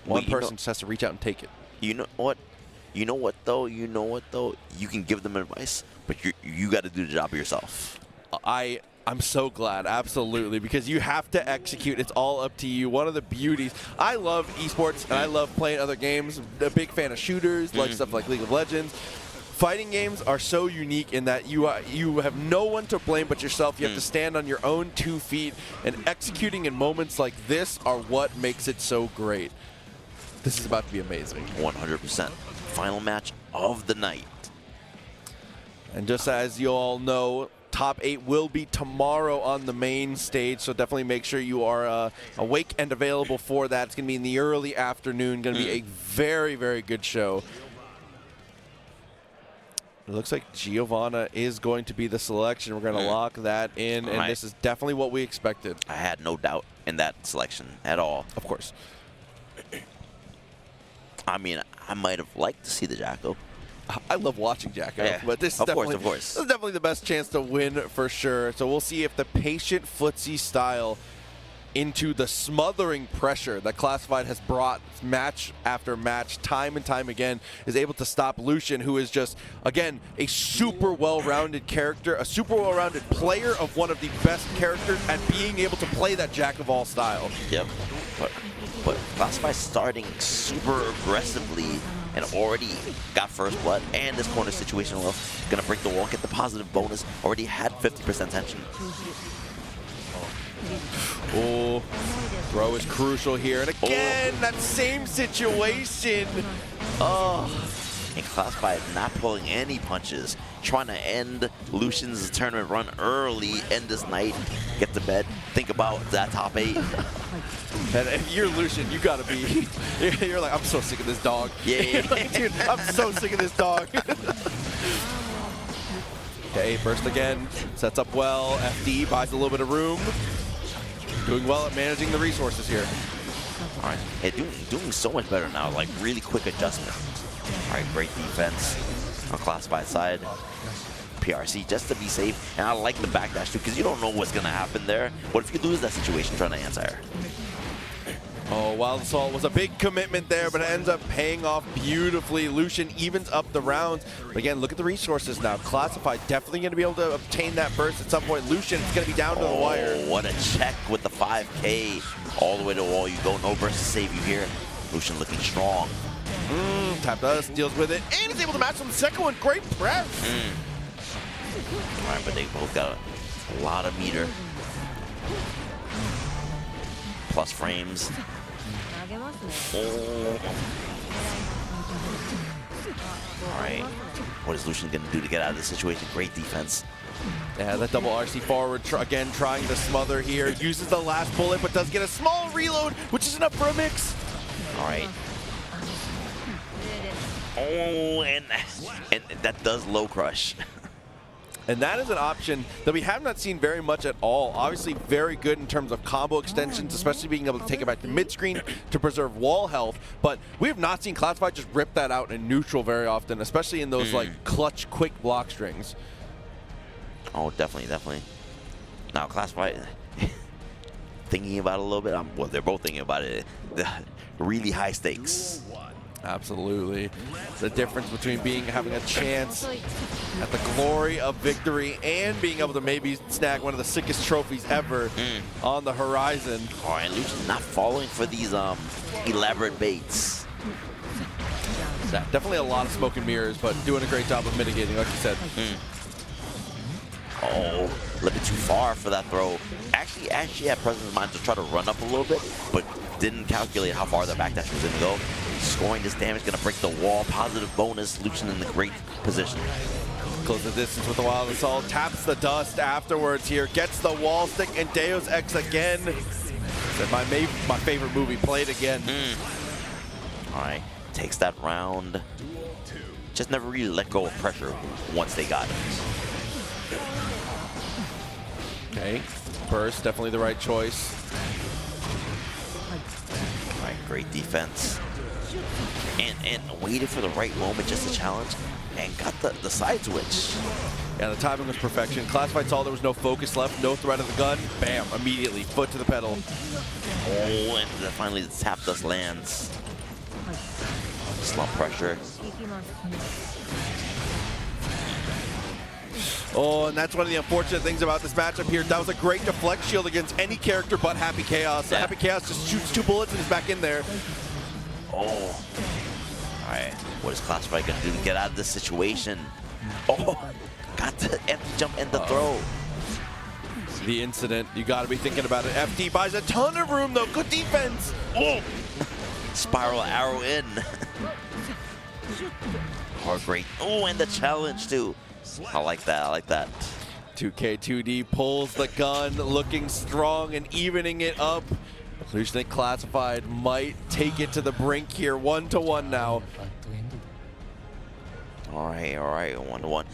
One person just has to reach out and take it. You know what? You know what, though? You know what, though? You can give them advice, but you got to do the job yourself. I'm so glad, absolutely, because you have to execute. It's all up to you. One of the beauties. I love esports, and I love playing other games. I'm a big fan of shooters, like stuff like League of Legends. Fighting games are so unique in that you have no one to blame but yourself. You have to stand on your own 2 feet, and executing in moments like this are what makes it so great. This is about to be amazing. 100%. Final match of the night. And just as you all know, top 8 will be tomorrow on the main stage, so definitely make sure you are awake and available for that. It's going to be in the early afternoon. Going to be a very, very good show. It looks like Giovanna is going to be the selection. We're going to lock that in, and this is definitely what we expected. I had no doubt in that selection at all. Of course. I mean, I might have liked to see the Jacko. I love watching Jacko, Yeah, but this is of definitely, course. This is definitely the best chance to win for sure. So we'll see if the patient footsie style into the smothering pressure that Classified has brought match after match, time and time again, is able to stop Lucien, who is just, again, a super well-rounded character, a super well-rounded player of one of the best characters at being able to play that jack-of-all style. Yep. But Classified starting super aggressively and already got first blood, and this corner situation will gonna break the wall, get the positive bonus, already had 50% tension. Oh, throw is crucial here, and again, that same situation. And Classified not pulling any punches, trying to end Lucien's tournament run early, end this night, get to bed, think about that top 8. And if you're Lucien, you gotta be, you're like, I'm so sick of this dog. Yeah. Dude, I'm so sick of this dog. Okay, burst again, sets up well, FD buys a little bit of room. Doing well at managing the resources here. All right, yeah, doing so much better now, like really quick adjustment. All right, great defense on Classified side. PRC just to be safe, and I like the backdash too, because you don't know what's gonna happen there. What if you lose that situation trying to answer? Oh, Wild Assault was a big commitment there, but it ends up paying off beautifully. Lucien evens up the rounds. But again, look at the resources now. Classified definitely going to be able to obtain that burst at some point. Lucien is going to be down to the wire. What a check with the 5K. All the way to the wall you go. No burst to save you here. Lucien looking strong. Tap dust, deals with it, and is able to match on the second one. Great press. All right, but they both got a lot of meter. Plus frames. All right, what is Lucien going to do to get out of this situation? Great defense. Yeah, that double RC forward, again, trying to smother here. Uses the last bullet, but does get a small reload, which is enough for a mix. All right. Oh, and that does low crush. And that is an option that we have not seen very much at all. Obviously very good in terms of combo extensions, especially being able to take it back to mid-screen to preserve wall health. But we have not seen Classified just rip that out in neutral very often, especially in those like clutch, quick block strings. Oh, definitely. Now Classified, thinking about it a little bit. Well, they're both thinking about it. Really high stakes. Absolutely. The difference between having a chance at the glory of victory and being able to maybe snag one of the sickest trophies ever on the horizon. All right, Lucien not falling for these elaborate baits. Yeah, definitely a lot of smoke and mirrors, but doing a great job of mitigating, like you said. Oh, a little bit too far for that throw. Actually had presence of mind to try to run up a little bit, but didn't calculate how far the backdash was going to go. Scoring this damage, going to break the wall. Positive bonus. Lucien in the great position. Close the distance with the Wild Assault. Taps the dust afterwards here. Gets the wall stick and Deus Ex again. My favorite movie played again. All right, takes that round. Just never really let go of pressure once they got it. Okay, burst, definitely the right choice. All right, great defense. And waited for the right moment just to challenge and got the side switch. Yeah, the timing was perfection. Classified saw there was no focus left, no threat of the gun. Bam, immediately, foot to the pedal. Oh, and then finally the tap dust lands. Slump pressure. Oh, and that's one of the unfortunate things about this matchup here. That was a great deflect shield against any character but Happy Chaos. Yeah. Happy Chaos just shoots 2 bullets and is back in there. Oh. All right, what is Classified going to do to get out of this situation? Oh, got the empty jump and the throw. The incident, you got to be thinking about it. FD buys a ton of room though, good defense. Oh, spiral arrow in. Oh, great. Oh, and the challenge too. I like that. 2K2D pulls the gun, looking strong and evening it up. Lucien Classified might take it to the brink here, 1-1 now. All right, 1-1.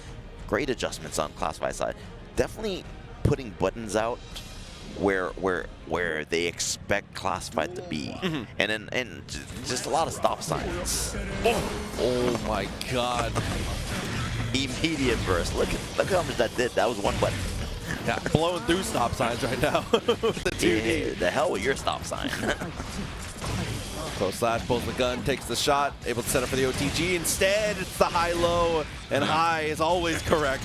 Great adjustments on Classified side. Definitely putting buttons out where they expect Classified to be, and just a lot of stop signs. Oh my God! Immediate burst. Look how much that did. That was one button. Yeah, blowing through stop signs right now. With the 2D. Yeah, the hell with your stop sign. So Slash pulls the gun, takes the shot, able to set up for the OTG. Instead, it's the high-low, and high is always correct.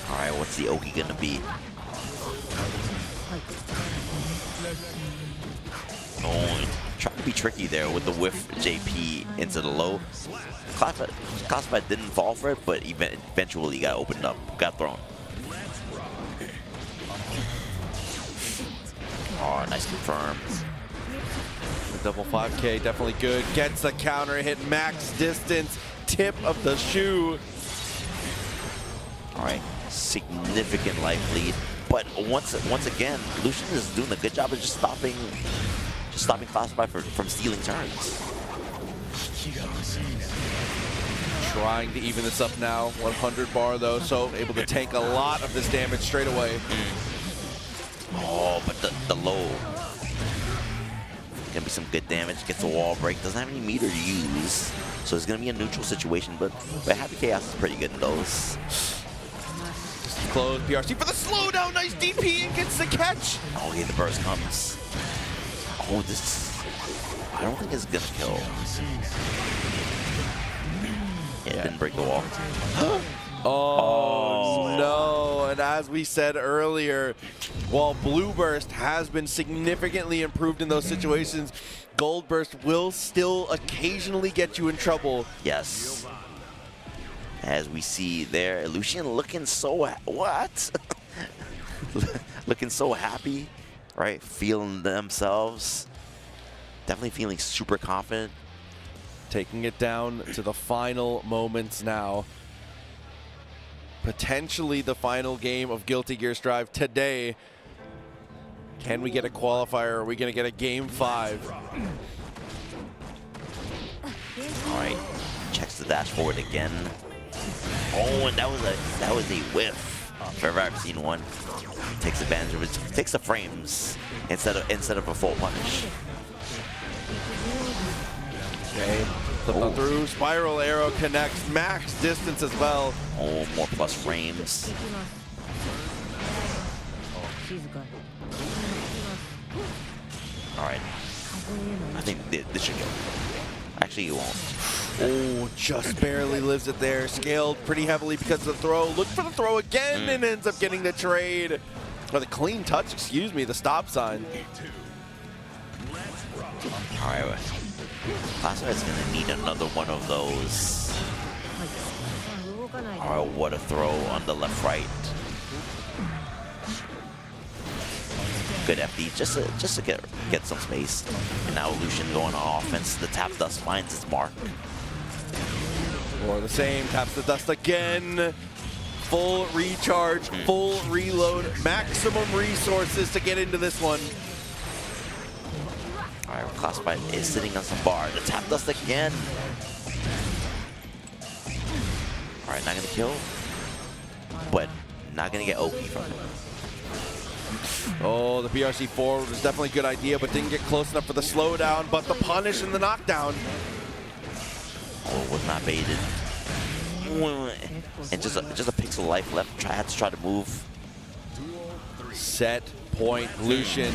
All right, what's the Oki gonna be? Oh, trying to be tricky there with the whiff JP into the low. Classified didn't fall for it, but eventually got opened up, got thrown. Oh, nice confirm. The double 5K, definitely good. Gets the counter hit, max distance, tip of the shoe. All right, significant life lead. But once again, Lucien is doing a good job of just stopping Classified from stealing turns. Trying to even this up now. 100 bar though, so able to tank a lot of this damage straight away. Oh, but the low. Gonna be some good damage. Gets a wall break. Doesn't have any meter to use, so it's gonna be a neutral situation. But Happy Chaos is pretty good in those. Close PRC for the slowdown. Nice DP and gets the catch. Oh, yeah, the burst comes. Oh, I don't think it's gonna kill. Yeah, it didn't break the wall. Oh no, and as we said earlier, while Blue Burst has been significantly improved in those situations, Gold Burst will still occasionally get you in trouble. Yes. As we see there, Lucien looking so, looking so happy, right? Feeling themselves. Definitely feeling super confident. Taking it down to the final moments now. Potentially the final game of Guilty Gear Strive today. Can we get a qualifier? Are we going to get a game 5? All right, checks the dash forward again. Oh, and that was a whiff. If I've ever seen one. Takes advantage of it. Takes the frames instead of a full punish. Okay, flip on through. Spiral arrow connects. Max distance as well. Oh, more plus frames. All right. I think this should go. Actually, you won't. Oh, just barely lives it there. Scaled pretty heavily because of the throw. Look for the throw again and ends up getting the trade. Or the clean touch, excuse me, the stop sign. All right. Classified's going to need another one of those. All right, what a throw on the left-right. Good FD, just to get some space. And now Lucien going on offense. The tap dust finds its mark. Or the same, taps the dust again. Full recharge, full reload, maximum resources to get into this one. All right, Classified is sitting on some bar. The tap dust again. All right, not gonna kill, but not gonna get OP from him. Oh, the BRC forward was definitely a good idea, but didn't get close enough for the slowdown, but the punish and the knockdown. Oh, was not baited. And just a pixel life left. Had to try to move. Set point. Lucien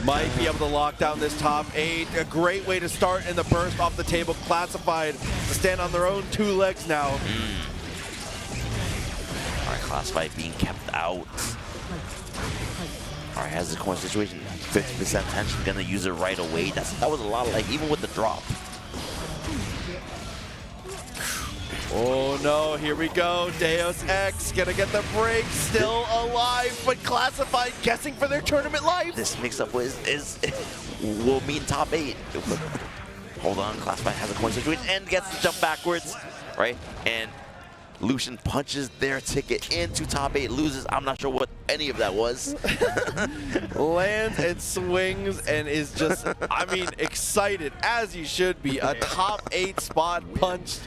might be able to lock down this top 8. A great way to start in the burst off the table. Classified to stand on their own 2 legs now. All right, Classified being kept out. All right, has the corner situation. 50% tension, gonna use it right away. That was a lot of, like, even with the drop. Oh no, here we go. Deus Ex gonna get the break, still alive, but Classified guessing for their tournament life. This mix-up will mean top 8. Hold on, Classified has a corner situation and gets to jump backwards, right? And Lucien punches their ticket into top 8, loses. I'm not sure what any of that was. Lands and swings and is just, I mean, excited, as you should be. A top 8 spot punched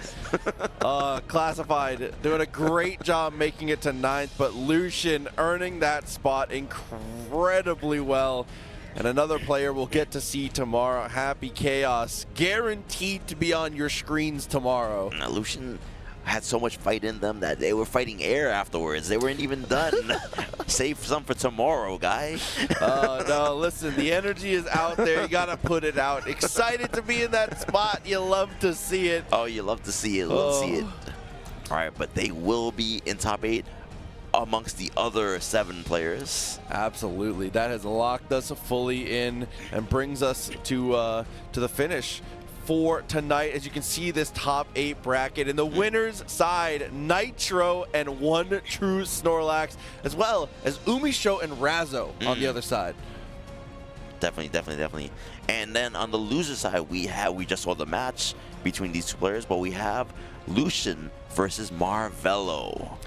Classified doing a great job making it to 9th, but Lucien earning that spot incredibly well. And another player we'll get to see tomorrow, Happy Chaos, guaranteed to be on your screens tomorrow. Now, Lucien had so much fight in them that they were fighting air afterwards. They weren't even done. Save some for tomorrow, guy. No, listen, the energy is out there. You got to put it out. Excited to be in that spot. You love to see it. Oh, you love to see it. Love to see it. All right, but they will be in top 8 amongst the other 7 players. Absolutely. That has locked us fully in and brings us to the finish for tonight. As you can see, this top 8 bracket. In the winners side, Nitro and OneTrueSnorlax, as well as Umisho and Razzo on the other side. Definitely. And then on the loser side, we just saw the match between these 2 players, but we have Lucien versus Marvelo.